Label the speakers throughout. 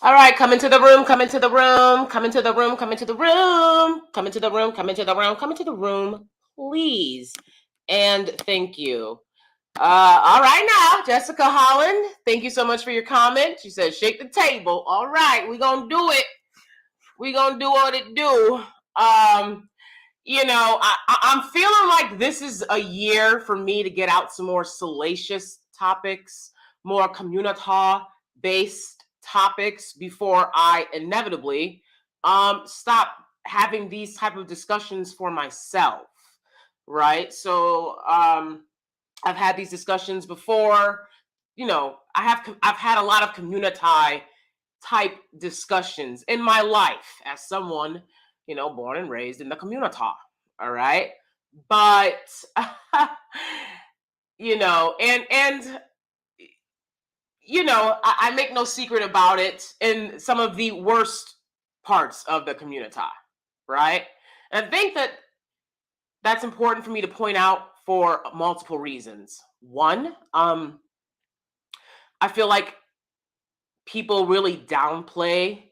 Speaker 1: All right, come into the room, come into the room, come into the room, come into the room, come into the room, come into the room, come into the room, please. And thank you. All right now, Jessica Holland, thank you so much for your comment. She said, shake the table. All right, we're going to do it. We're going to do what it do. I'm feeling like this is a year for me to get out some more salacious topics, more community-based topics before I inevitably stop having these type of discussions for myself, right? So I've had these discussions before. I've had a lot of community type discussions in my life as someone, born and raised in the community. All right. But, I make no secret about it in some of the worst parts of the community. Right. And I think that that's important for me to point out for multiple reasons. One, I feel like people really downplay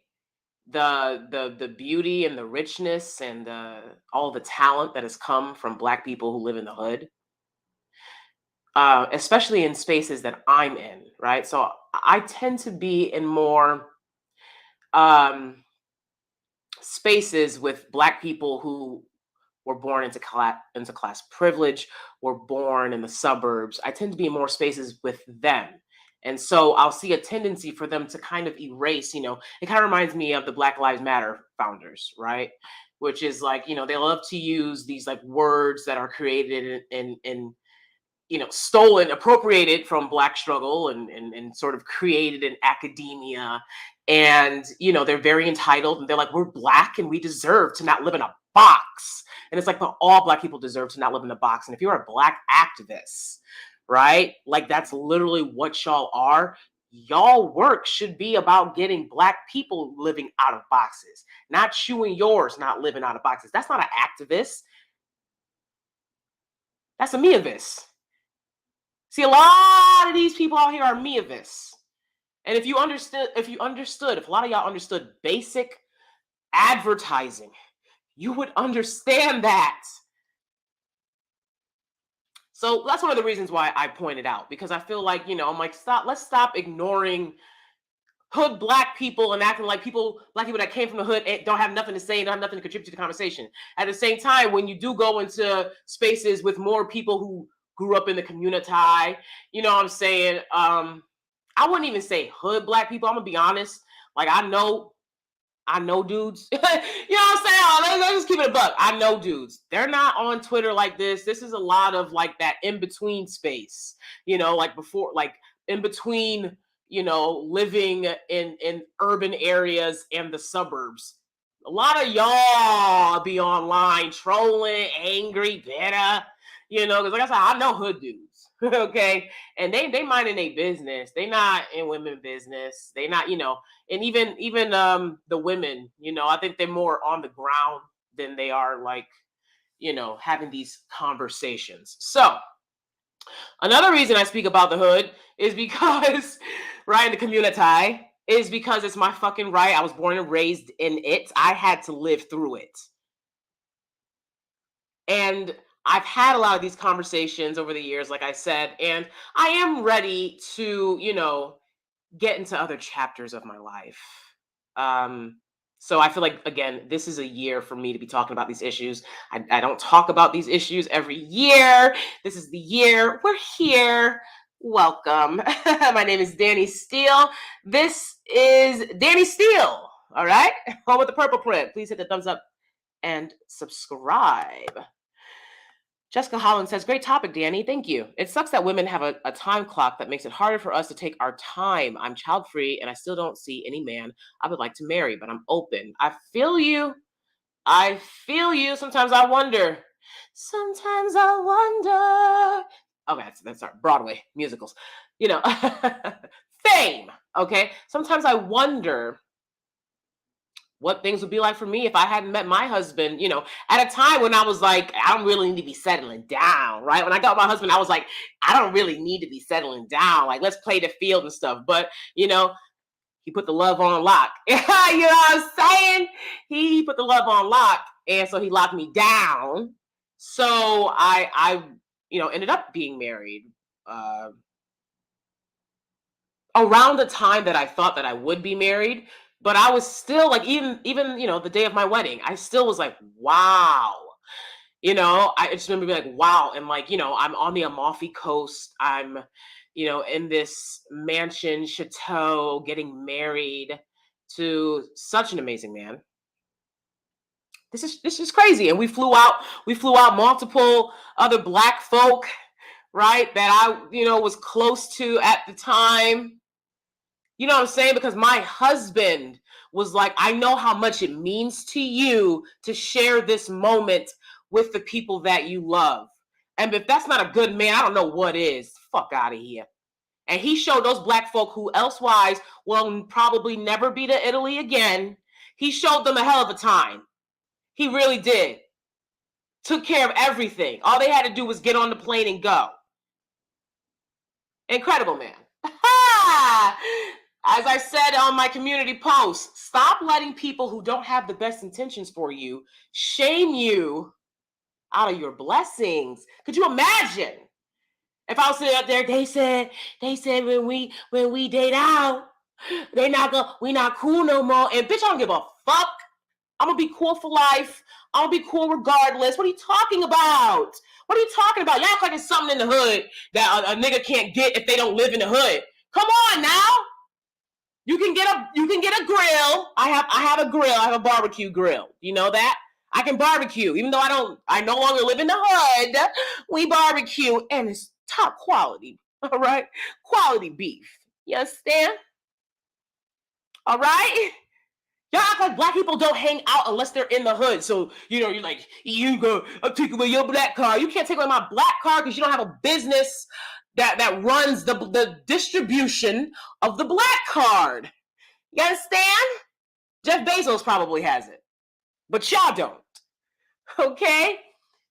Speaker 1: the beauty and the richness and all the talent that has come from Black people who live in the hood, especially in spaces that I'm in, right? So I tend to be in more spaces with Black people who were born into class privilege, were born in the suburbs. I tend to be in more spaces with them. And so I'll see a tendency for them to kind of erase, it kind of reminds me of the Black Lives Matter founders, right? Which is like, they love to use these like words that are created and stolen, appropriated from Black struggle and sort of created in academia. And, they're very entitled and they're like, we're Black and we deserve to not live in a box. And it's like, but all Black people deserve to not live in a box. And if you're a Black activist, right, like that's literally what y'all are. Y'all work should be about getting Black people living out of boxes, not chewing yours, not living out of boxes. That's not an activist. That's a meavist. See, a lot of these people out here are meavists. And if a lot of y'all understood basic advertising, you would understand that. So that's one of the reasons why I pointed out, because I feel like, I'm like, let's stop ignoring hood Black people and acting like Black people that came from the hood don't have nothing to say, don't have nothing to contribute to the conversation. At the same time, when you do go into spaces with more people who grew up in the community, you know what I'm saying? I wouldn't even say hood Black people. I'm gonna be honest. Like I know dudes. You know what I'm saying? Let's just keep it a buck. I know dudes. They're not on Twitter like this. This is a lot of like that in between space. Like before, like in between. Living in urban areas and the suburbs. A lot of y'all be online trolling, angry, bitter. Because like I said, I know hood dudes. Okay, and they minding their business. They not in women business. They not, and even the women, I think they're more on the ground than they are like, having these conversations. So another reason I speak about the hood is because, right, in the community, is because it's my fucking right. I was born and raised in it. I had to live through it. And I've had a lot of these conversations over the years, like I said, and I am ready to, get into other chapters of my life. So I feel like, again, this is a year for me to be talking about these issues. I don't talk about these issues every year. This is the year. We're here. Welcome. My name is DanieSteel. This is DanieSteel. All right. Home with the purple print. Please hit the thumbs up and subscribe. Jessica Holland says, great topic, Danie. Thank you. It sucks that women have a time clock that makes it harder for us to take our time. I'm child-free and I still don't see any man I would like to marry, but I'm open. I feel you. Sometimes I wonder. Okay, that's our Broadway musicals. Fame. Okay. Sometimes I wonder what things would be like for me if I hadn't met my husband, at a time when I was like, I don't really need to be settling down, right? When I got my husband, I was like, I don't really need to be settling down. Like, let's play the field and stuff. But, he put the love on lock. You know what I'm saying? He put the love on lock, and so he locked me down. So I ended up being married around the time that I thought that I would be married. But I was still like, even the day of my wedding, I still was like, wow. I just remember being like, wow. And like, I'm on the Amalfi Coast. I'm, in this mansion, chateau, getting married to such an amazing man. This is crazy. And we flew out multiple other Black folk, right? That I, was close to at the time. You know what I'm saying? Because my husband was like, I know how much it means to you to share this moment with the people that you love. And if that's not a good man, I don't know what is. Fuck out of here. And he showed those Black folk who elsewise will probably never be to Italy again. He showed them a hell of a time. He really did. Took care of everything. All they had to do was get on the plane and go. Incredible man. As I said on my community post, stop letting people who don't have the best intentions for you shame you out of your blessings. Could you imagine if I was sitting up there? They said when we date out, we not cool no more. And bitch, I don't give a fuck. I'm gonna be cool for life. I'm gonna be cool regardless. What are you talking about? What are you talking about? Y'all act like it's something in the hood that a nigga can't get if they don't live in the hood. Come on now. You can get a grill. I have a grill. I have a barbecue grill. You know that? I can barbecue. Even though I no longer live in the hood, we barbecue and it's top quality. All right? Quality beef. You understand? All right? Y'all act like Black people don't hang out unless they're in the hood. So, you're like, I'm taking away your Black card. You can't take away my Black card because you don't have a business that runs the distribution of the Black card. You understand? Jeff Bezos probably has it, but y'all don't. Okay?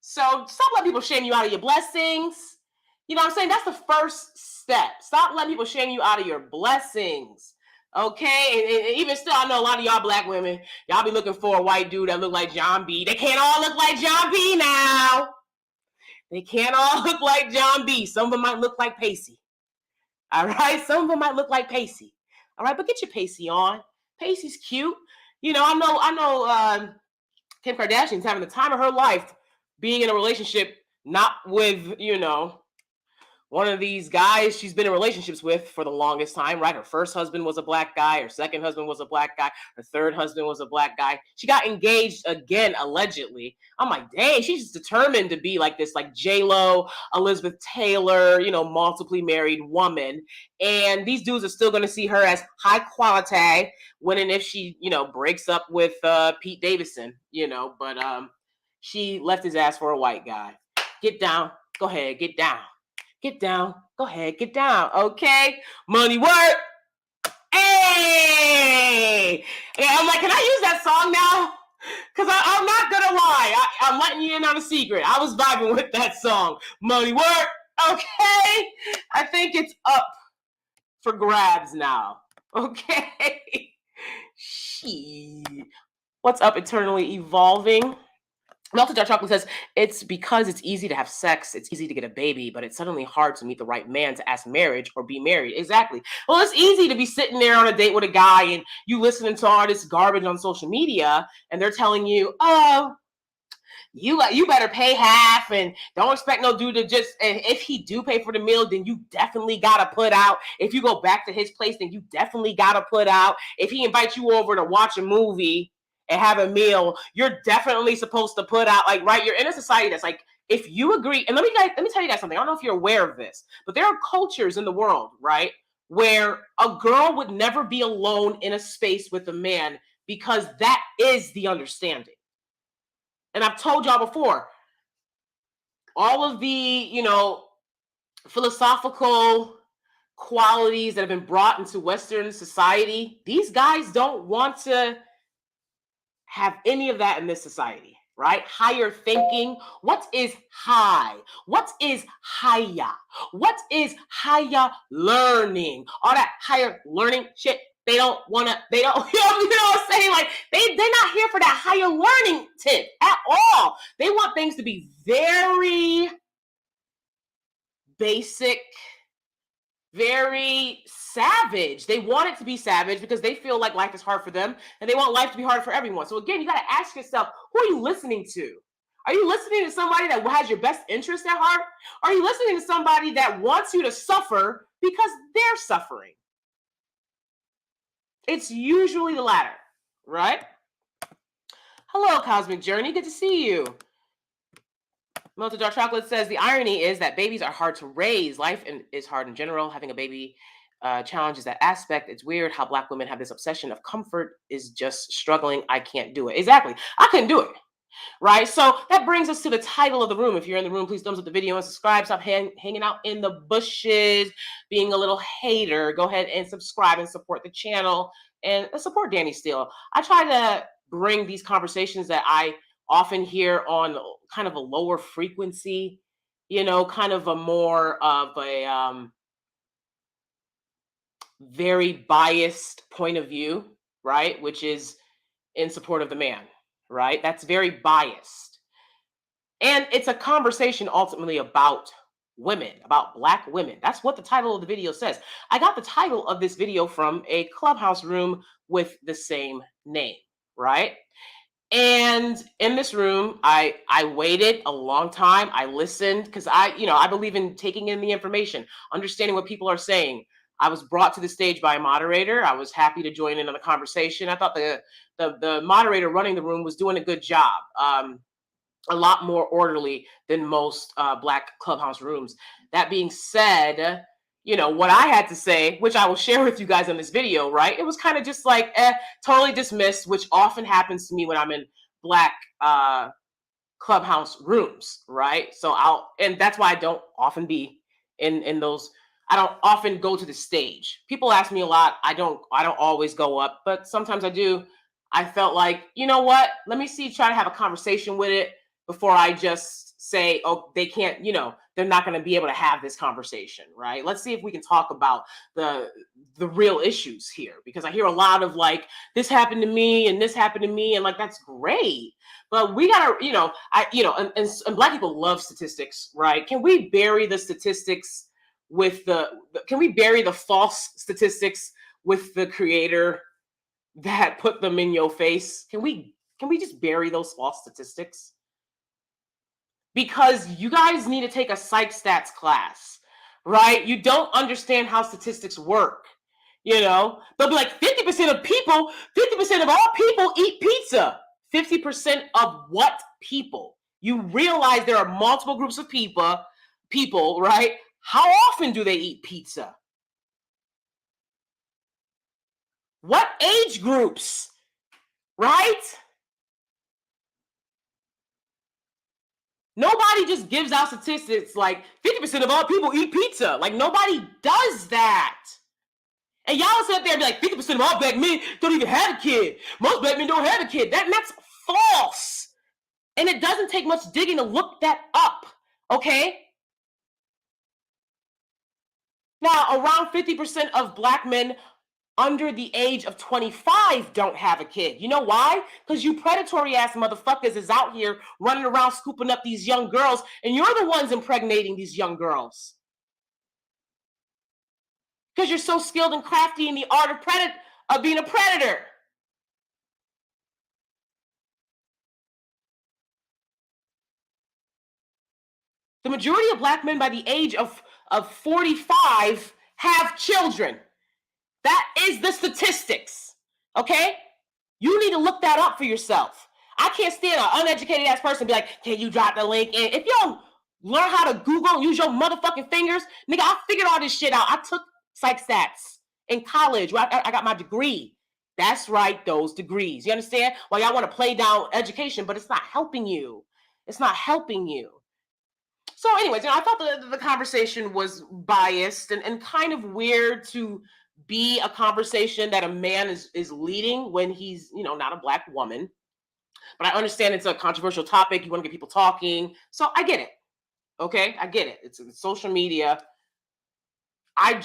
Speaker 1: So stop letting people shame you out of your blessings. You know what I'm saying? That's the first step. Stop letting people shame you out of your blessings. Okay? And even still, I know a lot of y'all Black women, y'all be looking for a white dude that look like John B. They can't all look like John B now. They can't all look like John B. Some of them might look like Pacey. All right? Some of them might look like Pacey. All right? But get your Pacey on. Pacey's cute. I know Kim Kardashian's having the time of her life being in a relationship, not with, one of these guys she's been in relationships with for the longest time, right? Her first husband was a Black guy. Her second husband was a Black guy. Her third husband was a Black guy. She got engaged again, allegedly. I'm like, dang, she's determined to be like this, like J-Lo, Elizabeth Taylor, multiply married woman. And these dudes are still going to see her as high quality when and if she, breaks up with Pete Davidson, but she left his ass for a white guy. Get down. Go ahead. Get down. Get down. Go ahead. Get down. Okay. Money work. Hey. Yeah, I'm like, can I use that song now? Because I'm not going to lie. I'm letting you in on a secret. I was vibing with that song. Money work. Okay. I think it's up for grabs now. Okay. Shit. What's up, eternally evolving? Melted Dark Chocolate says, it's because it's easy to have sex, it's easy to get a baby, but it's suddenly hard to meet the right man to ask marriage or be married. Exactly. Well, it's easy to be sitting there on a date with a guy and you listening to all this garbage on social media and they're telling you, oh, you better pay half and don't expect no dude to just, and if he do pay for the meal, then you definitely got to put out. If you go back to his place, then you definitely got to put out. If he invites you over to watch a movie and have a meal, you're definitely supposed to put out, like, right? You're in a society that's like, if you agree, and let me tell you guys something. I don't know if you're aware of this, but there are cultures in the world, right, where a girl would never be alone in a space with a man because that is the understanding. And I've told y'all before, all of the, philosophical qualities that have been brought into Western society, these guys don't want to have any of that in this society, right? Higher thinking. What is high? What is higher? What is higher learning? All that higher learning shit, They don't want to, they don't, you know what I'm saying? Like they're not here for that higher learning tip at all. They want things to be very basic, very savage. They want it to be savage because they feel like life is hard for them and they want life to be hard for everyone. So again, you got to ask yourself, who are you listening to? Are you listening to somebody that has your best interest at heart? Are you listening to somebody that wants you to suffer because they're suffering? It's usually the latter, right? Hello, Cosmic Journey. Good to see you. Melted Dark Chocolate says the irony is that babies are hard to raise. Life is hard in general. Having a baby challenges that aspect. It's weird how Black women have this obsession of comfort is just struggling. I can't do it. Exactly. I couldn't do it. Right. So that brings us to the title of the room. If you're in the room, please thumbs up the video and subscribe. Stop hanging out in the bushes, being a little hater. Go ahead and subscribe and support the channel and support DanieSteel. I try to bring these conversations that I often hear on kind of a lower frequency, kind of a more of a very biased point of view, right? Which is in support of the man, right? That's very biased. And it's a conversation ultimately about women, about Black women. That's what the title of the video says. I got the title of this video from a Clubhouse room with the same name, right? And in this room, I waited a long time. I listened because I believe in taking in the information, understanding what people are saying. I was brought to the stage by a moderator. I was happy to join in on the conversation. I thought the moderator running the room was doing a good job. A lot more orderly than most Black Clubhouse rooms. That being said, what I had to say, which I will share with you guys in this video, right? It was kind of just like totally dismissed, which often happens to me when I'm in Black Clubhouse rooms, right? And that's why I don't often be in those. I don't often go to the stage. People ask me a lot. I don't always go up, but sometimes I do. I felt like, you know what? Let me try to have a conversation with it before I just say, oh, they can't, they're not going to be able to have this conversation, right? Let's see if we can talk about the real issues here, because I hear a lot of like, this happened to me and this happened to me, and like, that's great. But we gotta, and Black people love statistics, right? Can we bury the statistics with can we bury the false statistics with the creator that put them in your face? Can we just bury those false statistics? Because you guys need to take a psych stats class, right? You don't understand how statistics work. They'll be like 50% of people, 50% of all people eat pizza. 50% of what people? You realize there are multiple groups of people, right? How often do they eat pizza? What age groups, right? Nobody just gives out statistics like 50% of all people eat pizza. Like, nobody does that. And y'all sit there and be like, 50% of all Black men don't even have a kid. Most Black men don't have a kid. That's false. And it doesn't take much digging to look that up, okay? Now, around 50% of Black men under the age of 25 don't have a kid. You know why? Because you predatory ass motherfuckers is out here running around scooping up these young girls, and you're the ones impregnating these young girls. Because you're so skilled and crafty in the art of being a predator. The majority of Black men by the age of 45 have children. That is the statistics, okay? You need to look that up for yourself. I can't stand an uneducated ass person and be like, can you drop the link in? If you don't learn how to Google and use your motherfucking fingers, nigga, I figured all this shit out. I took psych stats in college where I got my degree. That's right, those degrees. You understand? Well, y'all want to play down education, but it's not helping you. It's not helping you. So anyways, I thought the conversation was biased and kind of weird to be a conversation that a man is leading when he's, not a Black woman. But I understand it's a controversial topic. You want to get people talking. So I get it. Okay, I get it. It's social media. I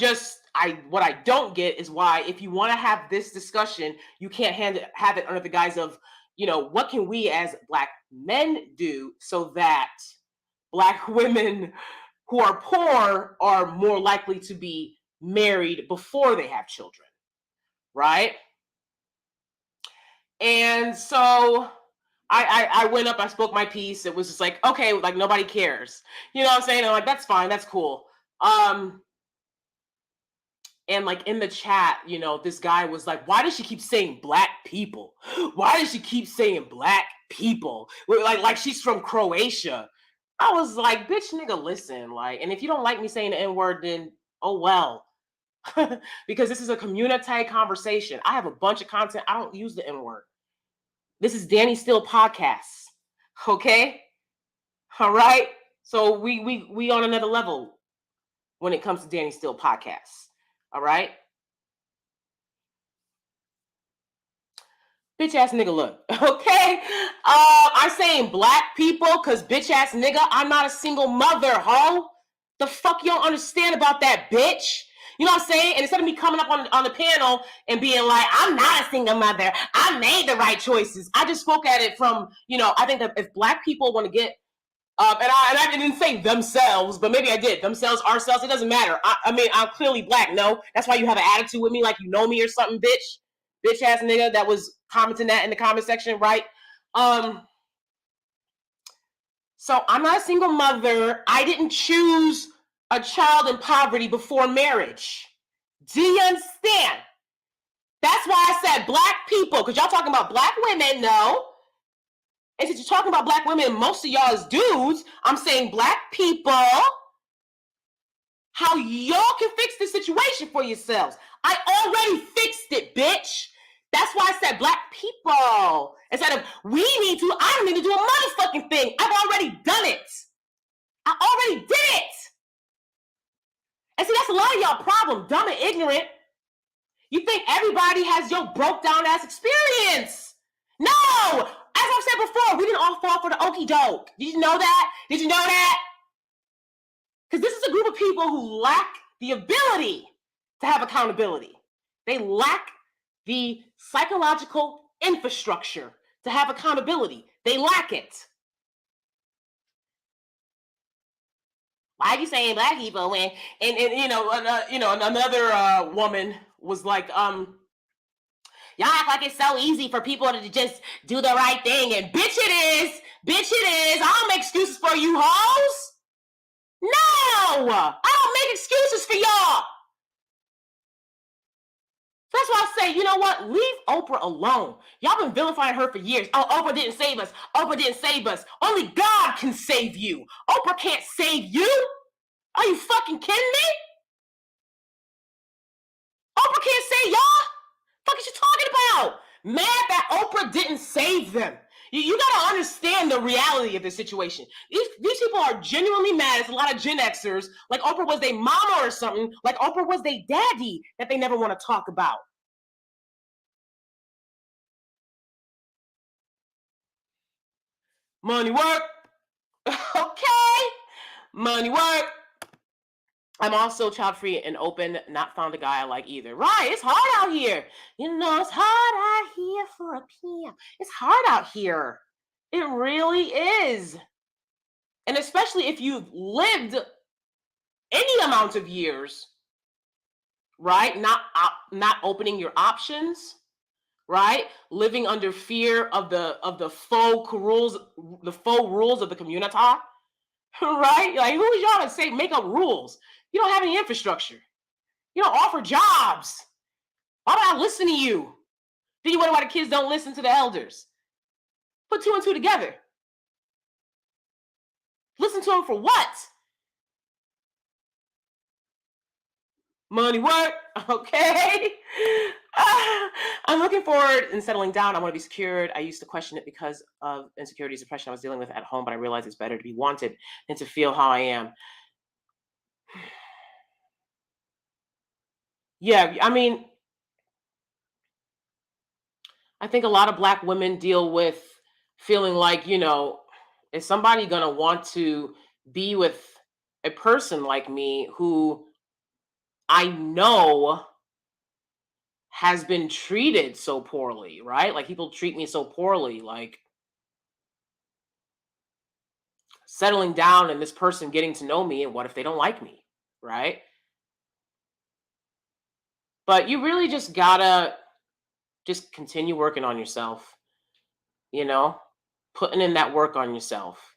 Speaker 1: what I don't get is why, if you want to have this discussion, you can't have it under the guise of, what can we as Black men do so that Black women who are poor are more likely to be married before they have children, right? And so I went up, I spoke my piece. It was just like, okay, like nobody cares. You know what I'm saying? I'm like, that's fine, that's cool. And like in the chat, this guy was like, why does she keep saying Black people? Why does she keep saying Black people? Like she's from Croatia. I was like, bitch, nigga, listen. Like, and if you don't like me saying the N-word, then oh well. Because this is a community conversation. I have a bunch of content. I don't use the N-word. This is DanieSteel podcasts. Okay? All right. So we on another level when it comes to DanieSteel podcasts. All right. Bitch ass nigga, look. Okay. I'm saying Black people because bitch ass nigga, I'm not a single mother, ho. The fuck you don't understand about that, bitch? You know what I'm saying? And instead of me coming up on the panel and being like, I'm not a single mother, I made the right choices. I just spoke at it from, I think that if Black people want to get, and I didn't say themselves, but maybe I did. Themselves, ourselves, it doesn't matter. I mean, I'm clearly Black, no? That's why you have an attitude with me like you know me or something, bitch. Bitch ass nigga that was commenting that in the comment section, right? So I'm not a single mother. I didn't choose a child in poverty before marriage. Do you understand? That's why I said Black people, because y'all talking about Black women, no. And since you're talking about Black women, most of y'all is dudes, I'm saying Black people, how y'all can fix the situation for yourselves. I already fixed it, bitch. That's why I said Black people. Instead of I don't need to do a motherfucking thing. I've already done it. I already did it. And see, that's a lot of y'all problem, dumb and ignorant. You think everybody has your broke down ass experience. No! As I've said before, we didn't all fall for the okie doke. Did you know that? Did you know that? Because this is a group of people who lack the ability to have accountability. They lack the psychological infrastructure to have accountability. They lack it. Why are you saying Black people when? And another woman was like, y'all act like it's so easy for people to just do the right thing, and bitch it is. I don't make excuses for you hoes. No, I don't make excuses for y'all. That's why I say, you know what? Leave Oprah alone. Y'all been vilifying her for years. Oh, Oprah didn't save us. Oprah didn't save us. Only God can save you. Oprah can't save you. Are you fucking kidding me? Oprah can't save y'all? What the fuck is you talking about? Mad that Oprah didn't save them. You gotta understand the reality of the situation. These people are genuinely mad. It's a lot of Gen Xers. Like Oprah was their mama or something. Like Oprah was their daddy that they never want to talk about. Money work. Okay. Money work. I'm also child-free and open, not found a guy I like either. Right, it's hard out here. It's hard out here for a PM. It's hard out here. It really is. And especially if you've lived any amount of years, right? Not opening your options, right? Living under fear of the faux rules of the community, right? Like, who is y'all to say make up rules? You don't have any infrastructure. You don't offer jobs. Why would I listen to you? Then you wonder why the kids don't listen to the elders. Put two and two together. Listen to them for what? Money work, okay? I'm looking forward in settling down. I want to be secured. I used to question it because of insecurities, depression I was dealing with at home, but I realized it's better to be wanted than to feel how I am. Yeah, I mean, I think a lot of Black women deal with feeling like, is somebody going to want to be with a person like me who I know has been treated so poorly, right? Like people treat me so poorly, like settling down and this person getting to know me, and what if they don't like me, right? But you really just gotta just continue working on yourself, you know, putting in that work on yourself,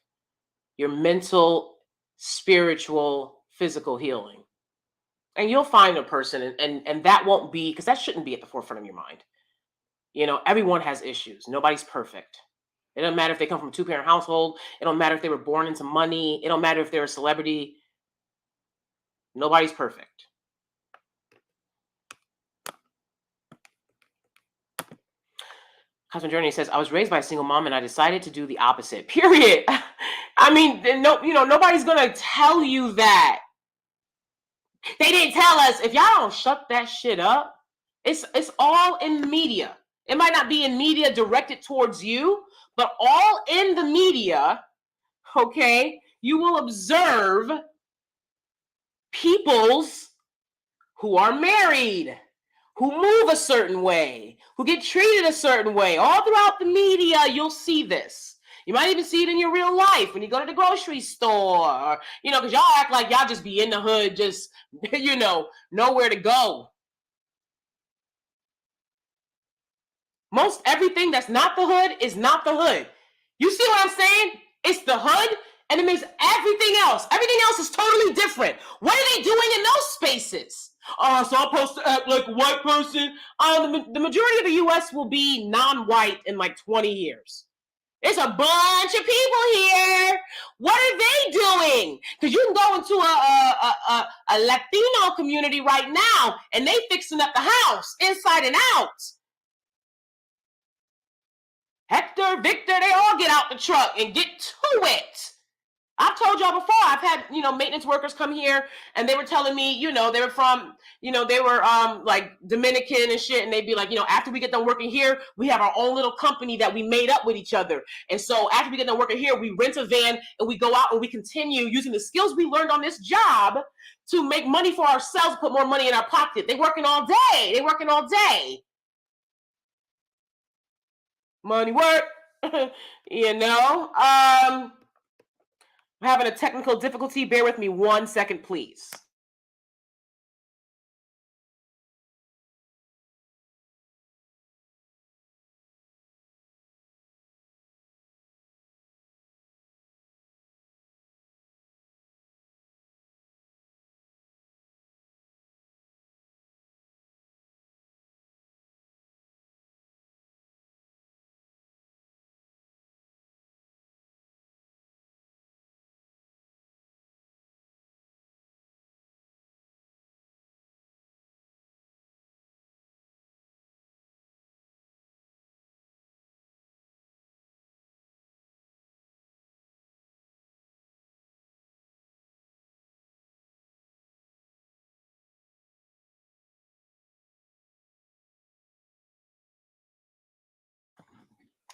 Speaker 1: your mental, spiritual, physical healing. And you'll find a person, and that won't be, because that shouldn't be at the forefront of your mind. Everyone has issues. Nobody's perfect. It doesn't matter if they come from a two-parent household. It don't matter if they were born into money. It don't matter if they're a celebrity. Nobody's perfect. Husband Journey says, I was raised by a single mom and I decided to do the opposite. Period. I mean, nobody's gonna tell you that. They didn't tell us. If y'all don't shut that shit up, it's all in the media. It might not be in media directed towards you, but all in the media, okay, you will observe peoples who are married, who move a certain way, who get treated a certain way. All throughout the media, you'll see this. You might even see it in your real life when you go to the grocery store, because y'all act like y'all just be in the hood, just, nowhere to go. Most everything that's not the hood is not the hood. You see what I'm saying? It's the hood, and it makes everything else. Everything else is totally different. What are they doing in those spaces? So I'm supposed to act like a white person. The majority of the U.S. will be non-white in like 20 years. There's a bunch of people here. What are they doing? Because you can go into a Latino community right now, and they fixing up the house inside and out. Hector, Victor, they all get out the truck and get to it. I've told y'all before, I've had, maintenance workers come here, and they were telling me, they were from, they were like Dominican and shit. And they'd be like, after we get done working here, we have our own little company that we made up with each other. And so after we get done working here, we rent a van and we go out and we continue using the skills we learned on this job to make money for ourselves, put more money in our pocket. They working all day. Money work, I'm having a technical difficulty. Bear with me 1 second, please.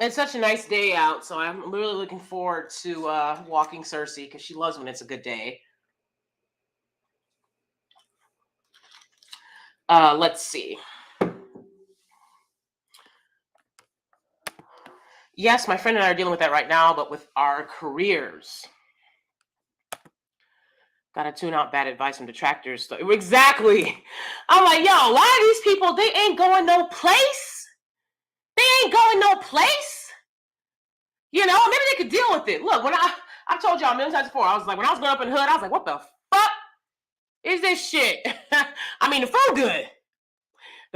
Speaker 1: It's such a nice day out, so I'm really looking forward to walking Cersei, because she loves when it's a good day. Let's see. Yes, my friend and I are dealing with that right now, but with our careers. Gotta tune out bad advice from detractors. Exactly. I'm like, yo, a lot of these people, they ain't going no place. Maybe they could deal with it. Look, when I told y'all a million times before, I was like, when I was growing up in the hood, I was like, what the fuck is this shit? I mean, the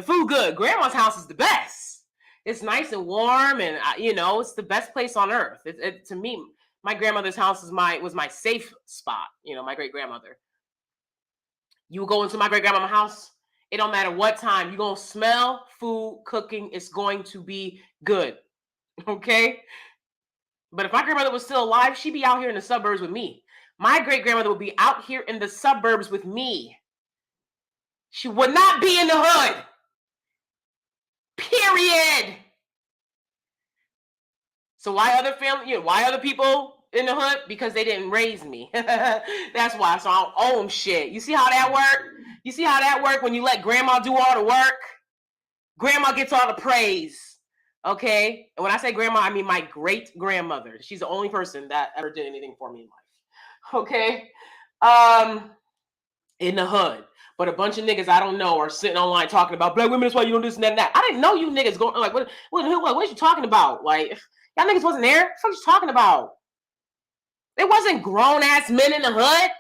Speaker 1: food good. Grandma's house is the best. It's nice and warm, and it's the best place on earth. To me, my grandmother's house was my safe spot. My great grandmother. You go into my great grandmama's house, it don't matter what time, you're gonna smell food cooking. It's going to be good. Okay. But if my grandmother was still alive, she'd be out here in the suburbs with me. My great grandmother would be out here in the suburbs with me. She would not be in the hood. Period. So why other people in the hood? Because they didn't raise me. That's why. So I don't own shit. You see how that worked? You see how that works when you let grandma do all the work? Grandma gets all the praise. Okay? And when I say grandma, I mean my great grandmother. She's the only person that ever did anything for me in life. Okay? In the hood. But a bunch of niggas I don't know are sitting online talking about black women, that's why you don't do this and that and that. I didn't know you niggas going like what are you talking about? Like y'all niggas wasn't there. What are you talking about? There wasn't grown ass men in the hood.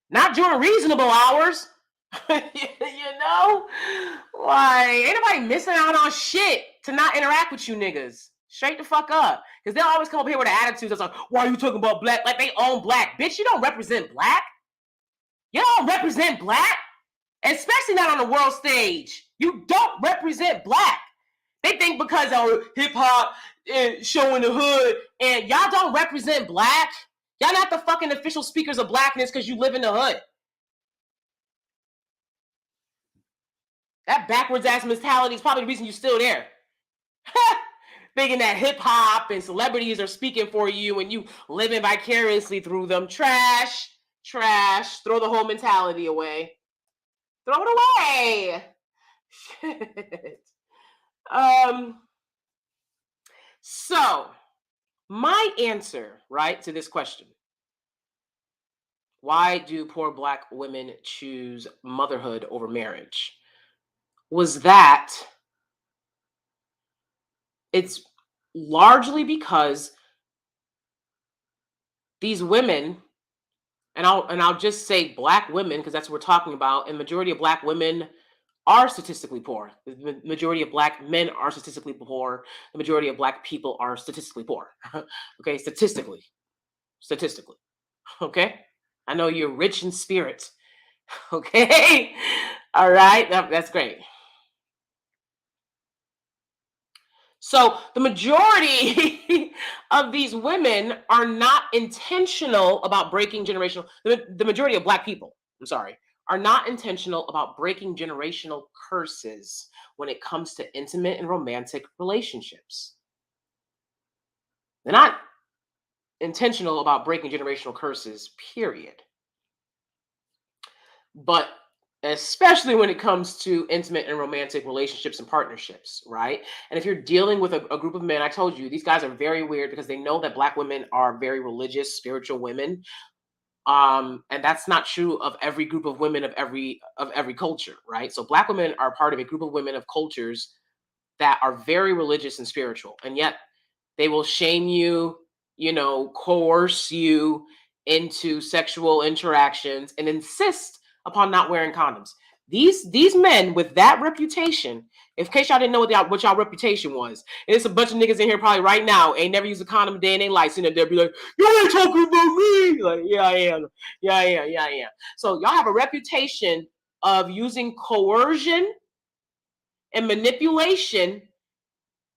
Speaker 1: Not during reasonable hours. You know? Like, ain't nobody missing out on shit to not interact with you niggas. Straight the fuck up. Because they'll always come up here with an attitude that's like, why are you talking about black? Like they own black. Bitch, you don't represent black. You don't represent black. Especially not on the world stage. You don't represent black. They think because of hip hop and showing the hood and y'all don't represent black. Y'all not the fucking official speakers of blackness because you live in the hood. That backwards ass mentality is probably the reason you're still there. Thinking that hip hop and celebrities are speaking for you and you living vicariously through them. Trash. Throw the whole mentality away. Throw it away. Shit. So my answer, right, to this question, why do poor black women choose motherhood over marriage, was that it's largely because these women, and I'll just say black women because that's what we're talking about, and the majority of black women are statistically poor. The majority of black men are statistically poor. The majority of black people are statistically poor. Okay, statistically. Okay, I know you're rich in spirit. Okay, all right, that's great. So the majority of these women are not intentional about breaking generational. The majority of black people, I'm sorry, are not intentional about breaking generational curses when it comes to intimate and romantic relationships. They're not intentional about breaking generational curses, period. But especially when it comes to intimate and romantic relationships and partnerships, right? And if you're dealing with a group of men, I told you, these guys are very weird because they know that black women are very religious, spiritual women. And that's not true of every group of women of every culture, right? So black women are part of a group of women of cultures that are very religious and spiritual, and yet they will shame you, coerce you into sexual interactions and insist upon not wearing condoms. These men with that reputation, in case y'all didn't know what y'all reputation was, and it's a bunch of niggas in here probably right now ain't never used a condom a day in their life, and they'll be like, you ain't talking about me. Like, yeah, I am. So y'all have a reputation of using coercion and manipulation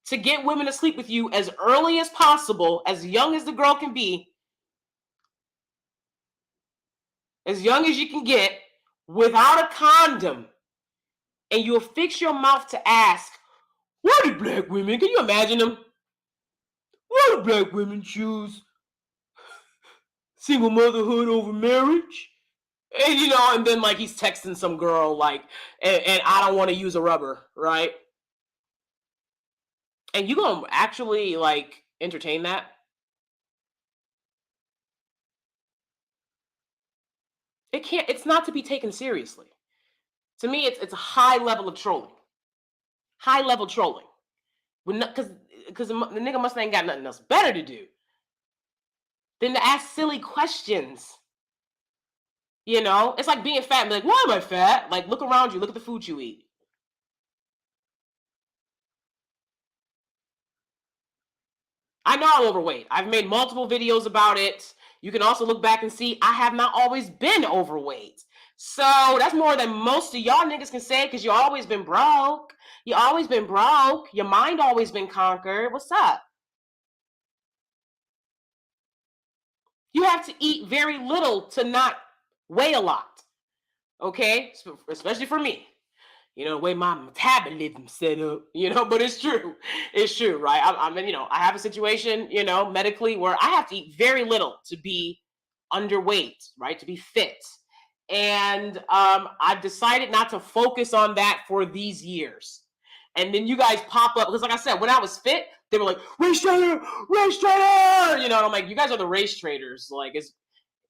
Speaker 1: to get women to sleep with you as early as possible, as young as the girl can be, as young as you can get, without a condom. And you'll fix your mouth to ask, why do black women, can you imagine them? Why do black women choose single motherhood over marriage? And and then like he's texting some girl like, and I don't want to use a rubber, right? And you gonna actually like entertain that? It's not to be taken seriously. To me, it's a high level of trolling. High level trolling. Because the nigga must ain't got nothing else better to do than to ask silly questions. It's like being fat and be like, why am I fat? Like, look around you, look at the food you eat. I know I'm overweight. I've made multiple videos about it. You can also look back and see I have not always been overweight. So that's more than most of y'all niggas can say because you always been broke. You always been broke. Your mind always been conquered. What's up? You have to eat very little to not weigh a lot. Okay? Especially for me. The way my metabolism set up, but it's true. It's true, right? I have a situation, medically where I have to eat very little to be underweight, right? To be fit. And I've decided not to focus on that for these years. And then you guys pop up because, like I said, when I was fit, they were like, race trader, race trader. You know, and I'm like, you guys are the race traders. Like, it's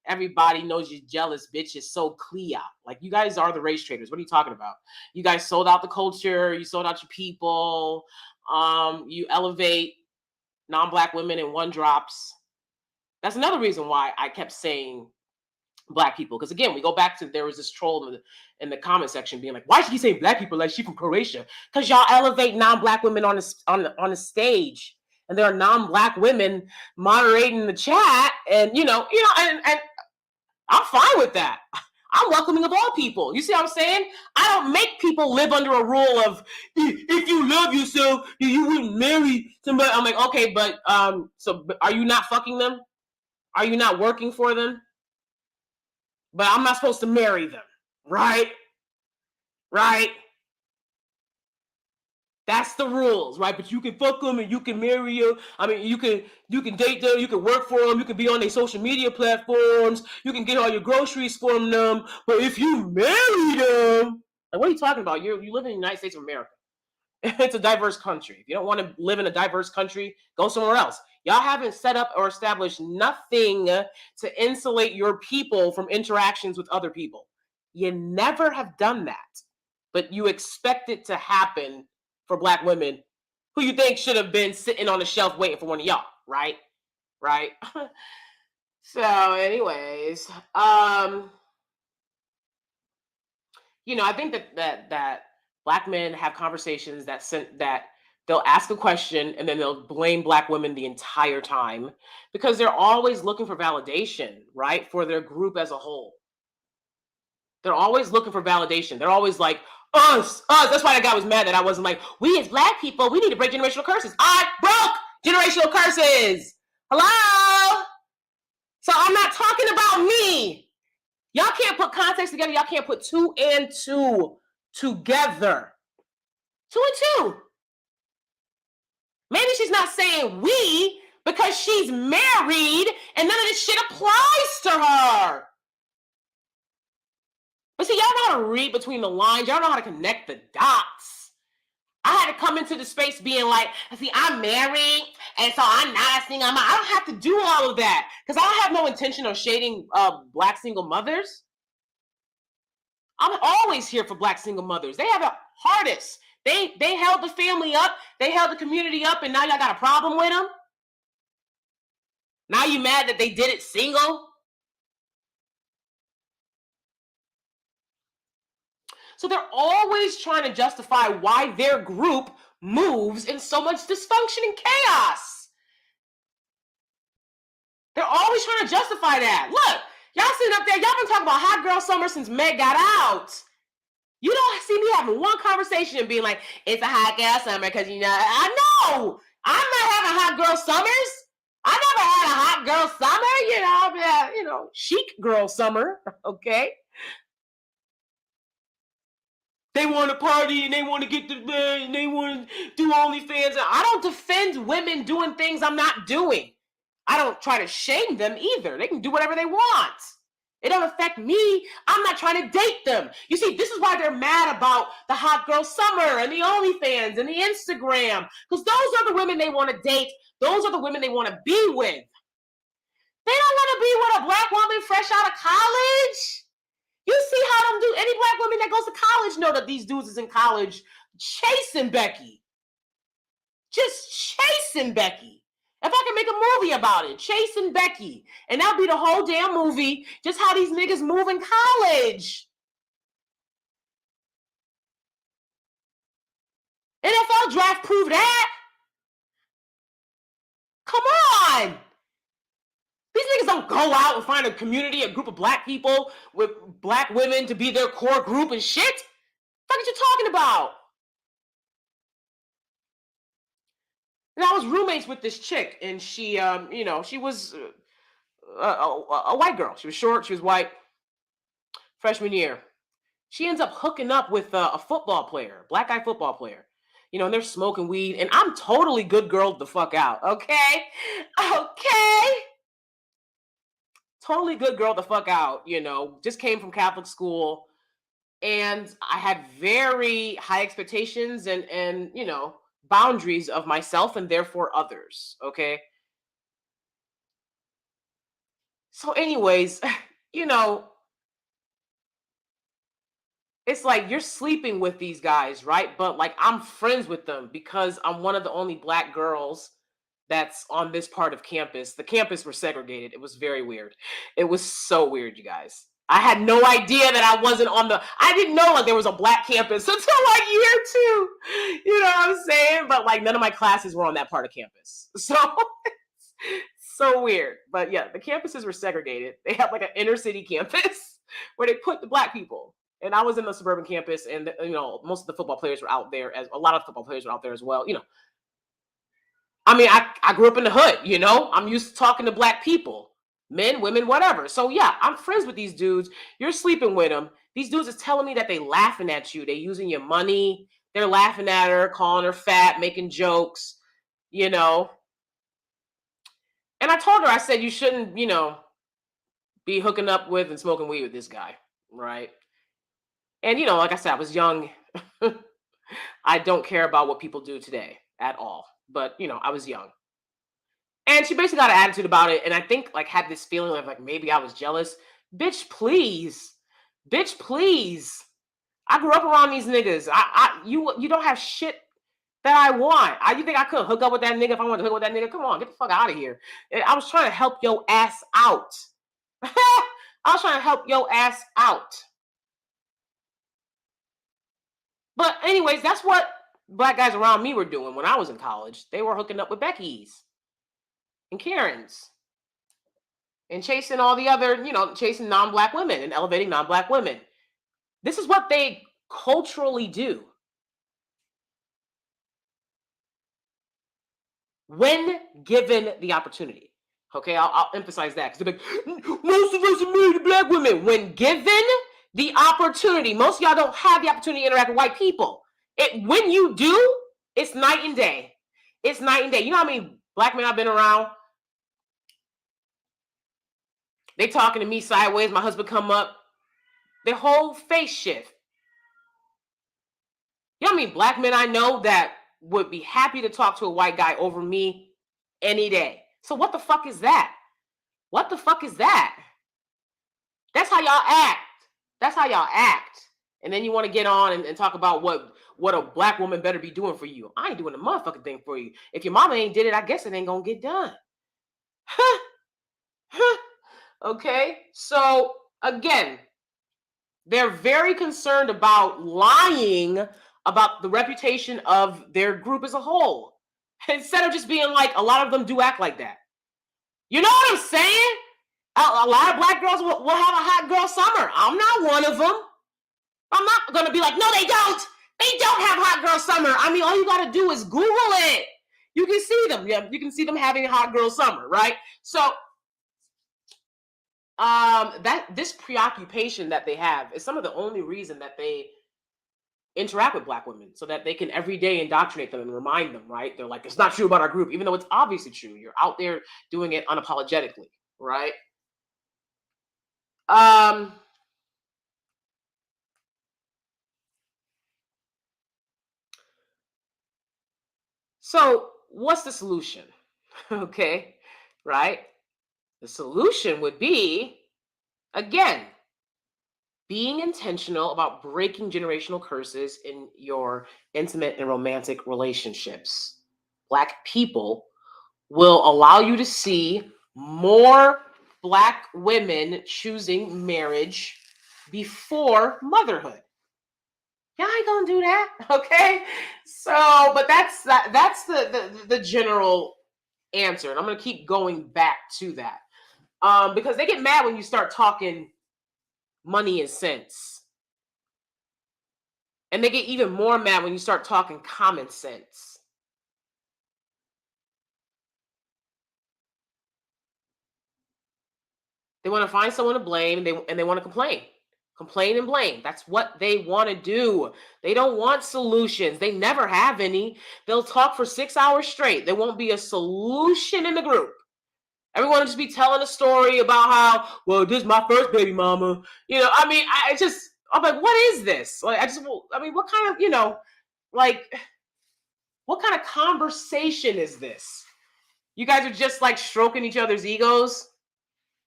Speaker 1: everybody knows you're jealous, bitch. It's so clear. Like, you guys are the race traders. What are you talking about? You guys sold out the culture. You sold out your people. You elevate non-Black women in one drops. That's another reason why I kept saying Black people, because again, we go back to, there was this troll in the comment section being like, why should he say Black people like she from Croatia? Because y'all elevate non-Black women on the stage, and there are non-Black women moderating the chat, and and I'm fine with that. I'm welcoming of all people. You see what I'm saying? I don't make people live under a rule of, if you love yourself, you wouldn't marry somebody. I'm like, okay, but so are you not fucking them? Are you not working for them? But I'm not supposed to marry them, right? Right? That's the rules, right? But you can fuck them and you can marry them. I mean, you can date them, you can work for them, you can be on their social media platforms, you can get all your groceries from them. But if you marry them, like, what are you talking about? You live in the United States of America. It's a diverse country. If you don't want to live in a diverse country, go somewhere else. Y'all haven't set up or established nothing to insulate your people from interactions with other people. You never have done that. But you expect it to happen for Black women who you think should have been sitting on the shelf waiting for one of y'all, right? Right? So, anyways, I think that Black men have conversations that they'll ask a question and then they'll blame Black women the entire time because they're always looking for validation, right? For their group as a whole. They're always looking for validation. They're always like, us. That's why that guy was mad that I wasn't like, we as Black people, we need to break generational curses. I broke generational curses. Hello? So I'm not talking about me. Y'all can't put context together. Y'all can't put two and two together. Two and two. Maybe she's not saying we because she's married and none of this shit applies to her. But see, y'all know how to read between the lines. Y'all know how to connect the dots. I had to come into the space being like, see, I'm married, and so I'm not a single mom. I don't have to do all of that because I have no intention of shading Black single mothers. I'm always here for Black single mothers. They have it hardest. They held the family up. They held the community up, and now y'all got a problem with them? Now you mad that they did it single? So they're always trying to justify why their group moves in so much dysfunction and chaos. They're always trying to justify that. Look, y'all sitting up there, y'all been talking about hot girl summer since Meg got out. You don't see me having one conversation and being like, it's a hot girl summer because, I know. I'm not having hot girl summers. I never had a hot girl summer, chic girl summer, okay? They want to party and they want to get the bed and they want to do OnlyFans. I don't defend women doing things I'm not doing. I don't try to shame them either. They can do whatever they want. It don't affect me. I'm not trying to date them. You see, this is why they're mad about the hot girl summer and the OnlyFans and the Instagram. Because those are the women they want to date. Those are the women they want to be with. They don't want to be with a Black woman fresh out of college. You see how them do? Any Black woman that goes to college know that these dudes is in college chasing Becky. Just chasing Becky. If I can make a movie about it, chasing Becky. And that'll be the whole damn movie, just how these niggas move in college. NFL draft proved that. Come on. These niggas don't go out and find a community, a group of Black people with Black women to be their core group and shit. What are you talking about? And I was roommates with this chick, and she, she was a white girl. She was short, she was white. Freshman year, she ends up hooking up with a football player, Black guy football player. And they're smoking weed, and I'm totally good girl the fuck out. Okay. totally good girl the fuck out, just came from Catholic school. And I had very high expectations and boundaries of myself and therefore others. Okay. So, anyways, you know, it's like you're sleeping with these guys, right? But like I'm friends with them because I'm one of the only black girls that's on this part of campus. The campus were segregated. It was very weird. It was so weird, you guys. I had no idea that I wasn't I didn't know like there was a black campus until like year two. You know what I'm saying? But like none of my classes were on that part of campus. So so weird. But yeah, the campuses were segregated. They had like an inner city campus where they put the black people. And I was in the suburban campus, and most of the football players were out there, as a lot of football players were out there as well. I mean, I grew up in the hood. I'm used to talking to black people, men, women, whatever. So yeah, I'm friends with these dudes. You're sleeping with them. These dudes is telling me that they laughing at you. They using your money. They're laughing at her, calling her fat, making jokes. You know, And I told her, I said, you shouldn't, be hooking up with and smoking weed with this guy, right? And, like I said, I was young. I don't care about what people do today at all. But, I was young. And she basically got an attitude about it. And I think, like, had this feeling of, like, maybe I was jealous. Bitch, please. Bitch, please. I grew up around these niggas. You don't have shit that I want. You think I could hook up with that nigga if I wanted to hook up with that nigga? Come on, get the fuck out of here. I was trying to help your ass out. I was trying to help your ass out. But anyways, that's what black guys around me were doing when I was in college. They were hooking up with Becky's and Karen's and chasing all the other, chasing non-black women and elevating non-black women. This is what they culturally do. When given the opportunity. Okay, I'll emphasize that. Because they're like, most of us are married to black women. When given the opportunity, most of y'all don't have the opportunity to interact with white people. When you do, it's night and day. It's night and day. You know how many black men I've been around? They talking to me sideways. My husband come up. Their whole face shift. You know how many black men I know that would be happy to talk to a white guy over me any day? So what the fuck is that? What the fuck is that? That's how y'all act. That's how y'all act. And then you want to get on and talk about what a black woman better be doing for you. I ain't doing a motherfucking thing for you. If your mama ain't did it, I guess it ain't gonna get done. Okay? So again, they're very concerned about lying about the reputation of their group as a whole. Instead of just being like, a lot of them do act like that. You know what I'm saying? A lot of black girls will have a hot girl summer. I'm not one of them. I'm not going to be like, no, they don't. They don't have hot girl summer. I mean, all you got to do is Google it. You can see them. Yeah, you can see them having a hot girl summer, right? So this preoccupation that they have is some of the only reason that they interact with black women, so that they can every day indoctrinate them and remind them, right? They're like, it's not true about our group, even though it's obviously true. You're out there doing it unapologetically, right? So what's the solution? Okay, right? The solution would be, again, being intentional about breaking generational curses in your intimate and romantic relationships. Black people will allow you to see more black women choosing marriage before motherhood. Y'all ain't gonna do that, okay? So, but that's the general answer, and I'm gonna keep going back to that, because they get mad when you start talking money and sense. And they get even more mad when you start talking common sense. They want to find someone to blame, and they want to complain. Complain and blame. That's what they want to do. They don't want solutions. They never have any. They'll talk for 6 hours straight. There won't be a solution in the group. Everyone will just be telling a story about how, well, this is my first baby mama. I mean, I'm like, what is this? Like, what kind of, like, what kind of conversation is this? You guys are just like stroking each other's egos.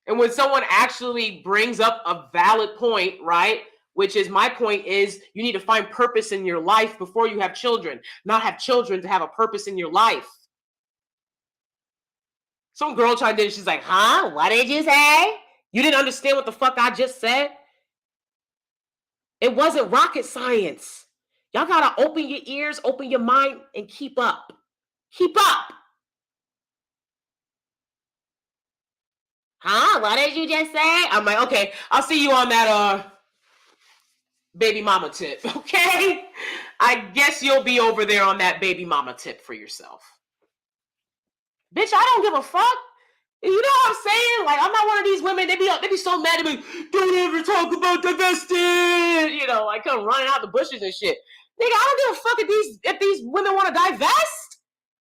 Speaker 1: And when someone actually brings up a valid point, right? Which is my point is you need to find purpose in your life before you have children, not have children to have a purpose in your life. Some girl tried to, she's like, huh? What did you say? You didn't understand what the fuck I just said? It wasn't rocket science. Y'all gotta open your ears, open your mind, and keep up. Keep up. Huh? What did you just say? I'm like, okay, I'll see you on that baby mama tip, okay? I guess you'll be over there on that baby mama tip for yourself. Bitch, I don't give a fuck. You know what I'm saying? Like, I'm not one of these women. They be so mad at me. Don't ever talk about divesting. Like come running out the bushes and shit. Nigga, I don't give a fuck if these women want to divest.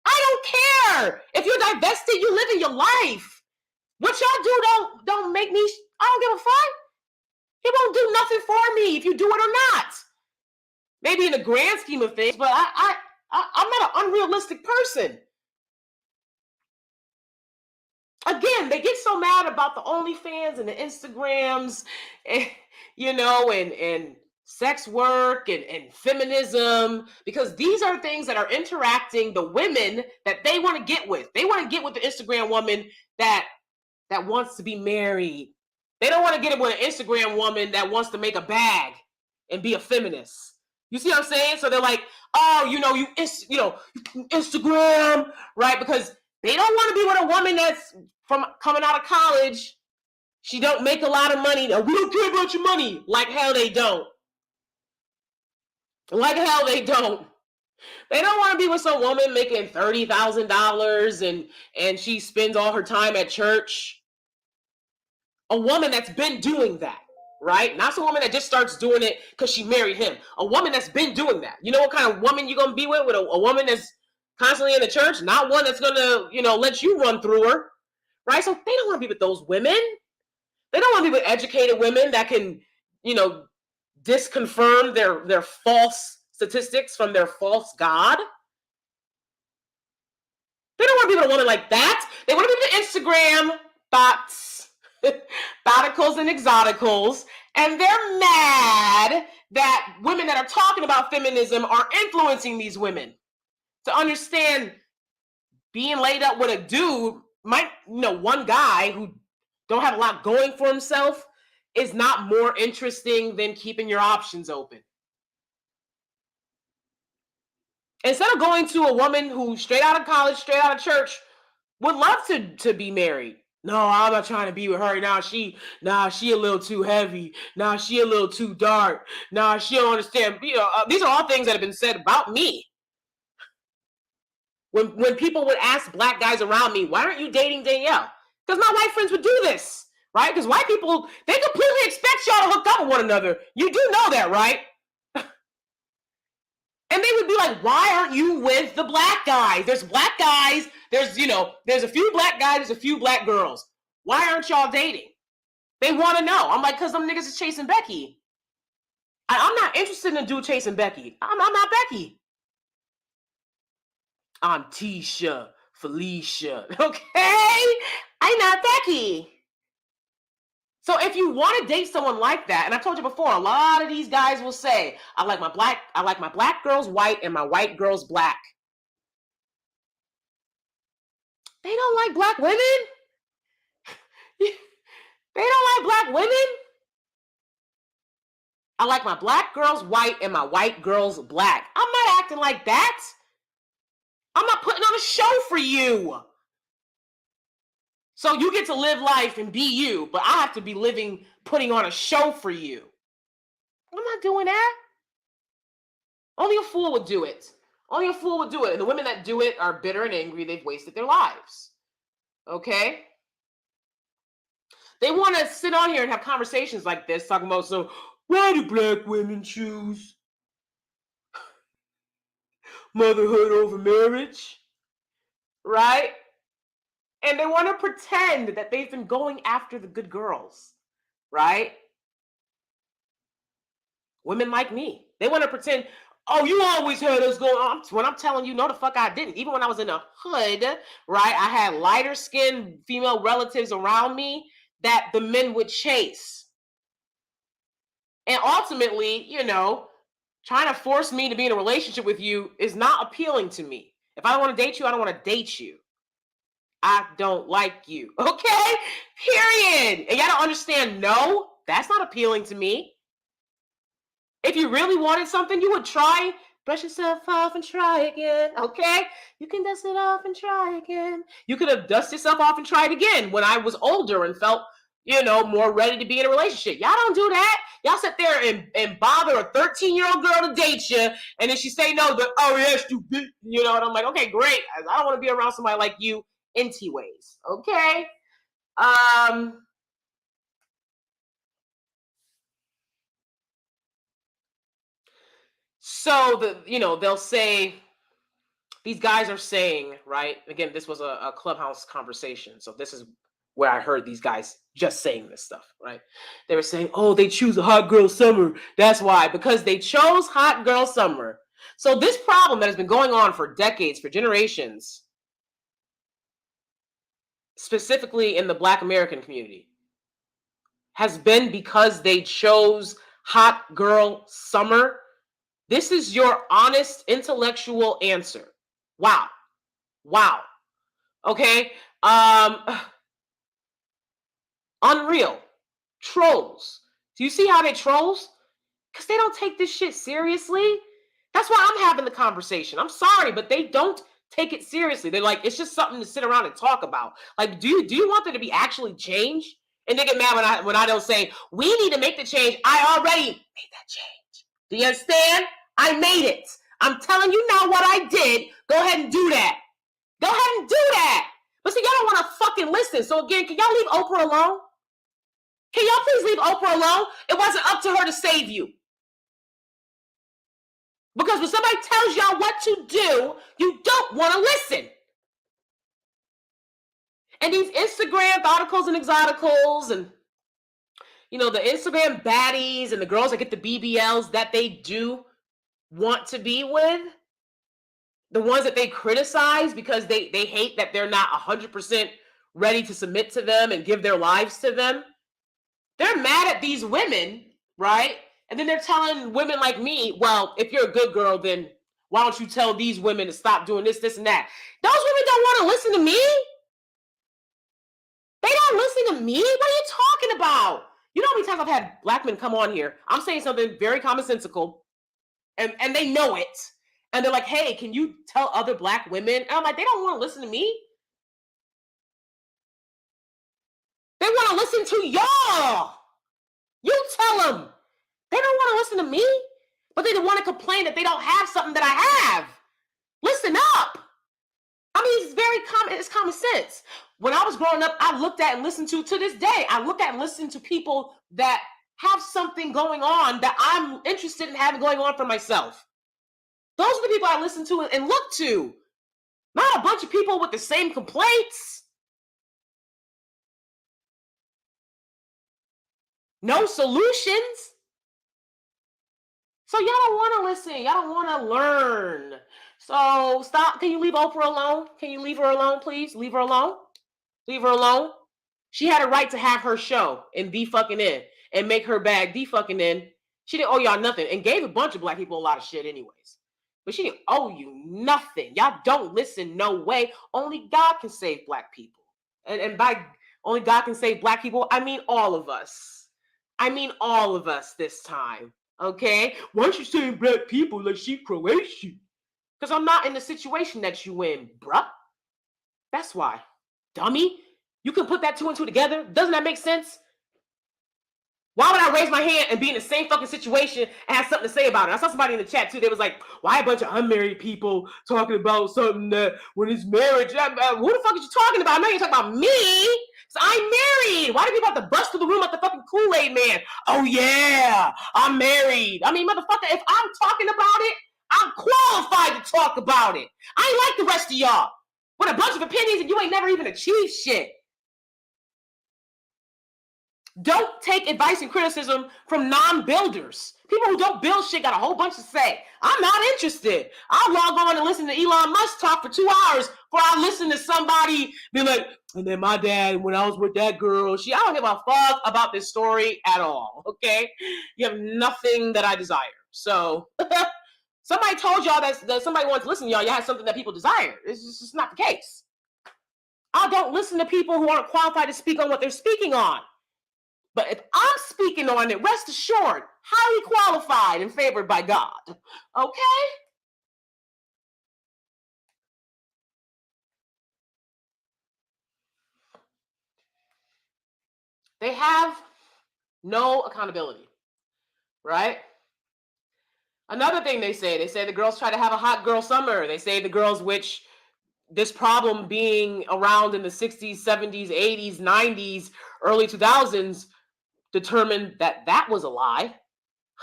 Speaker 1: I don't care. If you're divested, you live in your life. What y'all do don't make me. I don't give a fuck. It won't do nothing for me if you do it or not. Maybe in the grand scheme of things, but I'm not an unrealistic person. Again, they get so mad about the OnlyFans and the Instagrams, and sex work and feminism, because these are things that are interacting the women that they want to get with. They want to get with the Instagram woman that wants to be married. They don't want to get it with an Instagram woman that wants to make a bag and be a feminist. You see what I'm saying? So they're like, oh, you Instagram, right? Because they don't want to be with a woman that's from coming out of college. She don't make a lot of money. We don't care about your money. Like hell they don't. Like hell they don't. They don't want to be with some woman making $30,000 and she spends all her time at church. A woman that's been doing that, right? Not some woman that just starts doing it because she married him. A woman that's been doing that. You know what kind of woman you're going to be with? With a woman that's constantly in the church, not one that's going to, let you run through her, right? So they don't want to be with those women. They don't want to be with educated women that can, disconfirm their false statistics from their false God. They don't want to be with a woman like that. They want to be with the Instagram bots, boticals and exoticals, and they're mad that women that are talking about feminism are influencing these women to understand being laid up with a dude might, one guy who don't have a lot going for himself is not more interesting than keeping your options open. Instead of going to a woman who straight out of college, straight out of church, would love to be married. No, I'm not trying to be with her. She a little too heavy. She a little too dark. She don't understand. These are all things that have been said about me. When people would ask black guys around me, why aren't you dating Danielle? Because my white friends would do this, right? Because white people, they completely expect y'all to hook up with one another. You do know that, right? And they would be like, why aren't you with the black guys? There's black guys. There's a few black guys. There's a few black girls. Why aren't y'all dating? They want to know. I'm like, because them niggas is chasing Becky. I'm not interested in a dude chasing Becky. I'm not Becky. I'm Tisha, Felicia. Okay? I'm not Becky. So if you want to date someone like that, and I told you before, a lot of these guys will say, I like my black girls white and my white girls black. They don't like black women? They don't like black women? I like my black girls white and my white girls black. I'm not acting like that. I'm not putting on a show for you. So you get to live life and be you, but I have to be putting on a show for you. I'm not doing that. Only a fool would do it. Only a fool would do it. And the women that do it are bitter and angry. They've wasted their lives. Okay? They want to sit on here and have conversations like this, talking about, so why do black women choose motherhood over marriage? Right? And they want to pretend that they've been going after the good girls, right? Women like me. They want to pretend, oh, you always had us going on. When I'm telling you, no, the fuck I didn't. Even when I was in the hood, right? I had lighter skinned female relatives around me that the men would chase. And ultimately, trying to force me to be in a relationship with you is not appealing to me. If I don't want to date you, I don't want to date you. I don't like you. Okay? Period. And y'all don't understand, no, that's not appealing to me. If you really wanted something, you would try, brush yourself off and try again. Okay? You can dust it off and try again. You could have dusted yourself off and tried again when I was older and felt, more ready to be in a relationship. Y'all don't do that. Y'all sit there and bother a 13-year-old girl to date you, and then she say no, but oh yeah, stupid. And I'm like, okay, great. I don't want to be around somebody like you anyways. Okay? So they'll say, these guys are saying, right? Again, this was a Clubhouse conversation. So this is where I heard these guys just saying this stuff, right? They were saying, oh, they choose a hot girl summer. That's why, because they chose hot girl summer. So this problem that has been going on for decades, for generations, specifically in the Black American community, has been because they chose hot girl summer. This is your honest intellectual answer. Wow. Okay. Unreal. Trolls. Do you see how they trolls? Because they don't take this shit seriously. That's why I'm having the conversation. I'm sorry, but they don't take it seriously. They're like, it's just something to sit around and talk about. Like, do you want there to be actually change? And they get mad when I don't say, we need to make the change. I already made that change. Do you understand? I made it. I'm telling you now what I did. Go ahead and do that. Go ahead and do that. But see, y'all don't want to fucking listen. So again, can y'all leave Oprah alone? Can y'all please leave Oprah alone? It wasn't up to her to save you. Because when somebody tells y'all what to do, you don't want to listen. And these Instagram articles and exoticals and, the Instagram baddies and the girls that get the BBLs that they do want to be with, the ones that they criticize because they hate that they're not 100% ready to submit to them and give their lives to them, they're mad at these women, right? And then they're telling women like me, well, if you're a good girl, then why don't you tell these women to stop doing this, this, and that? Those women don't want to listen to me. They don't listen to me. What are you talking about? You know how many times I've had Black men come on here? I'm saying something very commonsensical, and they know it. And they're like, hey, can you tell other Black women? And I'm like, they don't want to listen to me. They want to listen to y'all. You tell them. They don't want to listen to me, but they want to complain that they don't have something that I have. Listen up. I mean, it's very common. It's common sense. When I was growing up, I looked at and listened to this day, I look at and listen to people that have something going on that I'm interested in having going on for myself. Those are the people I listen to and look to. Not a bunch of people with the same complaints. No solutions. So y'all don't want to listen. Y'all don't want to learn. So stop. Can you leave Oprah alone? Can you leave her alone, please? Leave her alone. Leave her alone. She had a right to have her show and be fucking in and make her bag be fucking in. She didn't owe y'all nothing and gave a bunch of Black people a lot of shit anyways. But she didn't owe you nothing. Y'all don't listen, no way. Only God can save Black people. And by only God can save Black people, I mean all of us. I mean all of us this time. Okay? Why aren't you saying Black people like she Croatian? Because I'm not in the situation that you in, bruh. That's why. Dummy. You can put that two and two together. Doesn't that make sense? Why would I raise my hand and be in the same fucking situation and have something to say about it? I saw somebody in the chat too. They was like, why a bunch of unmarried people talking about something that when it's marriage? Who the fuck is you talking about? I know you're talking about me. So I'm married. Why do people have to bust through the room like the fucking Kool-Aid man? Oh yeah, I'm married. I mean, motherfucker, if I'm talking about it, I'm qualified to talk about it. I ain't like the rest of y'all. with a bunch of opinions and you ain't never even achieved shit. Don't take advice and criticism from non-builders. People who don't build shit got a whole bunch to say. I'm not interested. I'll log on and listen to Elon Musk talk for 2 hours before I listen to somebody be like, and then my dad, when I was with that girl, I don't give a fuck about this story at all, okay? You have nothing that I desire. So somebody told y'all that somebody wants to listen to y'all. Y'all have something that people desire. It's just not the case. I don't listen to people who aren't qualified to speak on what they're speaking on. But if I'm speaking on it, rest assured, highly qualified and favored by God. Okay? They have no accountability, right? Another thing they say the girls try to have a hot girl summer. They say the girls, which this problem being around in the 60s, 70s, 80s, 90s, early 2000s, determined that was a lie.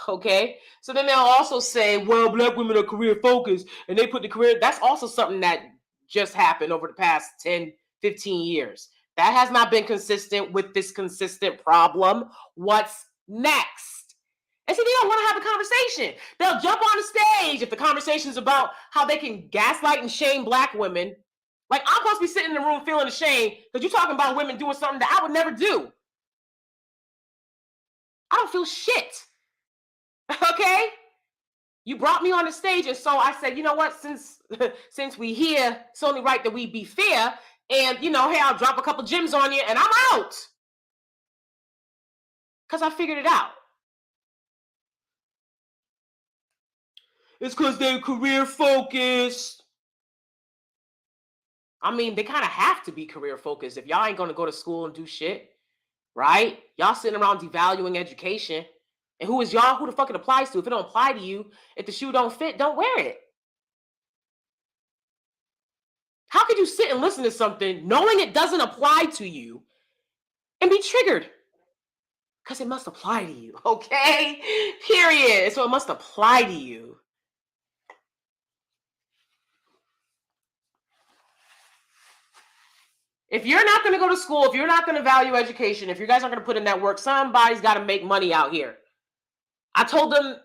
Speaker 1: Okay, so then they'll also say, well, black women are career focused, and they put the career. That's also something that just happened over the past 10, 15 years. That has not been consistent with this consistent problem. What's next? And see, they don't want to have a conversation. They'll jump on the stage if the conversation is about how they can gaslight and shame black women. Like, I'm supposed to be sitting in the room feeling ashamed because you're talking about women doing something that I would never do. I don't feel shit. Okay? You brought me on the stage, and so I said, you know what, since we here, it's only right that we be fair, and hey, I'll drop a couple gems on you, and I'm out. Because I figured it out. It's because they're career focused. I mean, they kind of have to be career focused if y'all ain't going to go to school and do shit, right? Y'all sitting around devaluing education. And who is y'all? Who the fuck it applies to? If it don't apply to you, if the shoe don't fit, don't wear it. How could you sit and listen to something knowing it doesn't apply to you and be triggered? Because it must apply to you, okay? Period. So it must apply to you. If you're not going to go to school, if you're not going to value education, if you guys aren't going to put in that work, somebody's got to make money out here. I told them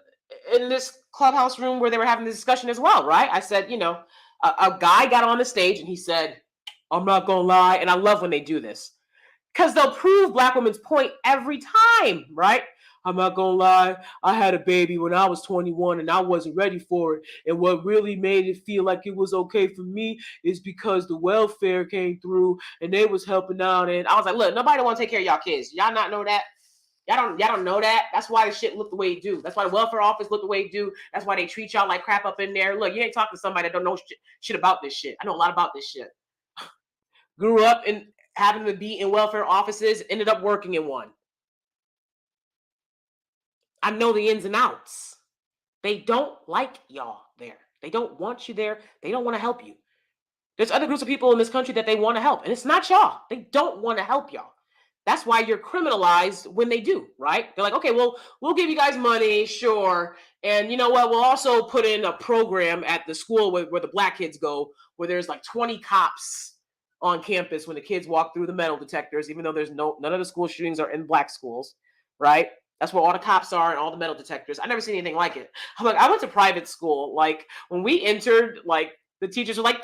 Speaker 1: in this clubhouse room where they were having the discussion as well, right? I said, a guy got on the stage and he said, I'm not going to lie. And I love when they do this because they'll prove black women's point every time, right? I'm not going to lie. I had a baby when I was 21 and I wasn't ready for it. And what really made it feel like it was okay for me is because the welfare came through and they was helping out. And I was like, look, nobody want to take care of y'all kids. Y'all not know that? Y'all don't know that? That's why the shit look the way it do. That's why the welfare office look the way it do. That's why they treat y'all like crap up in there. Look, you ain't talking to somebody that don't know shit about this shit. I know a lot about this shit. Grew up in having to be in welfare offices, ended up working in one. I know the ins and outs. They don't like y'all there. They don't want you there. They don't want to help you. There's other groups of people in this country that they want to help, and it's not y'all. They don't want to help y'all. That's why you're criminalized when they do, right? They're like, okay, well, we'll give you guys money, sure. And you know what? We'll also put in a program at the school where the black kids go, where there's like 20 cops on campus when the kids walk through the metal detectors, even though there's none of the school shootings are in black schools, right? That's where all the cops are and all the metal detectors. I never seen anything like it. I'm like, I went to private school. Like when we entered, like the teachers were like,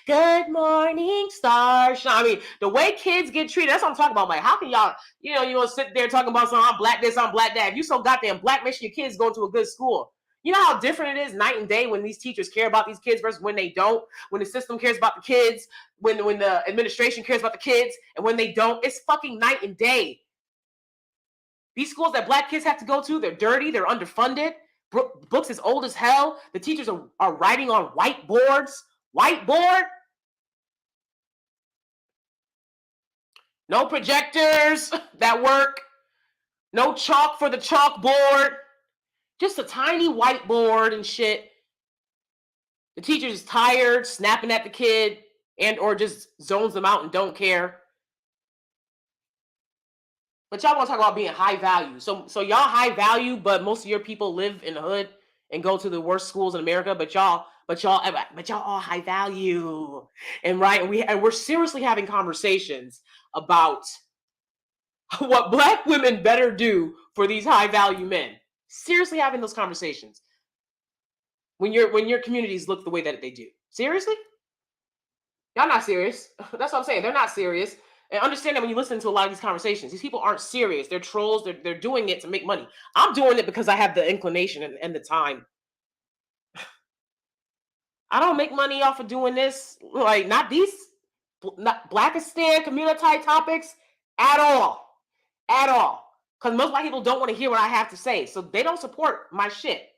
Speaker 1: good morning, stars. I mean, the way kids get treated, that's what I'm talking about. Like, how can y'all, you want to sit there talking about something, I'm black this, I'm black that. If you so goddamn black, make sure your kids go to a good school. You know how different it is night and day when these teachers care about these kids versus when they don't, when the system cares about the kids, when the administration cares about the kids, and when they don't. It's fucking night and day. These schools that black kids have to go to, they're dirty, they're underfunded, books as old as hell. The teachers are writing on whiteboards. Whiteboard? No projectors that work. No chalk for the chalkboard. Just a tiny whiteboard and shit. The teacher's tired, snapping at the kid, and or just zones them out and don't care. But y'all want to talk about being high value. So y'all high value, but most of your people live in the hood and go to the worst schools in America. But y'all but y'all all high value. And right, and we're seriously having conversations about what black women better do for these high value men. Seriously having those conversations when your communities look the way that they do. Seriously? Y'all not serious. That's what I'm saying. They're not serious. And understand that when you listen to a lot of these conversations, these people aren't serious. They're trolls. They're doing it to make money. I'm doing it because I have the inclination and the time. I don't make money off of doing this. Like, not these Blackistan community topics at all. At all. Because most black people don't want to hear what I have to say. So they don't support my shit.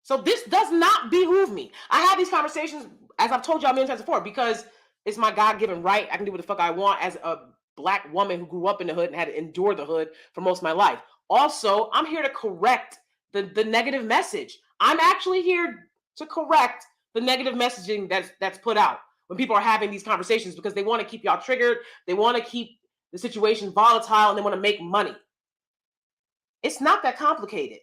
Speaker 1: So this does not behoove me. I have these conversations, as I've told y'all many times before, because it's my God-given right. I can do what the fuck I want as a black woman who grew up in the hood and had to endure the hood for most of my life. Also, I'm here to correct the negative message. I'm actually here to correct the negative messaging that's put out when people are having these conversations, because they want to keep y'all triggered. They want to keep the situation volatile, and they want to make money. It's not that complicated.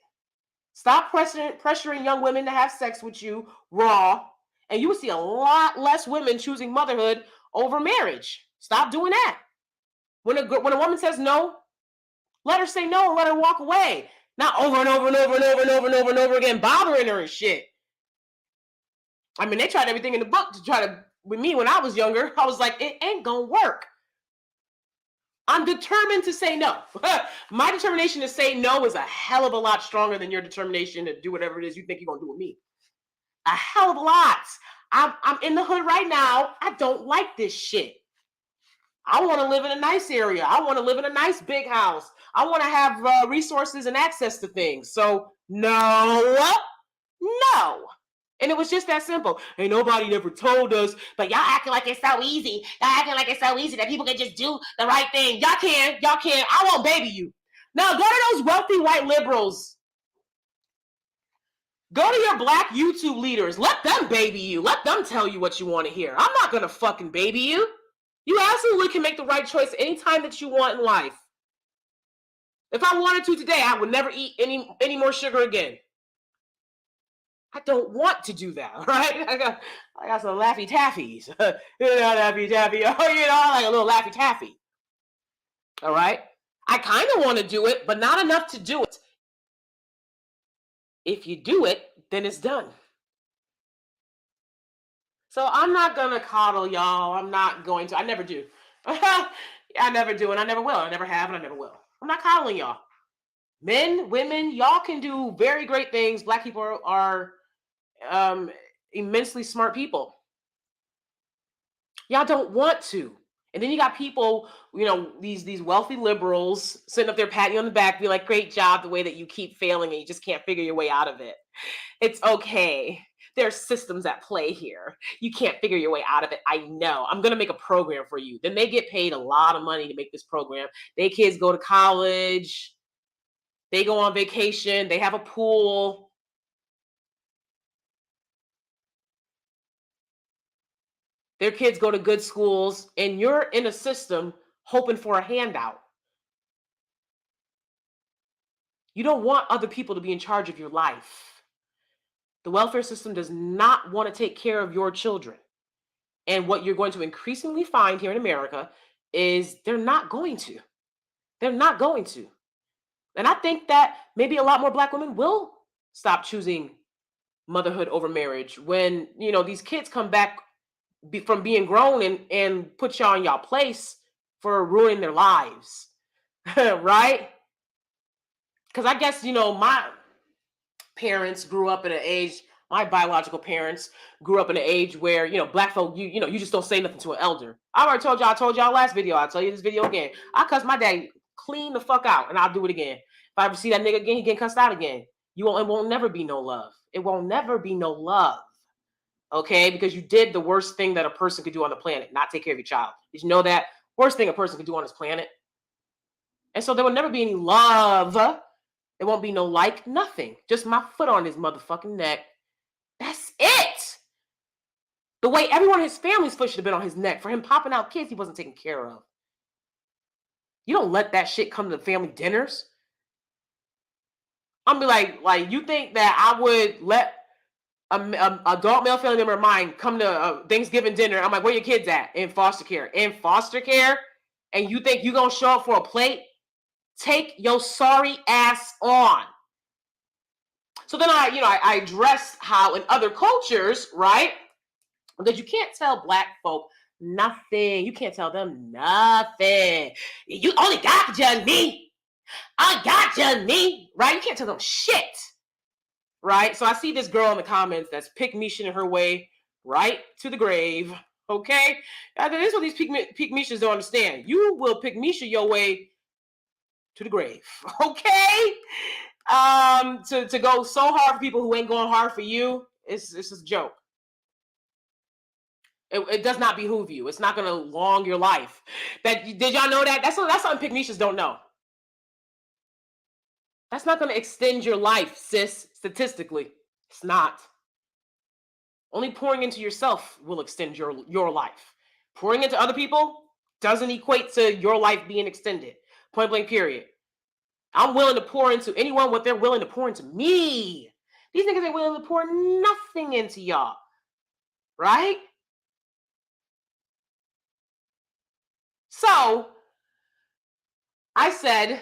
Speaker 1: Stop pressuring young women to have sex with you raw, and you will see a lot less women choosing motherhood over marriage. Stop doing that. When a woman says no, let her say no and let her walk away. Not over and over and over and over and over and over and over again, bothering her and shit. I mean, they tried everything in the book to try to, with me when I was younger, I was like, it ain't gonna work. I'm determined to say no. My determination to say no is a hell of a lot stronger than your determination to do whatever it is you think you're going to do with me. A hell of a lot. I'm in the hood right now. I don't like this shit. I want to live in a nice area. I want to live in a nice big house. I want to have resources and access to things. So no. And it was just that simple. Ain't nobody ever told us, but y'all acting like it's so easy. Y'all acting like it's so easy that people can just do the right thing. Y'all can. I won't baby you. Now go to those wealthy white liberals. Go to your black YouTube leaders. Let them baby you. Let them tell you what you want to hear. I'm not going to fucking baby you. You absolutely can make the right choice anytime that you want in life. If I wanted to today, I would never eat any more sugar again. I don't want to do that, right? I got some Laffy Taffies. Laffy Taffy. Oh, I like a little Laffy Taffy. All right? I kind of want to do it, but not enough to do it. If you do it, then it's done. So I'm not going to coddle y'all. I'm not going to. I never do. I never do, and I never will. I never have, and I never will. I'm not coddling y'all. Men, women, y'all can do very great things. Black people are immensely smart people. Y'all don't want to. And then you got people, these wealthy liberals sitting up there patting you on the back, be like, great job, the way that you keep failing and you just can't figure your way out of it. It's okay. There's systems at play here. You can't figure your way out of it. I know. I'm going to make a program for you. Then they get paid a lot of money to make this program. Their kids go to college. They go on vacation. They have a pool. Their kids go to good schools, and you're in a system hoping for a handout. You don't want other people to be in charge of your life. The welfare system does not want to take care of your children. And what you're going to increasingly find here in America is they're not going to. They're not going to. And I think that maybe a lot more Black women will stop choosing motherhood over marriage when, these kids come back from being grown and put y'all in y'all place for ruining their lives. Right? Because I guess, my parents grew up in an age, my biological parents grew up in an age where, Black folk, you just don't say nothing to an elder. I already told y'all last video. I'll tell you this video again. I cuss my dad clean the fuck out, and I'll do it again. If I ever see that nigga again, he getting cussed out again. It won't never be no love. It won't never be no love. Okay? Because you did the worst thing that a person could do on the planet, not take care of your child. Did you know that? Worst thing a person could do on this planet. And so there will never be any love. There won't be no like, nothing. Just my foot on his motherfucking neck. That's it. The way everyone in his family's foot should have been on his neck for him popping out kids he wasn't taking care of. You don't let that shit come to the family dinners. I'm be like, you think that I would let a adult male family member of mine come to Thanksgiving dinner? I'm like, where your kids at? In foster care. In foster care? And you think you gonna show up for a plate? Take your sorry ass on. So then I address how in other cultures, right, that you can't tell black folk nothing. You can't tell them nothing. You only got to judge me. I got to judge me, right? You can't tell them shit, right? So I see this girl in the comments that's pick Misha her way right to the grave. Okay, this is what these pick Mishas don't understand. You will pick Misha your way to the grave. Okay, to go so hard for people who ain't going hard for you, it's just a joke. It does not behoove you. It's not going to long your life. Did y'all know that? That's something Pygmishas don't know. That's not going to extend your life, sis. Statistically, it's not. Only pouring into yourself will extend your life. Pouring into other people doesn't equate to your life being extended. Point blank, period. I'm willing to pour into anyone what they're willing to pour into me. These niggas ain't willing to pour nothing into y'all. Right? So I said,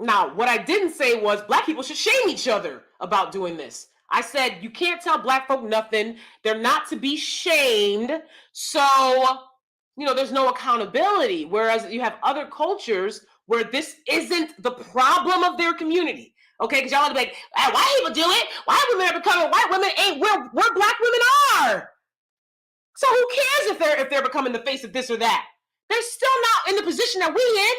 Speaker 1: now what I didn't say was black people should shame each other about doing this. I said, you can't tell black folk nothing. They're not to be shamed. So, there's no accountability. Whereas you have other cultures where this isn't the problem of their community. Okay, because y'all want to be like, white people do it. White women are becoming white women ain't where black women are. So who cares if they're becoming the face of this or that? They're still not in the position that we in.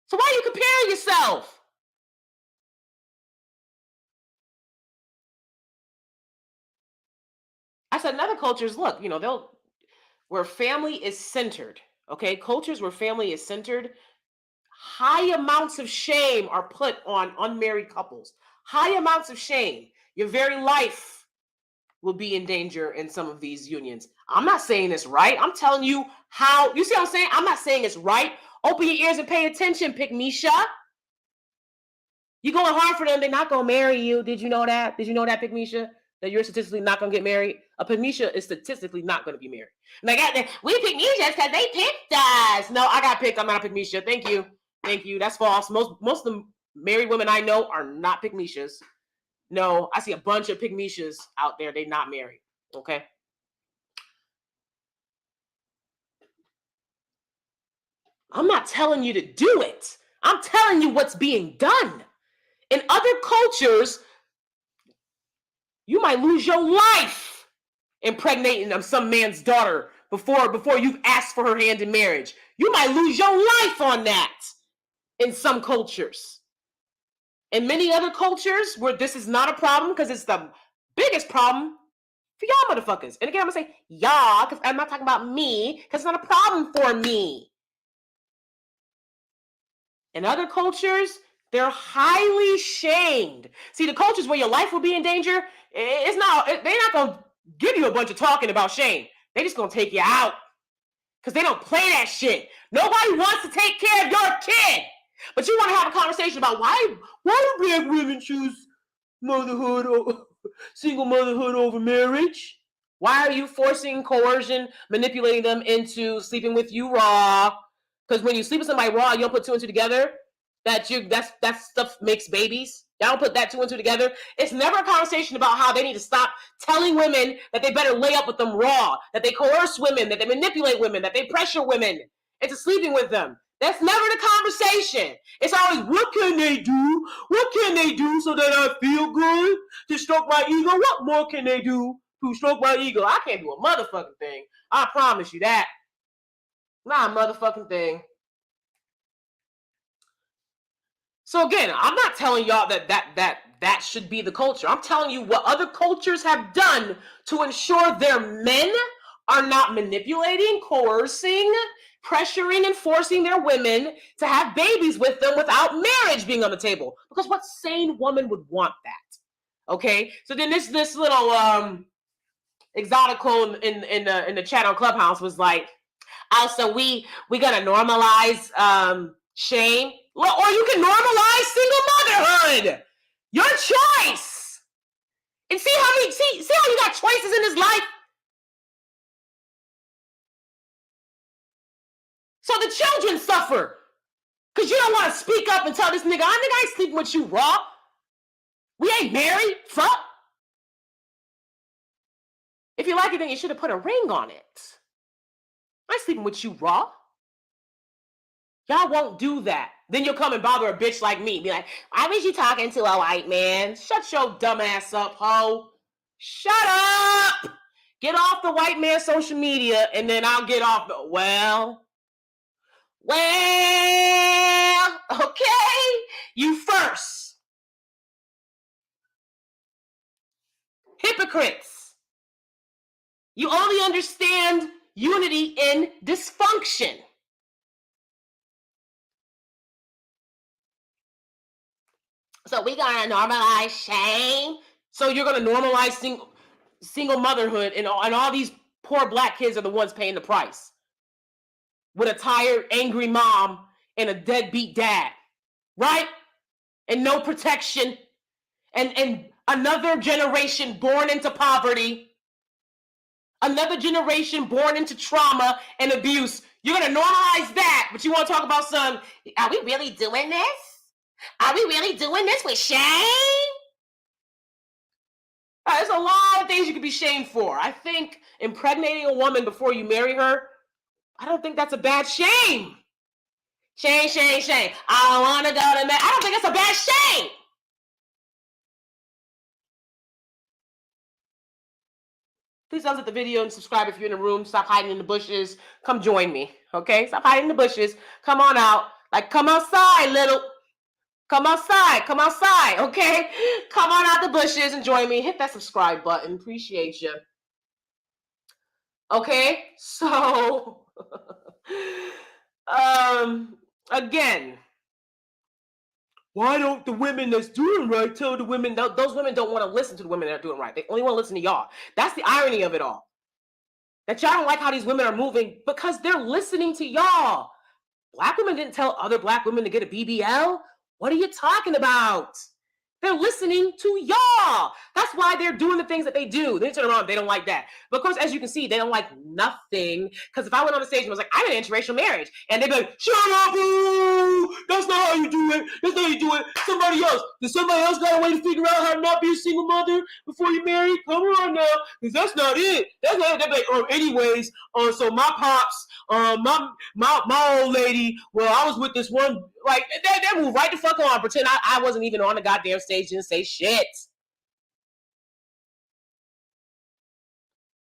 Speaker 1: So why are you comparing yourself? I said in other cultures, look, where family is centered, okay? Cultures where family is centered, high amounts of shame are put on unmarried couples. High amounts of shame. Your very life will be in danger in some of these unions. I'm not saying it's right. I'm telling you how, you see what I'm saying? I'm not saying it's right. Open your ears and pay attention, Pygmisha. You going hard for them, they're not going to marry you. Did you know that? Did you know that, Pygmisha? That you're statistically not going to get married? A Pygmisha is statistically not going to be married. Like, we Pygmishas because they picked us. No, I got picked. I'm not a Pygmisha. Thank you. Thank you. That's false. Most of the married women I know are not Pygmishas. No, I see a bunch of Pygmishas out there. They're not married. Okay? I'm not telling you to do it. I'm telling you what's being done. In other cultures, you might lose your life impregnating some man's daughter before you've asked for her hand in marriage. You might lose your life on that in some cultures. In many other cultures where this is not a problem because it's the biggest problem for y'all motherfuckers. And again, I'm going to say y'all because I'm not talking about me because it's not a problem for me. In other cultures, they're highly shamed. See, the cultures where your life will be in danger, they're not going to give you a bunch of talking about shame. They're just going to take you out because they don't play that shit. Nobody wants to take care of your kid. But you want to have a conversation about why do black women choose motherhood or single motherhood over marriage? Why are you forcing, coercion, manipulating them into sleeping with you raw? Because when you sleep with somebody raw, you don't put two and two together. That stuff makes babies. Y'all don't put that two and two together. It's never a conversation about how they need to stop telling women that they better lay up with them raw, that they coerce women, that they manipulate women, that they pressure women into sleeping with them. That's never the conversation. It's always, what can they do? What can they do so that I feel good? To stroke my ego? What more can they do to stroke my ego? I can't do a motherfucking thing. I promise you that. Not a motherfucking thing. So again, I'm not telling y'all that should be the culture. I'm telling you what other cultures have done to ensure their men are not manipulating, coercing, pressuring, and forcing their women to have babies with them without marriage being on the table. Because what sane woman would want that? Okay, so then this little exotical in the chat on Clubhouse was like, oh, so we gonna normalize shame. Or you can normalize single motherhood. Your choice. And see how you got choices in this life? So the children suffer. Because you don't want to speak up and tell this nigga, I ain't sleeping with you raw. We ain't married. Fuck. If you like it, then you should have put a ring on it. I ain't sleeping with you raw. Y'all won't do that. Then you'll come and bother a bitch like me. Be like, why was you talking to a white man? Shut your dumb ass up, ho. Shut up. Get off the white man social media, and then I'll get off the, well, okay. You first. Hypocrites. You only understand unity in dysfunction. So we gotta normalize shame. So you're gonna normalize single motherhood, and all these poor black kids are the ones paying the price. With a tired, angry mom and a deadbeat dad, right? And no protection, and another generation born into poverty, another generation born into trauma and abuse. You're gonna normalize that, but you want to talk about some, are we really doing this? Are we really doing this with shame? There's a lot of things you could be shamed for. I think impregnating a woman before you marry her, I don't think that's a bad shame. Shame. I don't want to go to I don't think that's a bad shame. Please thumbs up the video and subscribe if you're in the room. Stop hiding in the bushes. Come join me, okay? Stop hiding in the bushes. Come on out. Like, come outside, little. Come outside, okay? Come on out the bushes and join me. Hit that subscribe button. Appreciate you. Okay, so again, why don't the women that's doing right tell the women? Those women don't want to listen to the women that are doing right. They only want to listen to y'all. That's the irony of it all. That y'all don't like how these women are moving because they're listening to y'all. Black women didn't tell other black women to get a BBL. What are you talking about? They're listening to y'all. That's why they're doing the things that they do. They turn around, they don't like that. But of course, as you can see, they don't like nothing. Because if I went on the stage and was like, I'm in an interracial marriage, and they'd be like, shut up, boo! That's not how you do it. That's not how you do it. Somebody else. Does somebody else got a way to figure out how to not be a single mother before you marry? Come on now. Because that's not it. That's not it. They'd be like, anyways, so my pops, my old lady, well, I was with this one, like, they move right the fuck on, pretend I wasn't even on the goddamn stage, didn't say shit.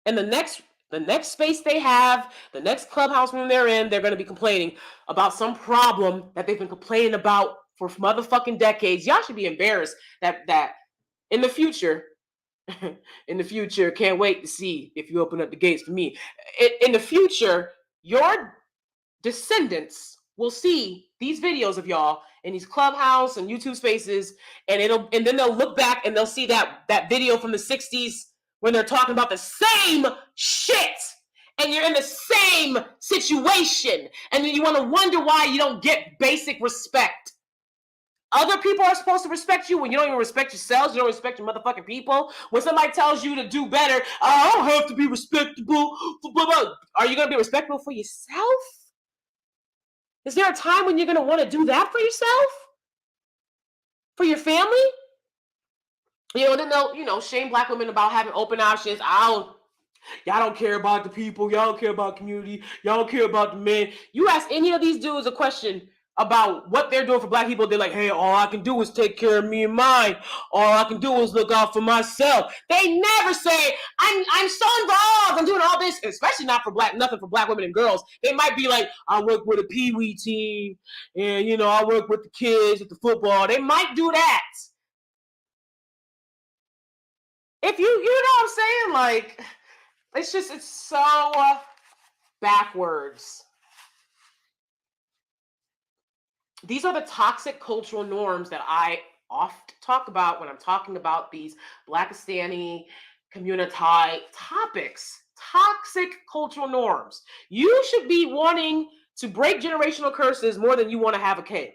Speaker 1: And the next space they have, the next clubhouse room they're in, they're going to be complaining about some problem that they've been complaining about for motherfucking decades. Y'all should be embarrassed that in the future, can't wait to see if you open up the gates for me. In the future, your descendants will see these videos of y'all in these clubhouse and YouTube spaces, and then they'll look back and they'll see that video from the 60s when they're talking about the same shit, and you're in the same situation, and then you want to wonder why you don't get basic respect. Other people are supposed to respect you when you don't even respect yourselves. You don't respect your motherfucking people. When somebody tells you to do better, I don't have to be respectable. Are you going to be respectable for yourself? Is there a time when you're going to want to do that for yourself? For your family? Then they'll shame black women about having open options. Y'all don't care about the people. Y'all don't care about community. Y'all don't care about the men. You ask any of these dudes a question about what they're doing for black people, they're like, hey, all I can do is take care of me and mine. All I can do is look out for myself. They never say, I'm so involved, I'm doing all this, especially nothing for black women and girls. They might be like, I work with a pee-wee team, and I work with the kids at the football. They might do that. If you know what I'm saying? Like, it's so backwards. These are the toxic cultural norms that I often talk about when I'm talking about these Blackistani community topics. Toxic cultural norms. You should be wanting to break generational curses more than you want to have a kid.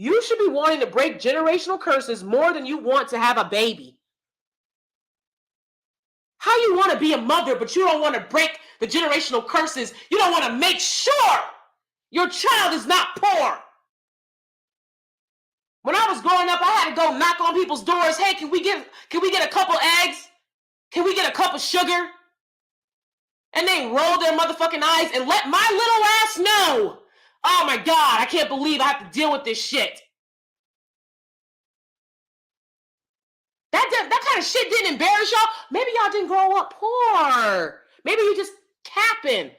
Speaker 1: You should be wanting to break generational curses more than you want to have a baby. How you want to be a mother, but you don't want to break the generational curses? You don't want to make sure your child is not poor. When I was growing up, I had to go knock on people's doors. Hey, can we get a couple eggs? Can we get a cup of sugar? And they roll their motherfucking eyes and let my little ass know. Oh my God, I can't believe I have to deal with this shit. That kind of shit didn't embarrass y'all. Maybe y'all didn't grow up poor. Maybe you just capping.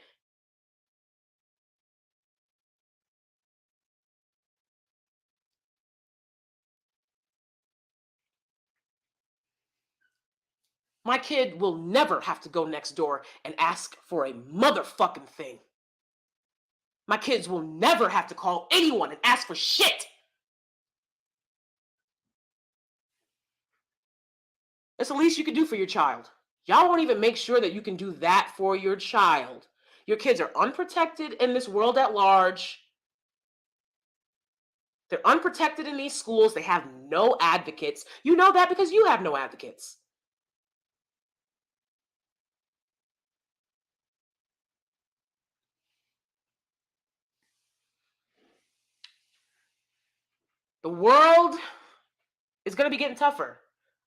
Speaker 1: My kid will never have to go next door and ask for a motherfucking thing. My kids will never have to call anyone and ask for shit. That's the least you can do for your child. Y'all won't even make sure that you can do that for your child. Your kids are unprotected in this world at large. They're unprotected in these schools. They have no advocates. You know that because you have no advocates. The world is going to be getting tougher.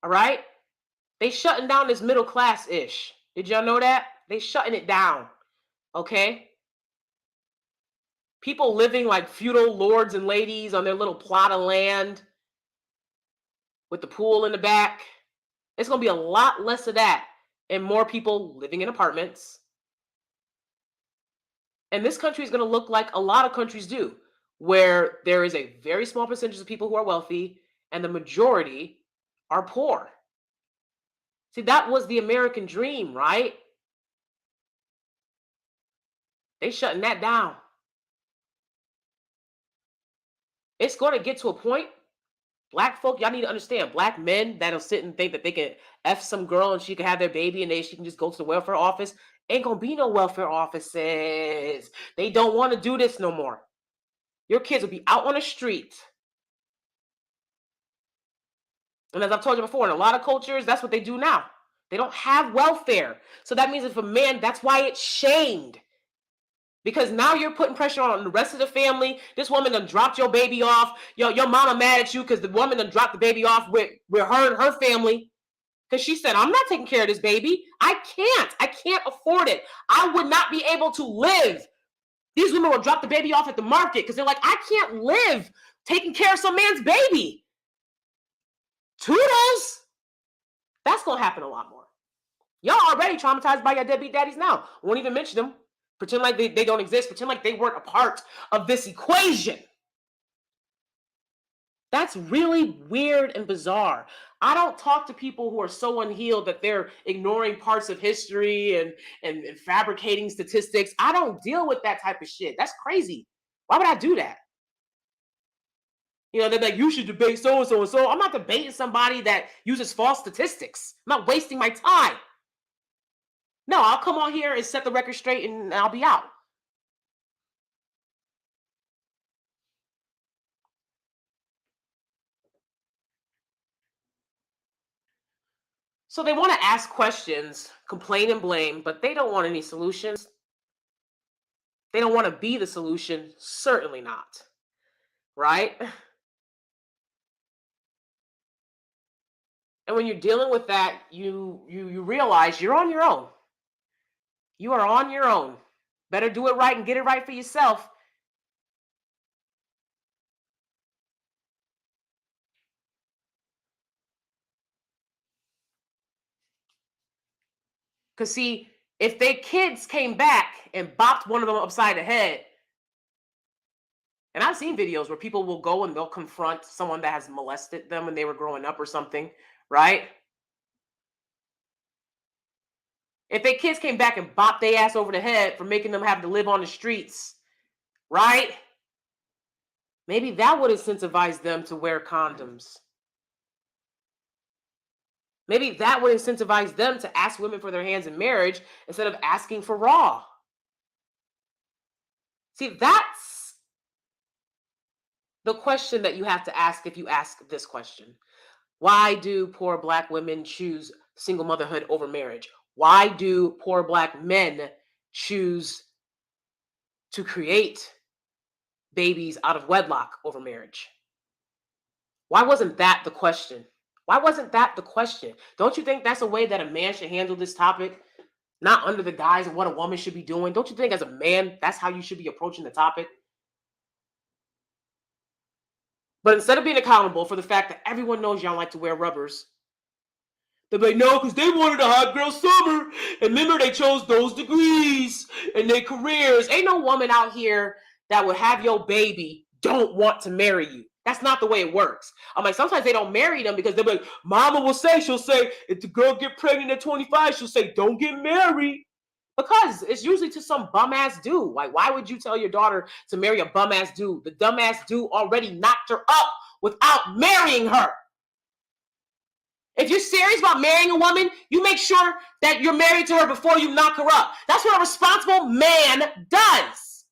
Speaker 1: All right? They shutting down this middle class-ish. Did y'all know that? They shutting it down. Okay? People living like feudal lords and ladies on their little plot of land with the pool in the back. It's going to be a lot less of that and more people living in apartments. And this country is going to look like a lot of countries do, where there is a very small percentage of people who are wealthy and the majority are poor. See, that was the American dream, right? They shutting that down. It's going to get to a point, Black folk, y'all need to understand, Black men that'll sit and think that they can F some girl and she can have their baby and she can just go to the welfare office. Ain't gonna be no welfare offices. They don't want to do this no more. Your kids will be out on the street. And as I've told you before, in a lot of cultures, that's what they do now. They don't have welfare. So that means if a man, that's why it's shamed. Because now you're putting pressure on the rest of the family. This woman done dropped your baby off. Your mama mad at you because the woman done dropped the baby off with her and her family. Because she said, I'm not taking care of this baby. I can't afford it. I would not be able to live. These women will drop the baby off at the market because they're like, I can't live taking care of some man's baby. Toodles. That's going to happen a lot more. Y'all already traumatized by your deadbeat daddies now. Won't even mention them. Pretend like they don't exist. Pretend like they weren't a part of this equation. That's really weird and bizarre. I don't talk to people who are so unhealed that they're ignoring parts of history and fabricating statistics. I don't deal with that type of shit. That's crazy. Why would I do that? You know, they're like, you should debate so-and-so and so. I'm not debating somebody that uses false statistics. I'm not wasting my time. No, I'll come on here and set the record straight and I'll be out. So they want to ask questions, complain and blame, but they don't want any solutions. They don't want to be the solution. Certainly not. Right? And when you're dealing with that, you realize you're on your own. You are on your own. Better do it right and get it right for yourself. Because see, if their kids came back and bopped one of them upside the head, and I've seen videos where people will go and they'll confront someone that has molested them when they were growing up or something, right? If their kids came back and bopped their ass over the head for making them have to live on the streets, right? Maybe that would incentivize them to wear condoms. Maybe that would incentivize them to ask women for their hands in marriage instead of asking for raw. See, that's The question that you have to ask if you ask this question: why do poor Black women choose single motherhood over marriage? Why do poor Black men choose to create babies out of wedlock over marriage? Why wasn't that the question? Why wasn't that the question? Don't you think that's a way that a man should handle this topic? Not under the guise of what a woman should be doing. Don't you think as a man, that's how you should be approaching the topic? But instead of being accountable for the fact that everyone knows y'all like to wear rubbers, they're like, no, because they wanted a hot girl summer. And remember, they chose those degrees and their careers. Ain't no woman out here that would have your baby don't want to marry you. That's not the way it works. I'm like, sometimes they don't marry them because they're like, mama will say, she'll say, if the girl get pregnant at 25, she'll say, don't get married. Because it's usually to some bum ass dude. Like, why would you tell your daughter to marry a bum ass dude? The dumb ass dude already knocked her up without marrying her. If you're serious about marrying a woman, you make sure that you're married to her before you knock her up. That's what a responsible man does.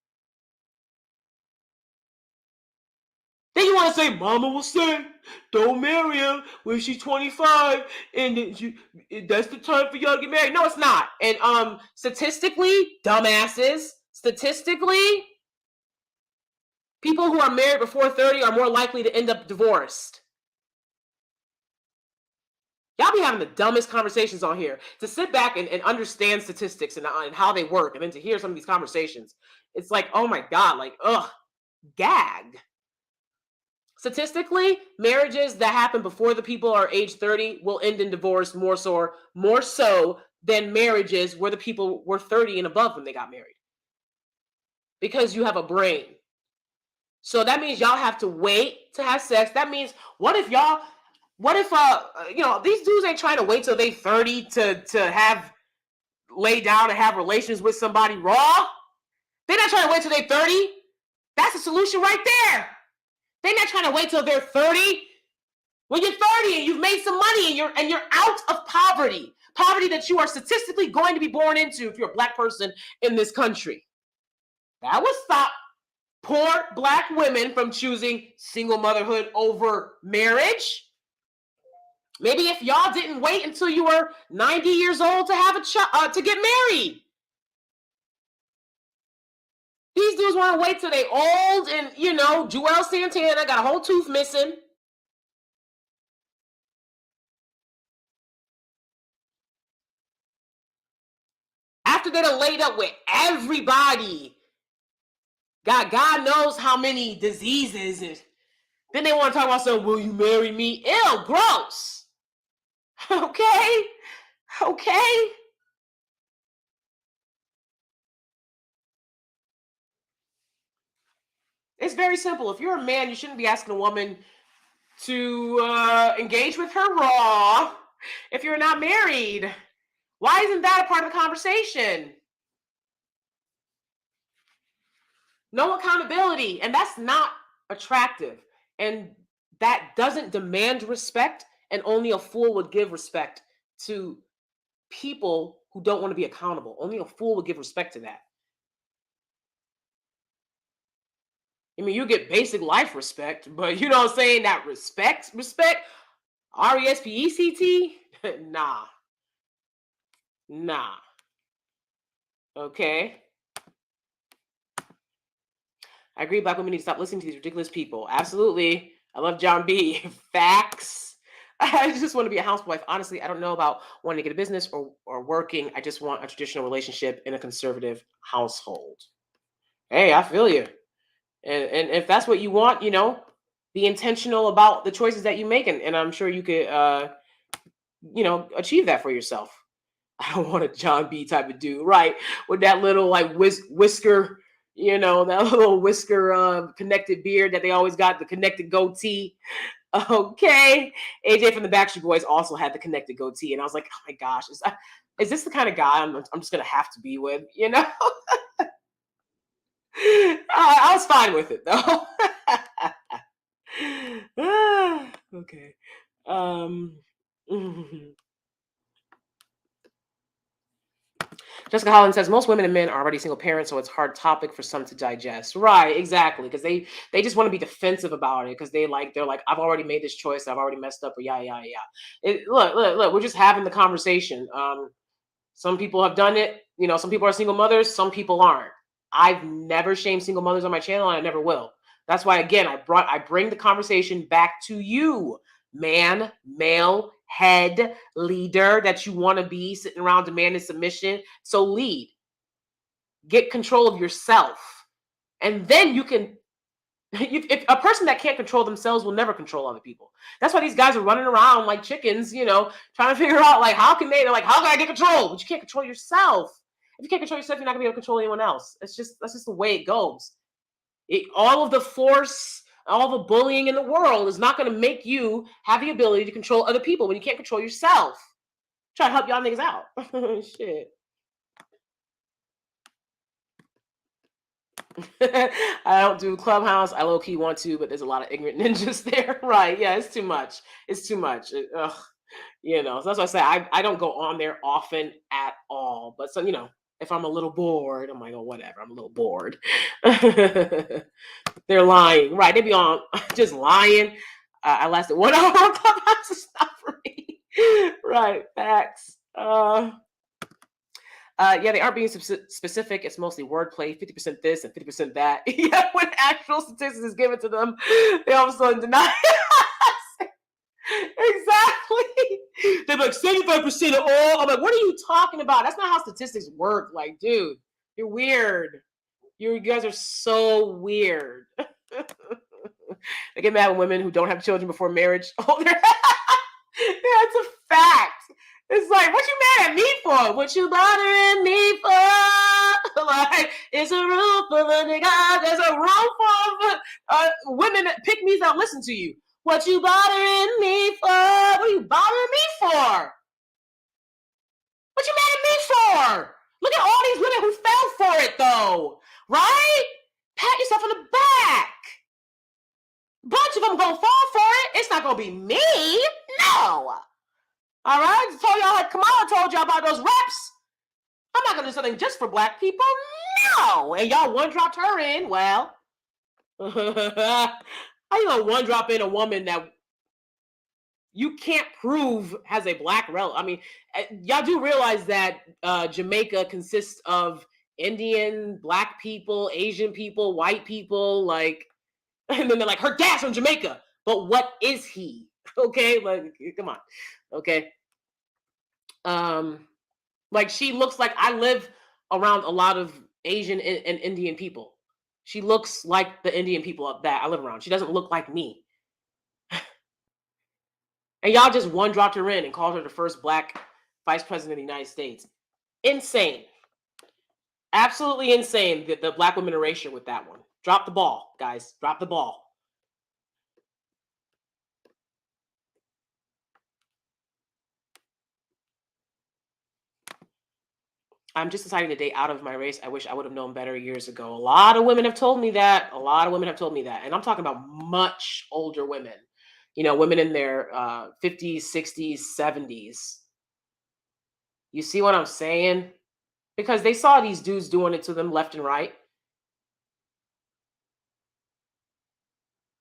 Speaker 1: Then you want to say, mama will say, don't marry her when she's 25, and that's the time for y'all to get married. No, it's not. And statistically, dumbasses, statistically, people who are married before 30 are more likely to end up divorced. Y'all be having the dumbest conversations on here. To sit back and understand statistics and how they work, and then to hear some of these conversations, it's like, oh my God, like, ugh, gag. Statistically, marriages that happen before the people are age 30 will end in divorce more so than marriages where the people were 30 and above when they got married. Because you have a brain. So that means y'all have to wait to have sex. That means, what if these dudes ain't trying to wait till they 30 to have lay down and have relations with somebody raw? They're not trying to wait till they're 30. That's the solution right there. They're not trying to wait till they're 30. When you're 30 and you've made some money and you're out of poverty that you are statistically going to be born into if you're a Black person in this country. That would stop poor Black women from choosing single motherhood over marriage. Maybe if y'all didn't wait until you were 90 years old to have to get married. These dudes want to wait till they old and, Joel Santana got a whole tooth missing. After they done laid up with everybody, got God knows how many diseases, and then they want to talk about something, will you marry me? Ew, gross. Okay. It's very simple. If you're a man, you shouldn't be asking a woman to engage with her raw if you're not married. Why isn't that a part of the conversation? No accountability, and that's not attractive. And that doesn't demand respect, and only a fool would give respect to people who don't want to be accountable. Only a fool would give respect to that. I mean, you get basic life respect, but you know what I'm saying? That respect, RESPECT? Nah. Okay. I agree. Black women need to stop listening to these ridiculous people. Absolutely. I love John B. Facts. I just want to be a housewife. Honestly, I don't know about wanting to get a business or working. I just want a traditional relationship in a conservative household. Hey, I feel you. And if that's what you want, be intentional about the choices that you make. And I'm sure you could, achieve that for yourself. I don't want a John B type of dude, right? With that little like whisker, that little whisker connected beard that they always got, the connected goatee. Okay. AJ from the Backstreet Boys also had the connected goatee. And I was like, oh my gosh, is this the kind of guy I'm just going to have to be with, I was fine with it though. Okay. Jessica Holland says most women and men are already single parents, so it's a hard topic for some to digest. Right, exactly, because they just want to be defensive about it because they're like I've already made this choice, I've already messed up, or yeah yeah yeah. Look, we're just having the conversation. Some people have done it. Some people are single mothers, some people aren't. I've never shamed single mothers on my channel, and I never will. That's why, again, I bring the conversation back to you, man, male, head, leader that you want to be, sitting around demanding submission. So lead, get control of yourself, and then you can. If a person that can't control themselves will never control other people. That's why these guys are running around like chickens, trying to figure out like how can they? They're like, how can I get control? But you can't control yourself. If you can't control yourself, you're not gonna be able to control anyone else. That's just the way it goes. All of the force, all the bullying in the world is not going to make you have the ability to control other people when you can't control yourself. Try to help y'all niggas out. Shit. I don't do Clubhouse. I low key want to, but there's a lot of ignorant ninjas there. Right? Yeah, it's too much. It's too much. Ugh. So that's why I say I don't go on there often at all. But so if I'm a little bored, I'm like, oh whatever. I'm a little bored. They're lying, right? They be on just lying. I lasted 1 hour on Clubhouse. It's not for me, right? Facts. Yeah, they aren't being specific. It's mostly wordplay. 50% this and 50% that. Yeah, when actual statistics is given to them, they all of a sudden deny. Exactly. They're like 75% of all. I'm like, what are you talking about? That's not how statistics work. Like, dude, you're weird. You guys are so weird. They get mad at women who don't have children before marriage. Oh, yeah, it's a fact. It's like, what you mad at me for? What you bothering me for? Like, it's a room full of niggas. There's a room full of women that pick me that listen to you. What you bothering me for? What are you bothering me for? What you mad at me for? Look at all these women who fell for it, though. Right? Pat yourself on the back. Bunch of them gonna fall for it. It's not gonna be me. No. All right. I told y'all, like Kamala told y'all about those reps. I'm not gonna do something just for black people. No. And y'all one dropped her in. Well, how you gonna one drop in a woman that you can't prove has a black relative? I mean, y'all do realize that Jamaica consists of Indian, black people, Asian people, white people, like. And then they're like, her dad's from Jamaica. But what is he? Okay, like, come on. Okay. Like she looks like I live around a lot of Asian and Indian people. She looks like the Indian people that I live around. She doesn't look like me. And y'all just one dropped her in and called her the first black vice president of the United States. Insane. Absolutely insane. The black women erasure with that one. Drop the ball, guys. Drop the ball. I'm just deciding to date out of my race. I wish I would have known better years ago. A lot of women have told me that. A lot of women have told me that. And I'm talking about much older women. Women in their 50s, 60s, 70s. You see what I'm saying? Because they saw these dudes doing it to them left and right.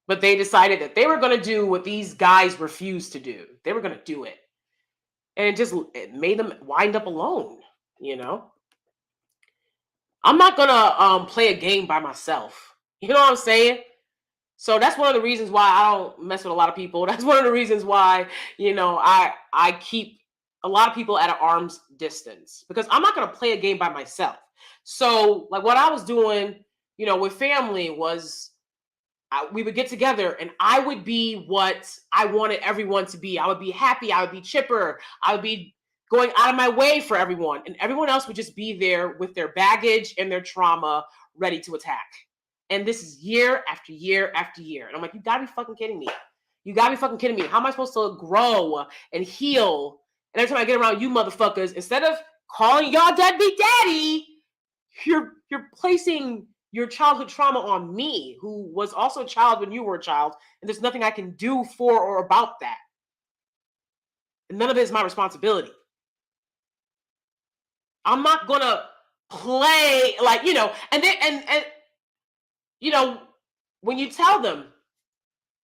Speaker 1: But they decided that they were going to do what these guys refused to do. They were going to do it. And it made them wind up alone, I'm not going to play a game by myself. You know what I'm saying? So that's one of the reasons why I don't mess with a lot of people. That's one of the reasons why, I keep a lot of people at an arm's distance because I'm not going to play a game by myself. So like what I was doing, with family was we would get together and I would be what I wanted everyone to be. I would be happy. I would be chipper. I would be going out of my way for everyone. And everyone else would just be there with their baggage and their trauma ready to attack. And this is year after year after year. And I'm like, you gotta be fucking kidding me. You gotta be fucking kidding me. How am I supposed to grow and heal? And every time I get around you motherfuckers, instead of calling y'all deadbeat daddy, you're placing your childhood trauma on me, who was also a child when you were a child, and there's nothing I can do for or about that. And none of it is my responsibility. I'm not gonna play like, and then and when you tell them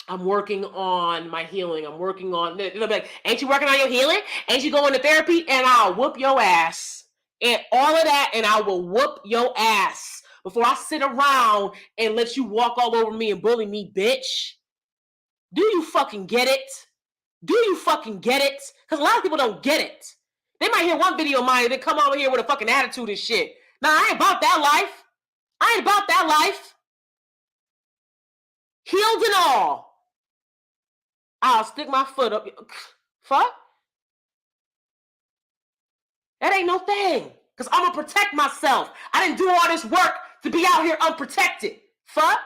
Speaker 1: I'm working on my healing, I'm working on, they'll be like, ain't you working on your healing? Ain't you going to therapy? And I'll whoop your ass. And all of that, and I will whoop your ass before I sit around and let you walk all over me and bully me, bitch. Do you fucking get it? Do you fucking get it? Because a lot of people don't get it. They might hear one video of mine and then come over here with a fucking attitude and shit. Nah, I ain't about that life. I ain't about that life. Healed and all. I'll stick my foot up. Fuck. That ain't no thing. Because I'm going to protect myself. I didn't do all this work to be out here unprotected. Fuck.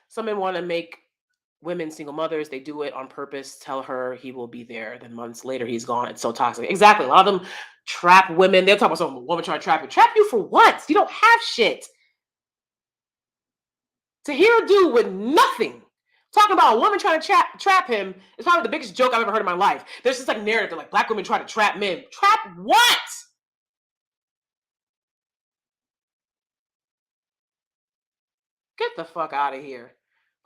Speaker 1: Some men want to make women single mothers. They do it on purpose. Tell her he will be there. Then months later, he's gone. It's so toxic. Exactly. A lot of them trap women. They'll talk about some woman trying to trap you. Trap you for what? You don't have shit. To hear a dude with nothing talking about a woman trying to trap him is probably the biggest joke I've ever heard in my life. There's this like narrative that like black women try to trap men. Trap what? Get the fuck out of here.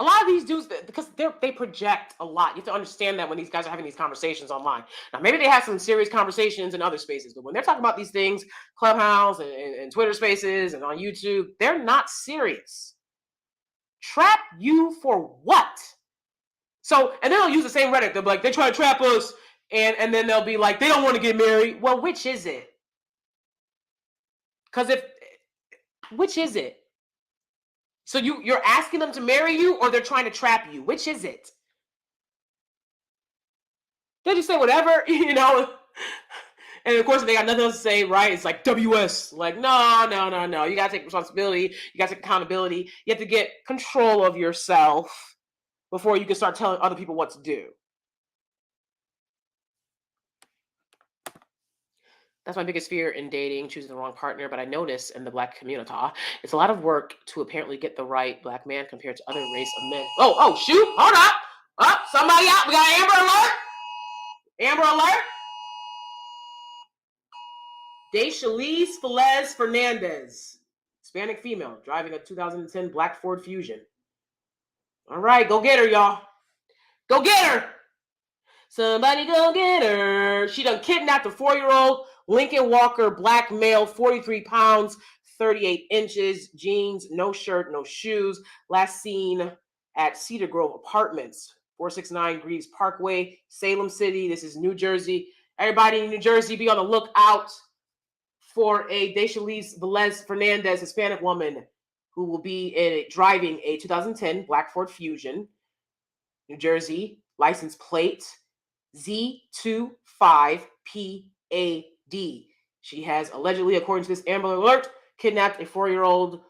Speaker 1: A lot of these dudes, because they project a lot. You have to understand that when these guys are having these conversations online. Now, maybe they have some serious conversations in other spaces, but when they're talking about these things, Clubhouse and Twitter spaces and on YouTube, they're not serious. Trap you for what? So, and then they'll use the same rhetoric. They'll be like, they try to trap us, and then they'll be like, they don't want to get married. Well, which is it? Because which is it? So you're asking them to marry you, or they're trying to trap you? Which is it? They just say whatever, And of course, they got nothing else to say, right? It's like WS. Like, no. You got to take responsibility. You got to take accountability. You have to get control of yourself before you can start telling other people what to do. That's my biggest fear in dating, choosing the wrong partner. But I notice in the black community, it's a lot of work to apparently get the right black man compared to other race of men. Oh, shoot. Hold up. Oh, somebody out. We got Amber Alert. Amber Alert. DanieSteel Fernandez, Hispanic female, driving a 2010 black Ford Fusion. All right, go get her, y'all. Go get her. Somebody go get her. She done kidnapped a 4-year-old Lincoln Walker black male, 43 pounds, 38 inches, jeans, no shirt, no shoes. Last seen at Cedar Grove Apartments, 469 Greaves Parkway, Salem City. This is New Jersey. Everybody in New Jersey, be on the lookout for a DanieSteel Fernandez, Hispanic woman, who will be driving a 2010 black Ford Fusion, New Jersey, license plate Z25PAD. She has allegedly, according to this Amber Alert, kidnapped a 4-year-old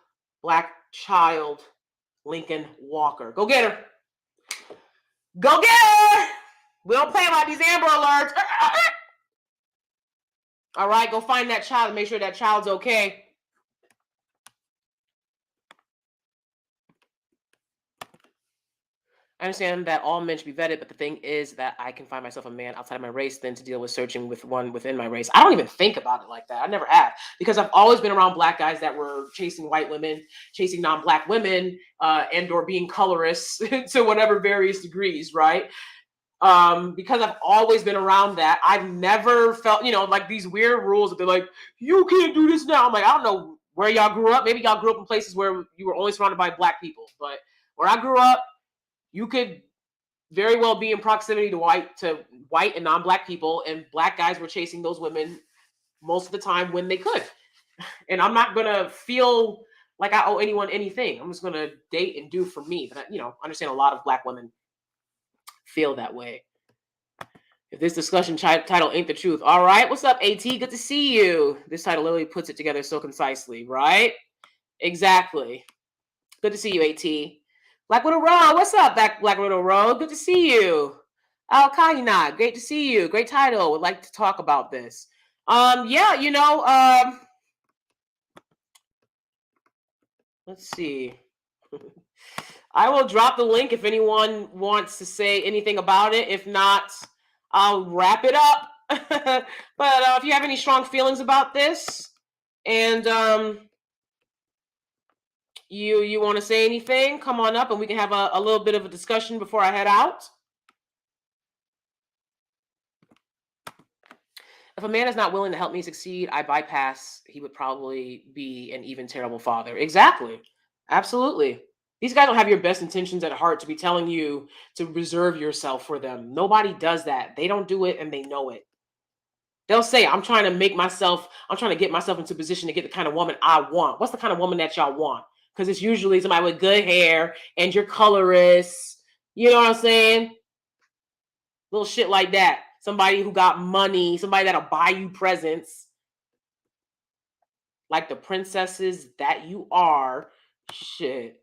Speaker 1: black child, Lincoln Walker. Go get her. Go get her. We don't play about these Amber Alerts. All right, go find that child and make sure that child's okay. I understand that all men should be vetted, but the thing is that I can find myself a man outside my race than to deal with searching with one within my race. I don't even think about it like that. I never have, because I've always been around black guys that were chasing white women, chasing non-black women, and or being colorist to whatever various degrees, right? Because I've always been around that, I've never felt, like these weird rules that they're like, you can't do this now. I'm like, I don't know where y'all grew up. Maybe y'all grew up in places where you were only surrounded by black people, but where I grew up, you could very well be in proximity to white and non-black people, and black guys were chasing those women most of the time when they could. And I'm not gonna feel like I owe anyone anything. I'm just gonna date and do for me. But I understand a lot of black women feel that way. If this discussion title ain't the truth, all right. What's up, AT? Good to see you. This title literally puts it together so concisely, right? Exactly. Good to see you, AT. Black Widow Road, what's up, Black Widow Road? Good to see you. Al Kaina, great to see you. Great title. Would like to talk about this. Let's see. I will drop the link if anyone wants to say anything about it. If not, I'll wrap it up. But if you have any strong feelings about this, and you want to say anything, come on up and we can have a little bit of a discussion before I head out. If a man is not willing to help me succeed, I bypass. He would probably be an even terrible father. Exactly. Absolutely. These guys don't have your best intentions at heart to be telling you to reserve yourself for them. Nobody does that. They don't do it and they know it. They'll say, I'm trying to get myself into a position to get the kind of woman I want. What's the kind of woman that y'all want? Because it's usually somebody with good hair and you're colorist. You know what I'm saying? Little shit like that. Somebody who got money, somebody that'll buy you presents. Like the princesses that you are. Shit.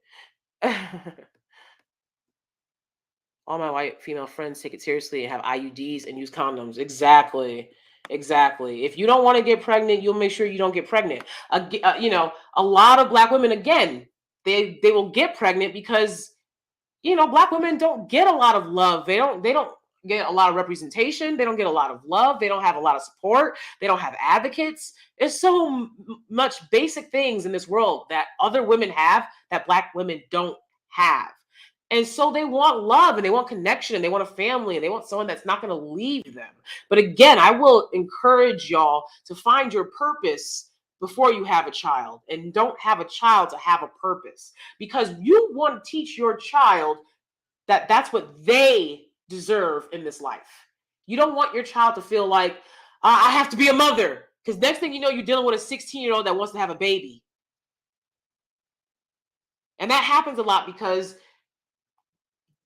Speaker 1: All my white female friends take it seriously and have IUDs and use condoms. Exactly. If you don't want to get pregnant, you'll make sure you don't get pregnant. A lot of Black women, again, they will get pregnant because Black women don't get a lot of love. They don't get a lot of representation. They don't get a lot of love. They don't have a lot of support. They don't have advocates. There's so much basic things in this world that other women have that Black women don't have. And so they want love and they want connection and they want a family and they want someone that's not going to leave them. But again, I will encourage y'all to find your purpose before you have a child, and don't have a child to have a purpose, because you want to teach your child that that's what they deserve in this life. You don't want your child to feel like I have to be a mother, because next thing you know, you're dealing with a 16-year-old that wants to have a baby. And that happens a lot because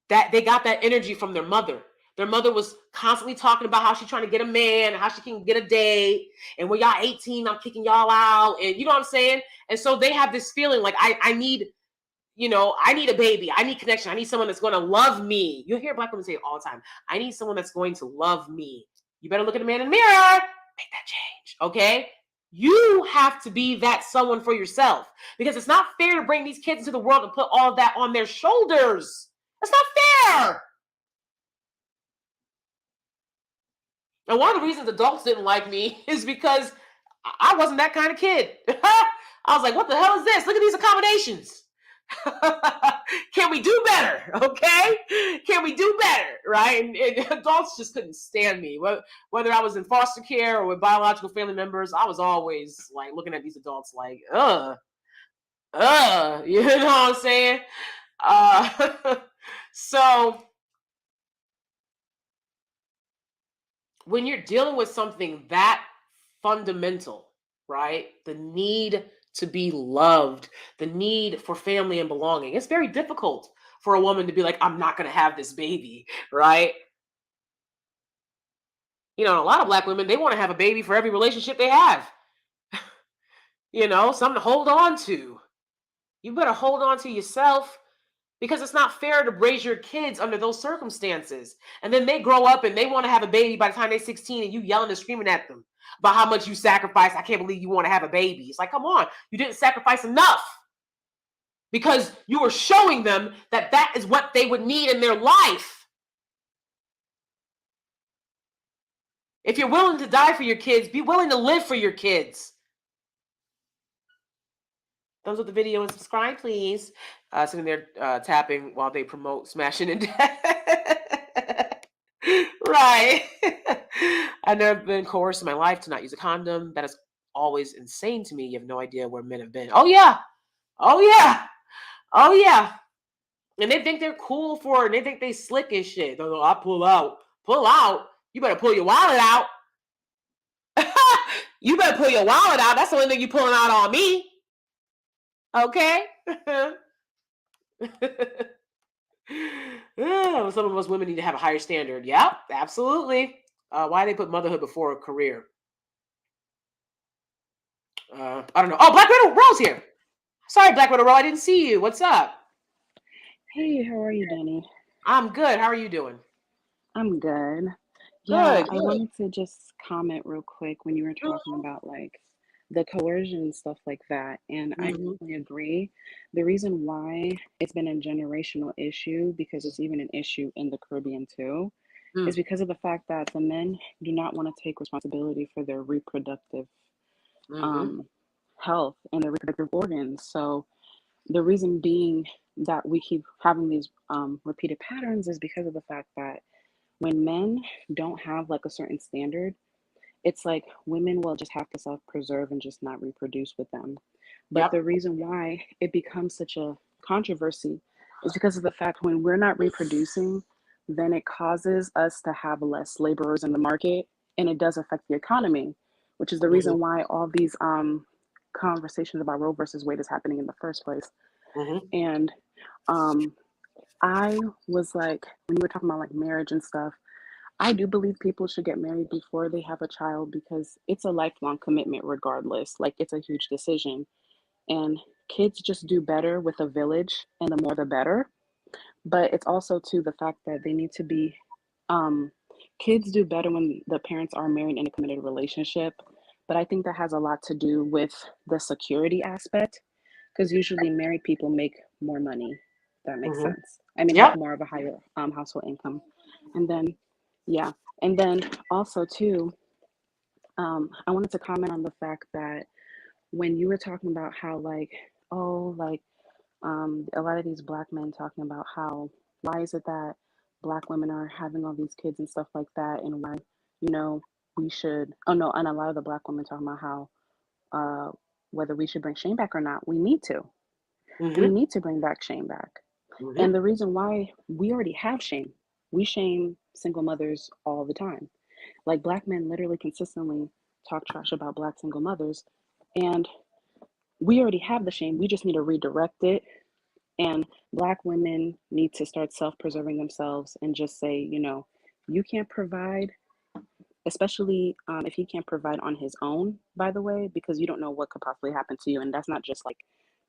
Speaker 1: that they got that energy from their mother. Their mother was constantly talking about how she's trying to get a man and how she can get a date. And when y'all 18, I'm kicking y'all out. And you know what I'm saying? And so they have this feeling like I need a baby. I need connection. I need someone that's going to love me. You'll hear Black women say it all the time. I need someone that's going to love me. You better look at the man in the mirror. Make that change. Okay? You have to be that someone for yourself, because it's not fair to bring these kids into the world and put all of that on their shoulders. That's not fair. And one of the reasons adults didn't like me is because I wasn't that kind of kid. I was like, what the hell is this? Look at these accommodations. Can we do better? Okay? Can we do better? Right? And adults just couldn't stand me. Whether I was in foster care or with biological family members, I was always like looking at these adults like, you know what I'm saying? So when you're dealing with something that fundamental, right? The need to be loved, the need for family and belonging, it's very difficult for a woman to be like, I'm not going to have this baby, right? A lot of Black women, they want to have a baby for every relationship they have. Something to hold on to. You better hold on to yourself, because it's not fair to raise your kids under those circumstances. And then they grow up and they want to have a baby by the time they're 16, and you yelling and screaming at them about how much you sacrificed. I can't believe you want to have a baby. It's like, come on, you didn't sacrifice enough, because you were showing them that that is what they would need in their life. If you're willing to die for your kids, be willing to live for your kids. Thumbs up the video and subscribe, please. Sitting there tapping while they promote smashing and right. I've never been coerced in my life to not use a condom. That is always insane to me. You have no idea where men have been. Oh yeah. And they think they're cool for it, and they think they slick as shit. They're like, I pull out. Pull out? You better pull your wallet out. You better pull your wallet out. That's the only thing you're pulling out on me. Okay? Some of us women need to have a higher standard. Yep, absolutely. Why they put motherhood before a career? I don't know. Oh, Black Widow Rose here. Sorry, Black Widow Rose, I didn't see you. What's up?
Speaker 2: Hey, how are you, Danie?
Speaker 1: I'm good. How are you doing?
Speaker 2: I'm good. Yeah,
Speaker 1: Good.
Speaker 2: I wanted to just comment real quick when you were talking about like the coercion and stuff like that. And I
Speaker 1: Mm-hmm.
Speaker 2: definitely agree. The reason why it's been a generational issue, because it's even an issue in the Caribbean too,
Speaker 1: Mm.
Speaker 2: is because of the fact that the men do not want to take responsibility for their reproductive
Speaker 1: Mm-hmm.
Speaker 2: um, health and their reproductive organs. So the reason being that we keep having these repeated patterns is because of the fact that when men don't have like a certain standard, it's like women will just have to self preserve and just not reproduce with them. But
Speaker 1: Yep.
Speaker 2: the reason why it becomes such a controversy is because of the fact when we're not reproducing, then it causes us to have less laborers in the market and it does affect the economy, which is the
Speaker 1: Mm-hmm.
Speaker 2: reason why all these conversations about Roe versus Wade is happening in the first place.
Speaker 1: Mm-hmm.
Speaker 2: And um, I was like, when you were talking about like marriage and stuff, I do believe people should get married before they have a child because it's a lifelong commitment, regardless. Like, it's a huge decision. And kids just do better with a village, and the more the better. But it's also to the fact that they need to be, um, kids do better when the parents are married in a committed relationship. But I think that has a lot to do with the security aspect because usually married people make more money. If that makes
Speaker 1: Mm-hmm.
Speaker 2: sense. I mean, have
Speaker 1: Yep.
Speaker 2: more of a higher household income. And then, yeah. And then also, too, I wanted to comment on the fact that when you were talking about how, like, oh, like, a lot of these black men talking about how, why is it that black women are having all these kids and stuff like that, and why, you know, we should, oh no, and a lot of the black women talking about how, uh, whether we should bring shame back or not, we need to. We
Speaker 1: Mm-hmm.
Speaker 2: need to bring back shame back.
Speaker 1: Mm-hmm.
Speaker 2: And the reason why we already have shame, we shame single mothers all the time. Like black men literally consistently talk trash about black single mothers. And we already have the shame. We just need to redirect it. And black women need to start self preserving themselves and just say, you can't provide, especially if he can't provide on his own, by the way, because you don't know what could possibly happen to you. And that's not just like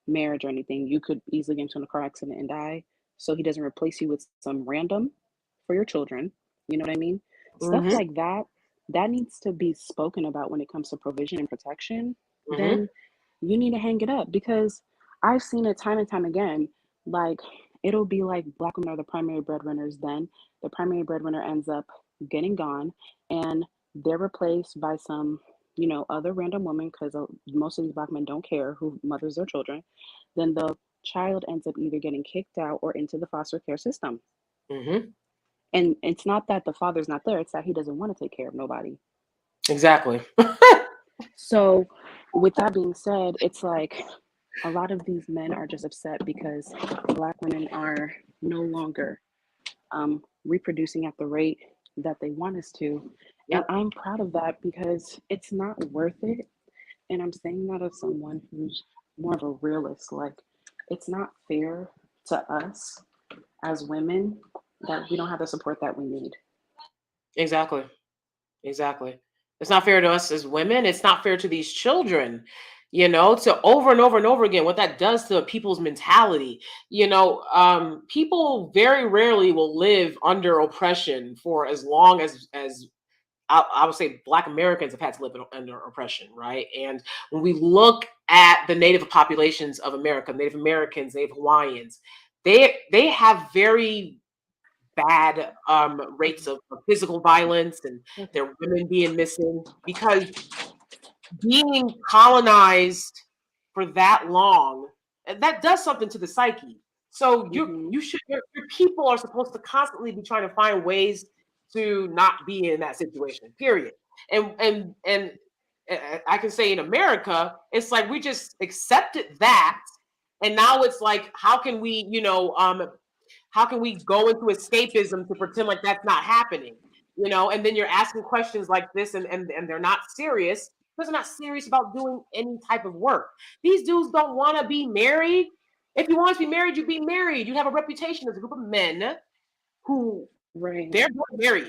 Speaker 2: marriage or anything. You could easily get into a car accident and die. So he doesn't replace you with some random for your children. You know what I mean? Stuff
Speaker 1: Mm-hmm.
Speaker 2: like that, that needs to be spoken about when it comes to provision and protection.
Speaker 1: Mm-hmm.
Speaker 2: Then you need to hang it up because I've seen it time and time again. Like, it'll be like black women are the primary breadwinners, then the primary breadwinner ends up getting gone and they're replaced by some, other random woman because most of these black men don't care who mothers their children. Then the child ends up either getting kicked out or into the foster care system.
Speaker 1: Mm-hmm.
Speaker 2: And it's not that the father's not there, it's that he doesn't want to take care of nobody.
Speaker 1: Exactly.
Speaker 2: So, with that being said, it's like a lot of these men are just upset because black women are no longer reproducing at the rate that they want us to. And
Speaker 1: Yep.
Speaker 2: I'm proud of that because it's not worth it. And I'm saying that as someone who's more of a realist. Like, it's not fair to us as women that we don't have the support that we need.
Speaker 1: Exactly. Exactly. It's not fair to us as women. It's not fair to these children, to over and over and over again, what that does to people's mentality. People very rarely will live under oppression for as long as I would say Black Americans have had to live under oppression, right? And when we look at the native populations of America, Native Americans, Native Hawaiians, they have very bad rates of physical violence and
Speaker 2: Okay.
Speaker 1: their women being missing because being colonized for that long, that does something to the psyche. So
Speaker 2: Mm-hmm.
Speaker 1: your people are supposed to constantly be trying to find ways to not be in that situation. Period. And I can say in America, it's like we just accepted that, and now it's like, how can we go into escapism to pretend like that's not happening? And then you're asking questions like this, and they're not serious because they're not serious about doing any type of work. These dudes don't want to be married. If you want to be married, you be married. You have a reputation as a group of men who
Speaker 2: Right.
Speaker 1: they're going to marry you.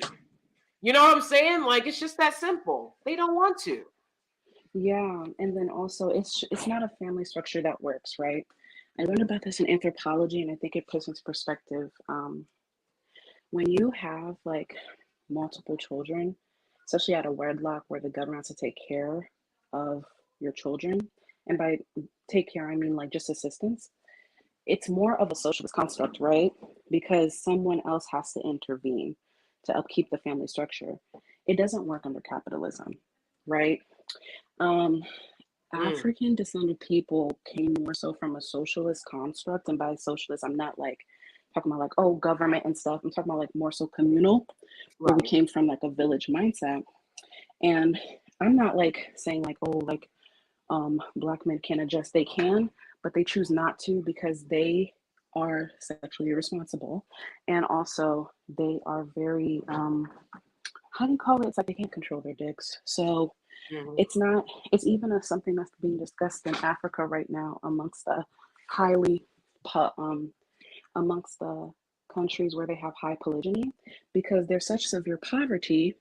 Speaker 1: You know what I'm saying? Like, it's just that simple. They don't want to.
Speaker 2: Yeah, and then also it's not a family structure that works, right? I learned about this in anthropology, and I think it puts into perspective. When you have like multiple children, especially out of wedlock, where the government has to take care of your children, and by take care I mean like just assistance. It's more of a socialist construct, right? Because someone else has to intervene. to upkeep the family structure. It doesn't work under capitalism, right? Um,
Speaker 1: Mm,
Speaker 2: African descended people came more so from a socialist construct, and by socialist, I'm not like talking about like, oh, government and stuff. I'm talking about like more so communal, where we
Speaker 1: right.
Speaker 2: came from like a village mindset. And I'm not like saying like, oh, like black men can adjust. They can, but they choose not to because they are sexually irresponsible, and also they are very how do you call it? It's like they can't control their dicks. So
Speaker 1: Mhm.
Speaker 2: it's not. It's even something that's being discussed in Africa right now amongst the highly amongst the countries where they have high polygyny, because there's such severe poverty.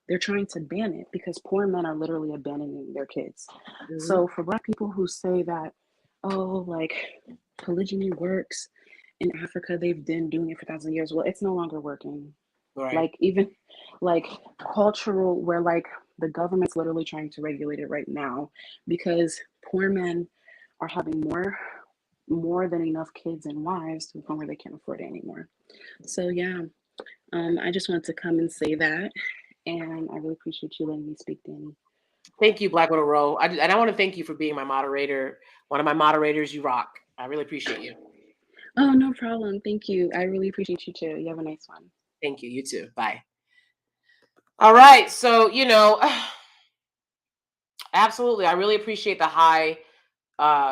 Speaker 2: They're trying to ban it because poor men are literally abandoning their kids.
Speaker 1: Mhm.
Speaker 2: So for black people who say that, oh, like polygyny works in Africa, they've been doing it for thousands of years. Well, it's no longer working.
Speaker 1: Right.
Speaker 2: Like even like cultural, where like the government's literally trying to regulate it right now because poor men are having more than enough kids and wives to the point where they can't afford it anymore. So yeah, I just wanted to come and say that, and I really appreciate you letting me speak, Danie.
Speaker 1: Thank you, Black Widow Row. And I want to thank you for being my moderator. One of my moderators, you rock. I really appreciate you.
Speaker 2: Oh, no problem. Thank you. I really appreciate you too. You have a nice one.
Speaker 1: Thank you. You too. Bye. All right. So, absolutely. I really appreciate the high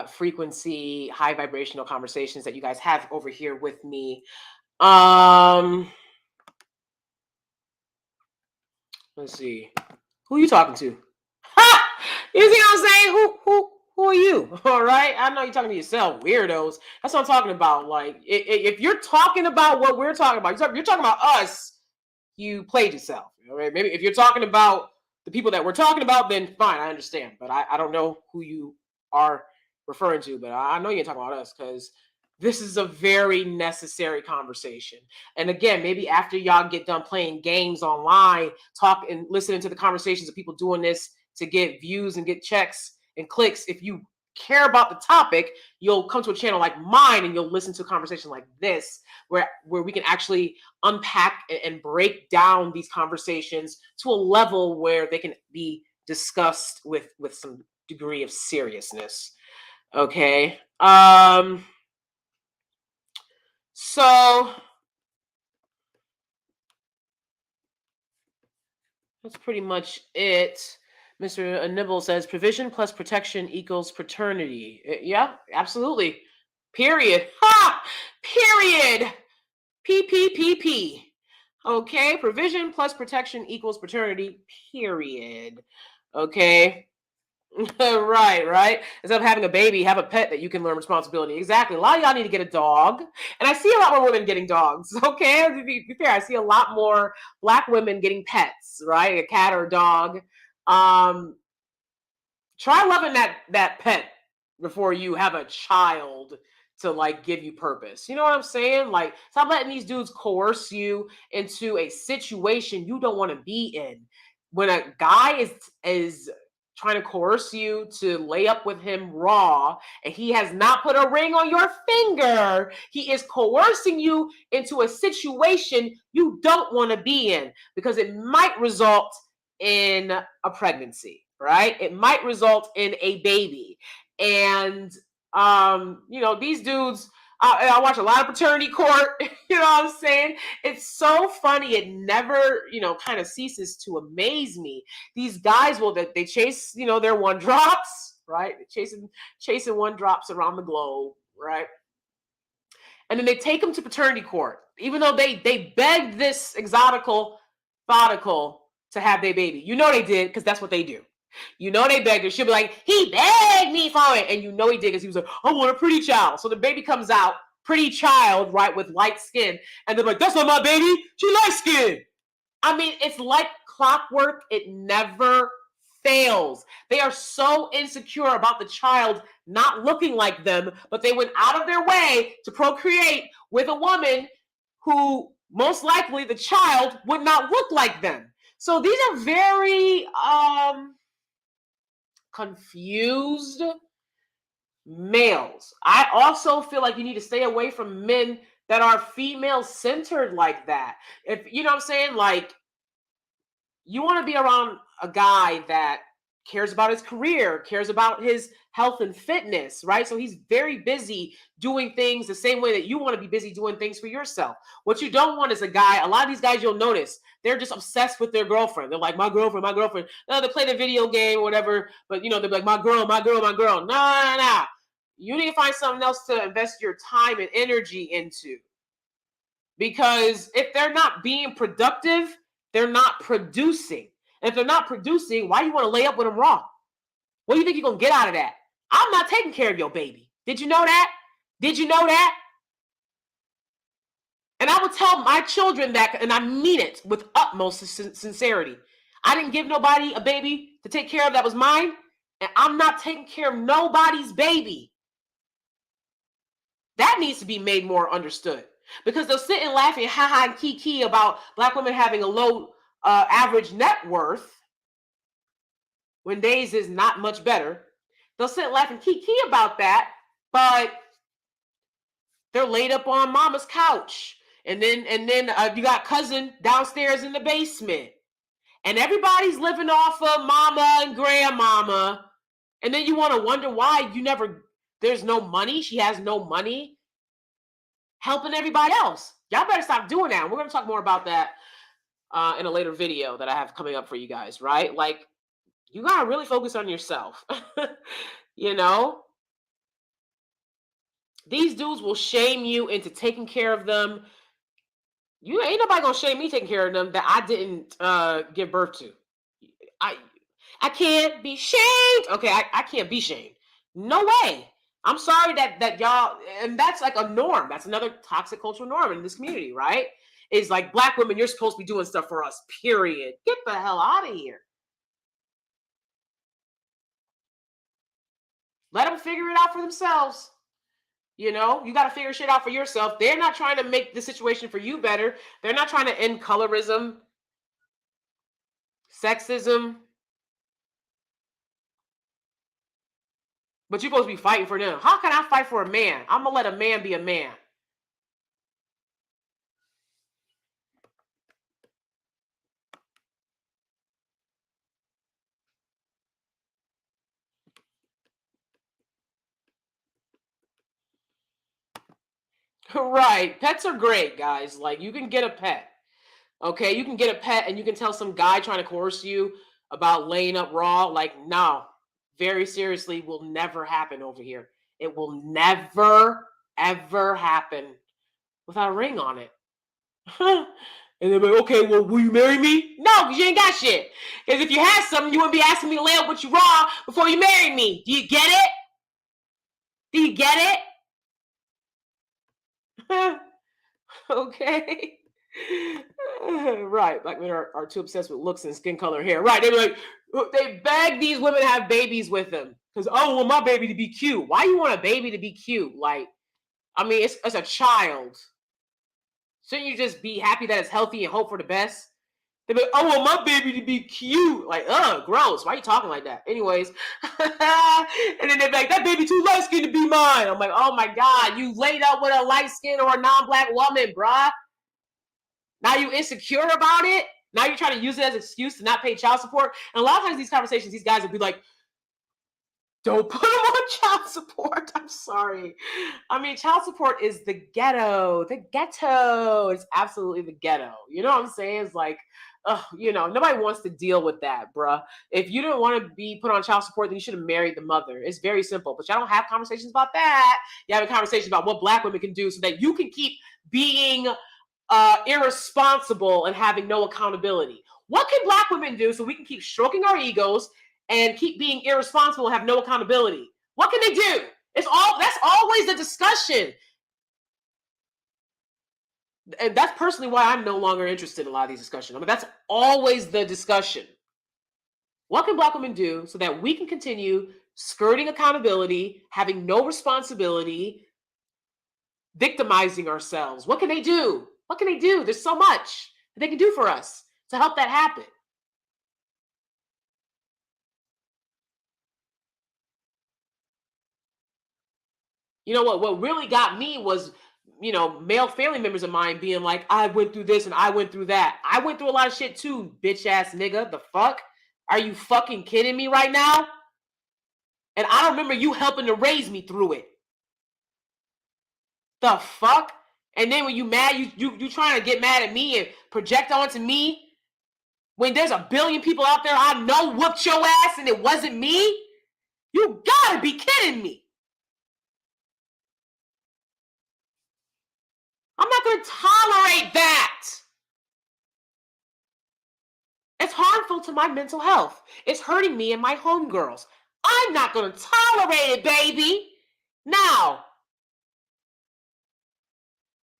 Speaker 1: frequency, high vibrational conversations that you guys have over here with me. Um, let's see. Who are you talking to? Ha! You see what I'm saying? Who are you? All right. I know you're talking to yourself, weirdos. That's what I'm talking about. Like, if you're talking about what we're talking about, you're talking about us. You played yourself. All right. Maybe if you're talking about the people that we're talking about, then fine, I understand. But I don't know who you are referring to. But I know you're talking about us because this is a very necessary conversation. And again, maybe after y'all get done playing games online, talk and listening to the conversations of people doing this to get views and get checks and clicks, if you care about the topic, you'll come to a channel like mine and you'll listen to a conversation like this, where we can actually unpack and break down these conversations to a level where they can be discussed with some degree of seriousness. Okay. So that's pretty much it. Mr. Nibble says provision plus protection equals paternity. Yeah, absolutely. Period. Ha! Period. PPPP. Okay, provision plus protection equals paternity. Period. Okay. Right. Instead of having a baby, have a pet that you can learn responsibility. Exactly. A lot of y'all need to get a dog. And I see a lot more women getting dogs. Okay. To be fair, I see a lot more Black women getting pets, right? A cat or a dog. Um, Try loving that pet before you have a child to like give you purpose. You know what I'm saying? Like, stop letting these dudes coerce you into a situation you don't want to be in. When a guy is trying to coerce you to lay up with him raw and he has not put a ring on your finger, he is coercing you into a situation you don't want to be in because it might result in a pregnancy, right? It might result in a baby. And these dudes, I watch a lot of paternity court, you know what I'm saying? It's so funny. It never, kind of ceases to amaze me. These guys they chase, their one drops, right? Chasing one drops around the globe, right? And then they take them to paternity court, even though they begged this exotical thodical to have their baby. You know they did, because that's what they do. You know they begged her. She'll be like, he begged me for it. And you know he did, because he was like, I want a pretty child. So the baby comes out, pretty child, right, with light skin. And they're like, that's not my baby. She light skin. I mean, it's like clockwork. It never fails. They are so insecure about the child not looking like them, but they went out of their way to procreate with a woman who most likely the child would not look like them. So these are very confused males. I also feel like you need to stay away from men that are female centered like that. If you know what I'm saying, like you want to be around a guy that cares about his career, cares about his health and fitness, right? So he's very busy doing things the same way that you want to be busy doing things for yourself. What you don't want is a guy, a lot of these guys you'll notice, they're just obsessed with their girlfriend. They're like, my girlfriend, my girlfriend. No, they play the video game or whatever, but you know, they're like, my girl, my girl, my girl. Nah. You need to find something else to invest your time and energy into. Because if they're not being productive, they're not producing. And if they're not producing, why do you want to lay up with them raw? What do you think you're going to get out of that? I'm not taking care of your baby. Did you know that? Did you know that? And I will tell my children that, and I mean it with utmost sincerity. I didn't give nobody a baby to take care of that was mine, and I'm not taking care of nobody's baby. That needs to be made more understood. Because they'll sit and laugh and ha ha and kiki about Black women having a low average net worth when theirs is not much better. They'll sit and laugh and kiki about that, but they're laid up on mama's couch. And then you got cousin downstairs in the basement. And everybody's living off of mama and grandmama. And then you want to wonder why there's no money. She has no money helping everybody else. Y'all better stop doing that. We're going to talk more about that in a later video that I have coming up for you guys, right? Like, you got to really focus on yourself. You know? These dudes will shame you into taking care of them. You ain't nobody going to shame me taking care of them that I didn't give birth to. I can't be shamed. Okay, I can't be shamed. No way. I'm sorry that y'all, and that's like a norm. That's another toxic cultural norm in this community, right? Is like, Black women, you're supposed to be doing stuff for us, period. Get the hell out of here. Let them figure it out for themselves. You know, you got to figure shit out for yourself. They're not trying to make the situation for you better. They're not trying to end colorism, sexism. But you're supposed to be fighting for them. How can I fight for a man? I'm going to let a man be a man. Right. Pets are great, guys. Like, you can get a pet. Okay, you can get a pet and you can tell some guy trying to coerce you about laying up raw. Like, no, very seriously, will never happen over here. It will never, ever happen without a ring on it. And they're like, okay, well, will you marry me? No, because you ain't got shit. Because if you had something, you wouldn't be asking me to lay up with you raw before you marry me. Do you get it? Do you get it? Okay. Right. Black men are too obsessed with looks and skin color and hair. Right. They beg these women to have babies with them. Because, oh, I want my baby to be cute. Why you want a baby to be cute? Like, I mean, it's a child. Shouldn't you just be happy that it's healthy and hope for the best? They're like, I want my baby to be cute. Like, gross. Why are you talking like that? Anyways. And then they're like, that baby too light skinned to be mine. I'm like, oh my God, you laid up with a light skin or a non-Black woman, bruh. Now you insecure about it. Now you're trying to use it as an excuse to not pay child support. And a lot of times these conversations, these guys will be like, don't put them on child support. I'm sorry. I mean, child support is the ghetto. The ghetto is absolutely the ghetto. You know what I'm saying? It's like, nobody wants to deal with that, bruh. If you didn't want to be put on child support, then you should have married the mother. It's very simple. But y'all don't have conversations about that. You have a conversation about what Black women can do so that you can keep being irresponsible and having no accountability. What can Black women do so we can keep stroking our egos and keep being irresponsible and have no accountability? What can they do? That's always the discussion. And that's personally why I'm no longer interested in a lot of these discussions. I mean, that's always the discussion. What can Black women do so that we can continue skirting accountability, having no responsibility, victimizing ourselves? What can they do? What can they do? There's so much that they can do for us to help that happen. You know what really got me was male family members of mine being like, I went through this and I went through that. I went through a lot of shit too, bitch ass nigga. The fuck? Are you fucking kidding me right now? And I don't remember you helping to raise me through it. The fuck? And then when you mad, you trying to get mad at me and project onto me when there's a billion people out there I know whooped your ass and it wasn't me? You gotta be kidding me. I'm not gonna tolerate that. It's harmful to my mental health. It's hurting me and my homegirls. I'm not gonna tolerate it, baby. Now,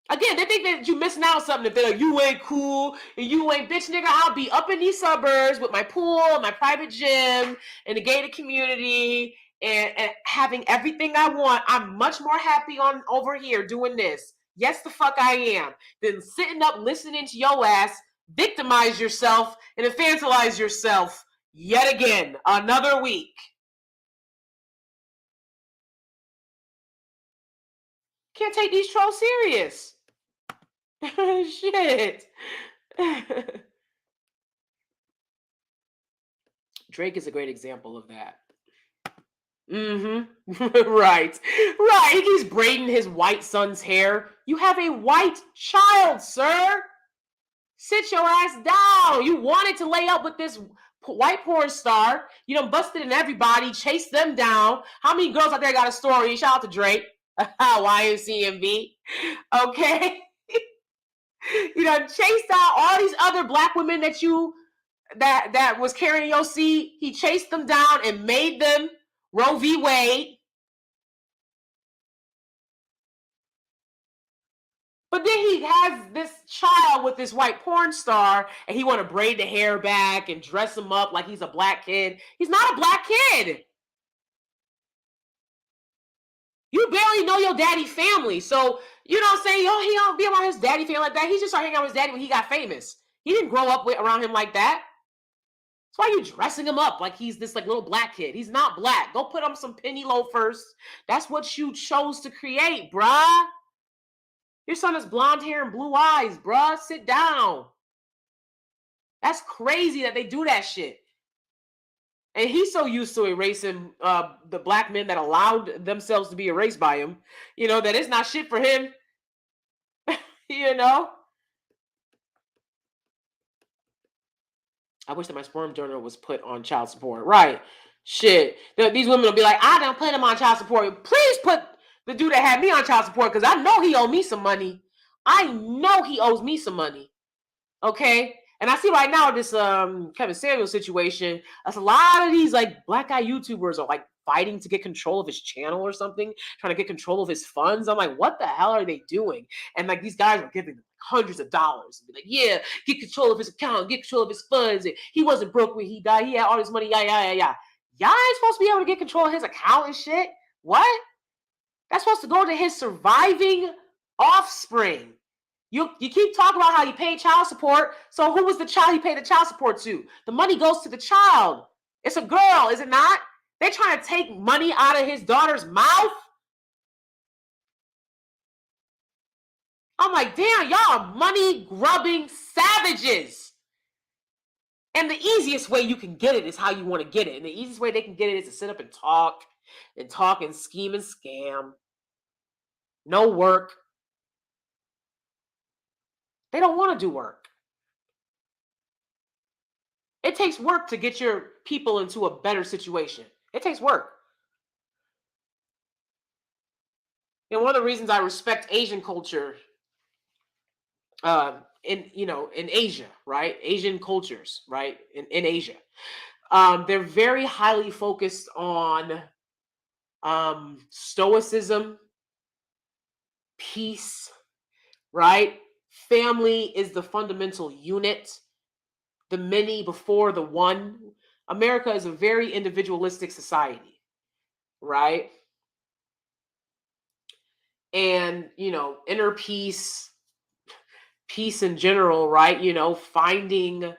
Speaker 1: again, they think that you're missing out on something if they're like, you ain't cool and you ain't bitch nigga. I'll be up in these suburbs with my pool, my private gym, and the gated community, and having everything I want. I'm much more happy on over here doing this. Yes, the fuck I am. Than sitting up listening to your ass victimize yourself and infantilize yourself yet again another week. Can't take these trolls serious. Shit. Drake is a great example of that. Right. Right. He's braiding his white son's hair. You have a white child, sir. Sit your ass down. You wanted to lay up with this white porn star. You done busted in everybody, chased them down. How many girls out there got a story? Shout out to Drake. YMCMB. Okay. You done chased out all these other black women that was carrying your seed. He chased them down and made them Roe v. Wade. But then he has this child with this white porn star, and he want to braid the hair back and dress him up like he's a black kid. He's not a black kid. You barely know your daddy family. So, you know what I'm saying? Yo, he don't be around his daddy family like that. He just started hanging out with his daddy when he got famous. He didn't grow up around him like that. That's why you dressing him up like he's this like little black kid. He's not black. Go put on some penny loafers. That's what you chose to create, bruh. Your son has blonde hair and blue eyes, bruh. Sit down. That's crazy that they do that shit. And he's so used to erasing the black men that allowed themselves to be erased by him, that it's not shit for him. I wish that my sperm donor was put on child support. Right. Shit. These women will be like, I don't put him on child support. Please put the dude that had me on child support because I know he owed me some money. I know he owes me some money. Okay? And I see right now this Kevin Samuels situation, there's a lot of these like black guy YouTubers are like fighting to get control of his channel or something, trying to get control of his funds. I'm like, what the hell are they doing? And like these guys are giving hundreds of dollars and be like, yeah, get control of his account, get control of his funds. And he wasn't broke when he died. He had all this money. Yeah. Y'all ain't supposed to be able to get control of his account and shit. What? That's supposed to go to his surviving offspring. You keep talking about how he paid child support. So who was the child he paid the child support to? The money goes to the child. It's a girl, is it not? They're trying to take money out of his daughter's mouth. I'm like, damn, y'all are money grubbing savages. And the easiest way you can get it is how you want to get it. And the easiest way they can get it is to sit up and talk and scheme and scam. No work. They don't want to do work. It takes work to get your people into a better situation. It takes work. One of the reasons I respect Asian culture in Asia, right? Asian cultures, right? In Asia. They're very highly focused on stoicism, peace, right? Family is the fundamental unit, the many before the one. America is a very individualistic society, right? And, inner peace in general, right? Finding,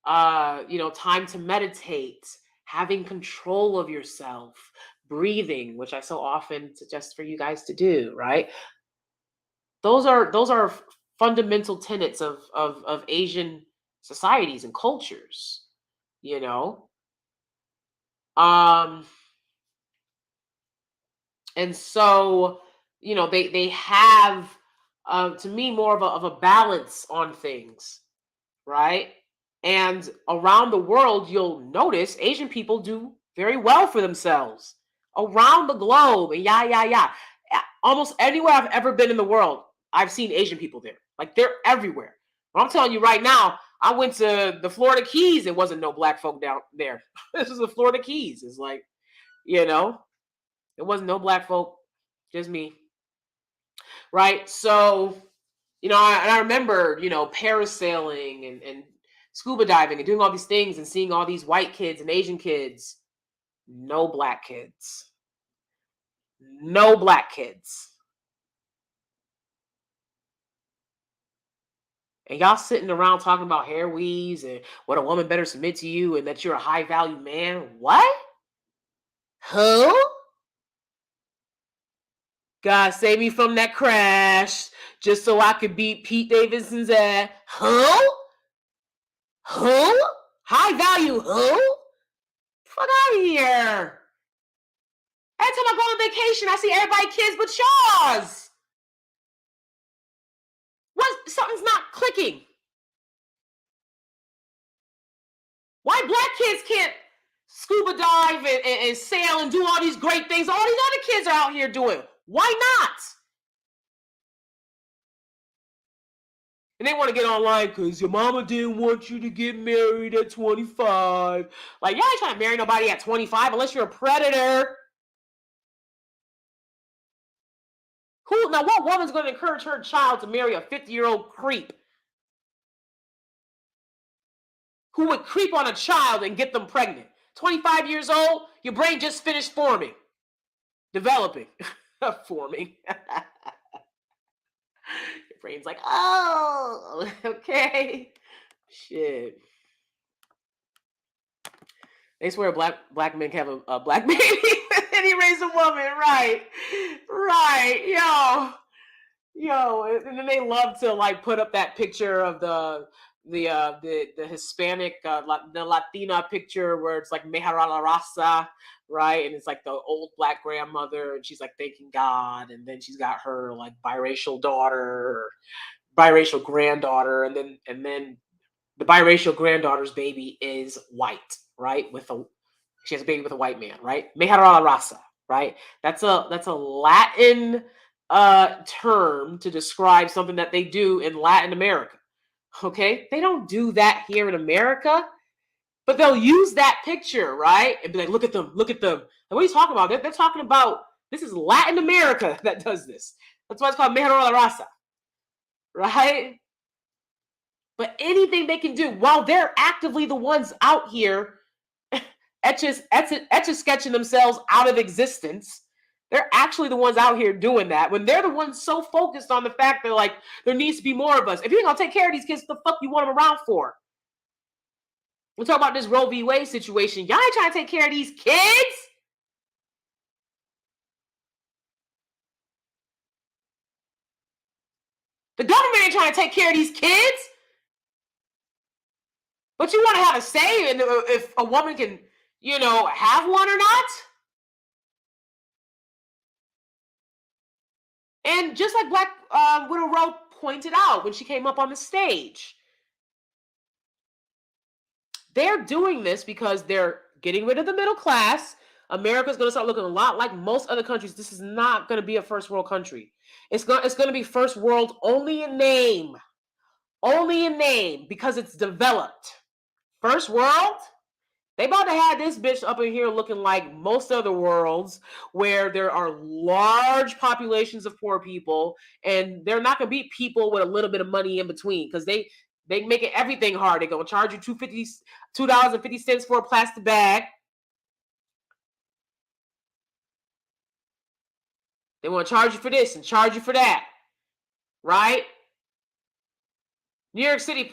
Speaker 1: time to meditate, having control of yourself, breathing, which I so often suggest for you guys to do, right? Those are fundamental tenets of Asian societies and cultures, you know. Um, and so, they have, to me, more of a balance on things, right? And around the world, you'll notice Asian people do very well for themselves around the globe, and yeah, yeah, yeah. Almost anywhere I've ever been in the world, I've seen Asian people there. Like, they're everywhere. But I'm telling you right now, I went to the Florida Keys. It wasn't no black folk down there. This is the Florida Keys. It's like, you know, it wasn't no black folk, just me, right? So, I remember, parasailing and scuba diving and doing all these things and seeing all these white kids and Asian kids. No black kids. No black kids. And y'all sitting around talking about hair weaves and what a woman better submit to you and that you're a high value man. What? Who? God save me from that crash just so I could beat Pete Davidson's ass. Who? Who? High value who? Fuck out of here. Every time I go on vacation, I see everybody kids but yours. What? Something's not clicking. Why black kids can't scuba dive and sail and do all these great things all these other kids are out here doing? Why not? And they want to get online because your mama didn't want you to get married at 25. Like, y'all ain't trying to marry nobody at 25 unless you're a predator. Now, what woman's going to encourage her child to marry a 50-year-old creep who would creep on a child and get them pregnant? 25 years old, your brain just finished forming, developing, forming. Your brain's like, oh, okay, shit. They swear black men can have a black baby and he raised a woman, right? Right, yo, and then they love to like put up that picture of the Hispanic, the Latina picture where it's like Mejara la Raza, right? And it's like the old black grandmother, and she's like thanking God, and then she's got her like biracial daughter, or biracial granddaughter, and then the biracial granddaughter's baby is white, right? She has a baby with a white man, right? Mejara la Raza, right? That's a Latin term to describe something that they do in Latin America. Okay, they don't do that here in America, but they'll use that picture, right, and be like, "Look at them, look at them." And what are you talking about? They're talking about this is Latin America that does this. That's why it's called Mejara la Raza, right? But anything they can do while they're actively the ones out here etch a sketching themselves out of existence. They're actually the ones out here doing that when they're the ones so focused on the fact that like there needs to be more of us. If you're gonna take care of these kids, what the fuck you want them around for? We'll talk about this Roe v. Wade situation. Y'all ain't trying to take care of these kids. The government ain't trying to take care of these kids. But you want to have a say in if a woman can, have one or not. And just like Black Widow Rowe pointed out when she came up on the stage, they're doing this because they're getting rid of the middle class. America's going to start looking a lot like most other countries. This is not going to be a first world country. It's going to be first world only in name. Only in name because it's developed. First world? They about to have this bitch up in here looking like most other worlds where there are large populations of poor people, and they're not going to be people with a little bit of money in between because they make it everything hard. They're going to charge you $2.50 for a plastic bag. They want to charge you for this and charge you for that, right? New York City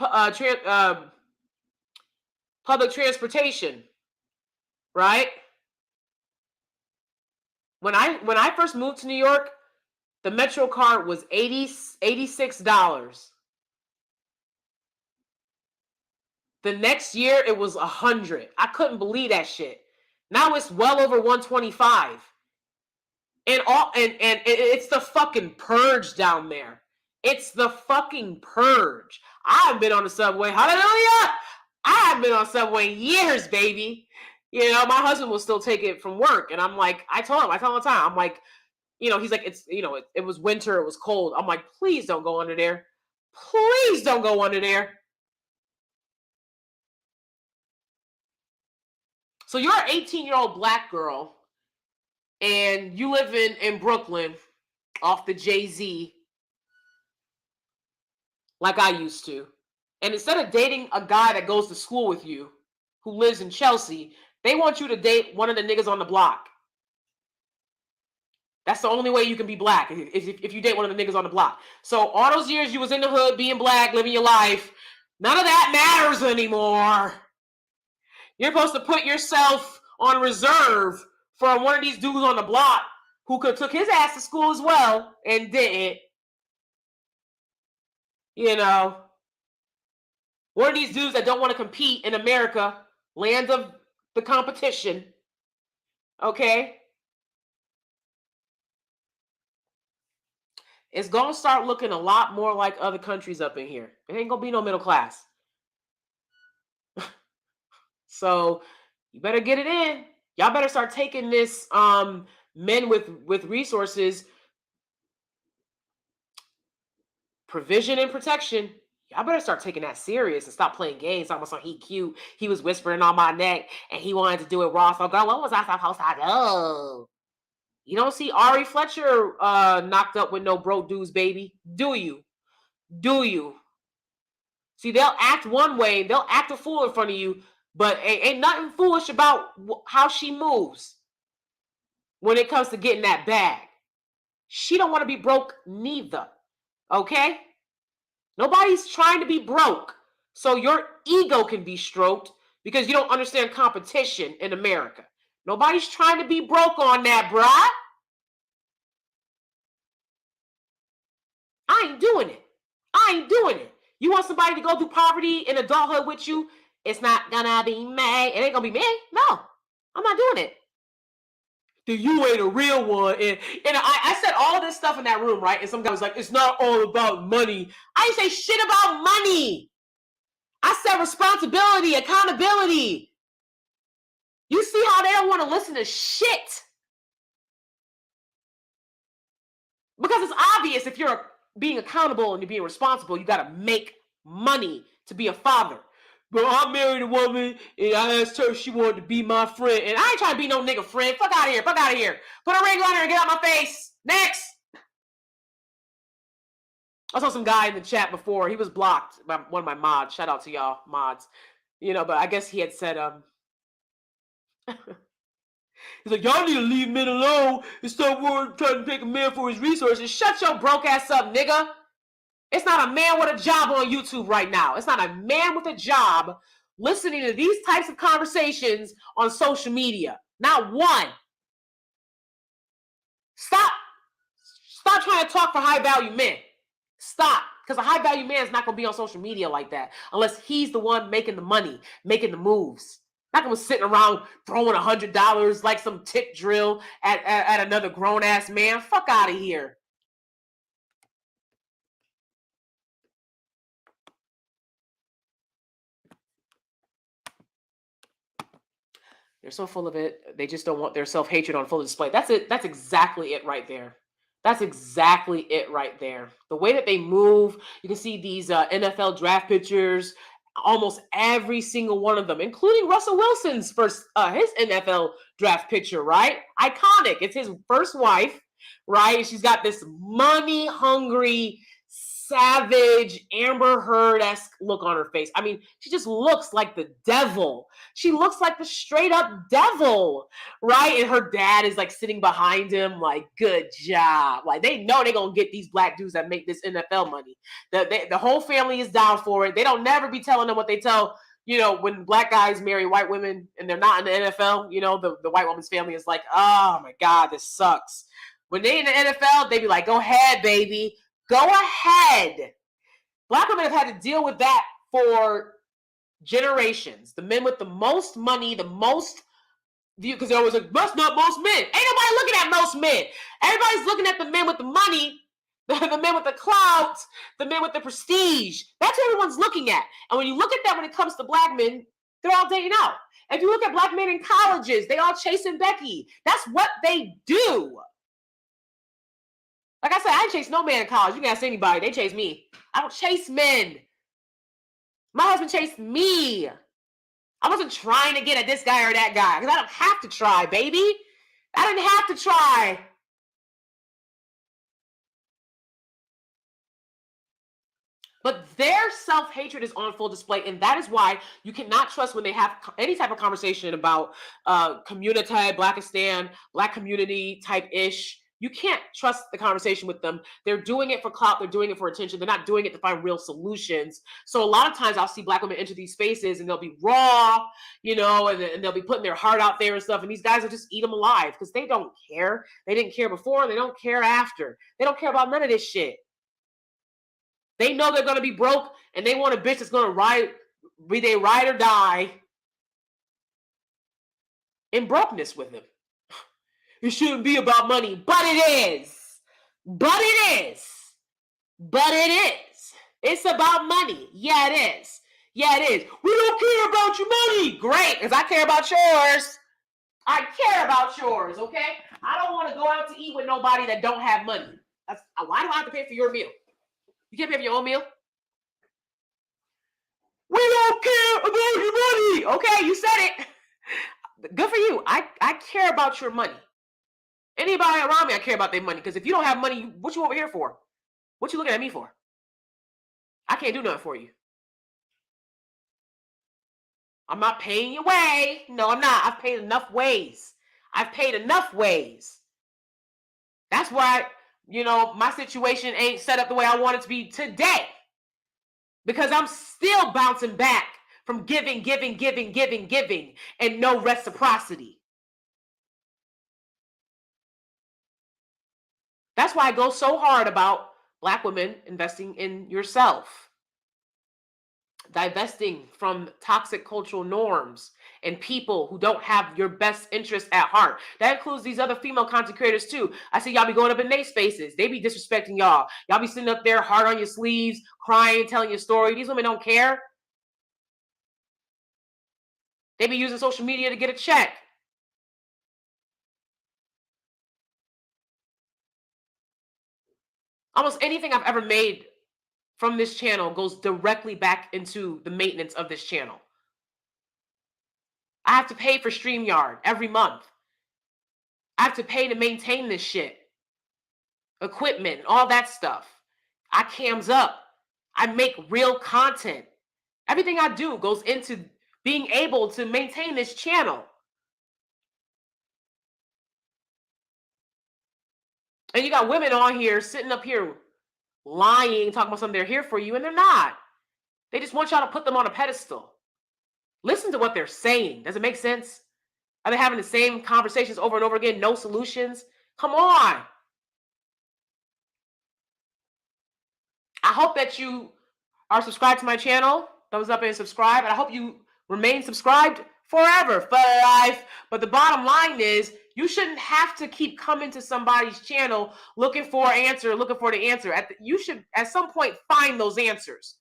Speaker 1: public transportation, right? When I first moved to New York, The Metro card was $86. The next year it was $100. I couldn't believe that shit. Now it's well over $125. And it's the fucking purge down there. It's the fucking purge. I haven't been on the subway. Hallelujah! I haven't been on the subway in years, baby. You know, my husband will still take it from work. And I'm like, I tell him all the time. I'm like, you know, he's like, it's, you know, it was winter, it was cold. I'm like, please don't go under there. Please don't go under there. So you're an 18-year-old black girl and you live in Brooklyn off the Jay-Z like I used to. And instead of dating a guy that goes to school with you who lives in Chelsea, they want you to date one of the niggas on the block. That's the only way you can be black, if you date one of the niggas on the block. So all those years you was in the hood, being black, living your life, none of that matters anymore. You're supposed to put yourself on reserve for one of these dudes on the block who could have took his ass to school as well and didn't. You know, one of these dudes that don't want to compete in America, land of the competition. Okay? It's going to start looking a lot more like other countries up in here. It ain't going to be no middle class. So you better get it in. Y'all better start taking this men with resources, provision and protection. Y'all better start taking that serious and stop playing games. Talking about he cute. He was whispering on my neck and he wanted to do it raw. So girl, what was I supposed to do? You don't see Ari Fletcher knocked up with no broke dudes, baby. Do you? Do you? See, they'll act one way, they'll act a fool in front of you, but ain't nothing foolish about how she moves when it comes to getting that bag. She don't want to be broke neither, okay? Nobody's trying to be broke so your ego can be stroked because you don't understand competition in America. Nobody's trying to be broke on that, bruh. I ain't doing it. I ain't doing it. You want somebody to go through poverty in adulthood with you? It's not gonna be me. It ain't gonna be me. No, I'm not doing it. You ain't a real one. And I said all this stuff in that room, right? And some guy was like, it's not all about money. I didn't say shit about money. I said responsibility, accountability. You see how they don't want to listen to shit? Because it's obvious if you're being accountable and you're being responsible, you got to make money to be a father. But I married a woman and I asked her if she wanted to be my friend. And I ain't trying to be no nigga friend. Fuck out of here. Fuck out of here. Put a ring on her and get out my face. Next. I saw some guy in the chat before. He was blocked by one of my mods. Shout out to y'all mods. You know, but I guess he had said, he's like, y'all need to leave men alone and stop trying to take a man for his resources. Shut your broke ass up, nigga. It's not a man with a job on YouTube right now. It's not a man with a job listening to these types of conversations on social media. Not one. Stop trying to talk for high value men. Stop. Because a high value man is not going to be on social media like that unless he's the one making the money, making the moves. Not going to be sitting around throwing $100 like some tip drill at another grown ass man. Fuck out of here. They're so full of it. They just don't want their self-hatred on full display. That's it. That's exactly it right there. That's exactly it right there. The way that they move, you can see these NFL draft pictures, almost every single one of them, including Russell Wilson's first, his NFL draft picture, right? Iconic. It's his first wife, right? She's got this money-hungry, savage, Amber Heard-esque look on her face. I mean, she just looks like the devil. She looks like the straight up devil, right? And her dad is like sitting behind him like, good job. Like they know they're going to get these black dudes that make this NFL money. The whole family is down for it. They don't never be telling them what they tell, you know, when black guys marry white women and they're not in the NFL, you know, the white woman's family is like, oh my God, this sucks. When they in the NFL, they be like, go ahead, baby. Go ahead. Black women have had to deal with that for generations. The men with the most money, the most, because there was a most men. Ain't nobody looking at most men. Everybody's looking at the men with the money, the men with the clout, the men with the prestige. That's what everyone's looking at. And when you look at that when it comes to black men, they're all dating out. If you look at black men in colleges, they all chasing Becky. That's what they do. Like I said, I didn't chase no man in college. You can ask anybody. They chase me. I don't chase men. My husband chased me. I wasn't trying to get at this guy or that guy because I don't have to try, baby. I didn't have to try. But their self-hatred is on full display, and that is why you cannot trust when they have any type of conversation about community, Blackistan, black community type-ish. You can't trust the conversation with them. They're doing it for clout. They're doing it for attention. They're not doing it to find real solutions. So a lot of times I'll see black women enter these spaces and they'll be raw, and they'll be putting their heart out there and stuff. And these guys will just eat them alive because they don't care. They didn't care before. They don't care after. They don't care about none of this shit. They know they're going to be broke and they want a bitch that's going to be they ride or die in brokenness with them. It shouldn't be about money, but it is. But it is. But it is. It's about money. Yeah, it is. Yeah, it is. We don't care about your money. Great, because I care about yours. I care about yours, okay? I don't want to go out to eat with nobody that don't have money. Why do I have to pay for your meal? You can't pay for your own meal? We don't care about your money. Okay, you said it. Good for you. I care about your money. Anybody around me, I care about their money. Because if you don't have money, what you over here for? What you looking at me for? I can't do nothing for you. I'm not paying your way. No, I'm not. I've paid enough ways. That's why, my situation ain't set up the way I want it to be today. Because I'm still bouncing back from giving, and no reciprocity. That's why I go so hard about black women investing in yourself, divesting from toxic cultural norms and people who don't have your best interests at heart. That includes these other female content creators too. I see y'all be going up in their spaces. They be disrespecting y'all. Y'all be sitting up there, heart on your sleeves, crying, telling your story. These women don't care. They be using social media to get a check. Almost anything I've ever made from this channel goes directly back into the maintenance of this channel. I have to pay for StreamYard every month. I have to pay to maintain this shit. Equipment, all that stuff. I cams up. I make real content. Everything I do goes into being able to maintain this channel. And you got women on here sitting up here lying, talking about something they're here for you, and they're not. They just want y'all to put them on a pedestal. Listen to what they're saying. Does it make sense? Are they having the same conversations over and over again? No solutions? Come on. I hope that you are subscribed to my channel. Thumbs up and subscribe. And I hope you remain subscribed forever, for life. But the bottom line is, you shouldn't have to keep coming to somebody's channel looking for an answer, looking for the answer. You should, at some point, find those answers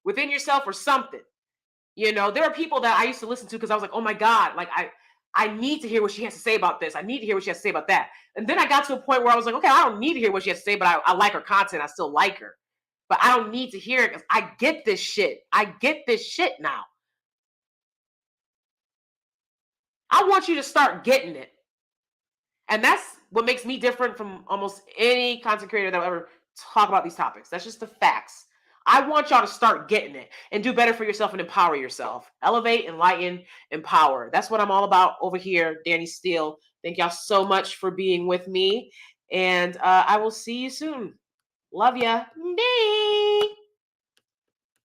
Speaker 1: within yourself or something. There are people that I used to listen to because I was like, oh my God, like I need to hear what she has to say about this. I need to hear what she has to say about that. And then I got to a point where I was like, okay, I don't need to hear what she has to say, but I like her content. I still like her. But I don't need to hear it because I get this shit. I get this shit now. I want you to start getting it. And that's what makes me different from almost any content creator that will ever talk about these topics. That's just the facts. I want y'all to start getting it and do better for yourself and empower yourself. Elevate, enlighten, empower. That's what I'm all about over here, DanieSteel. Thank y'all so much for being with me. And I will see you soon. Love ya. Bye.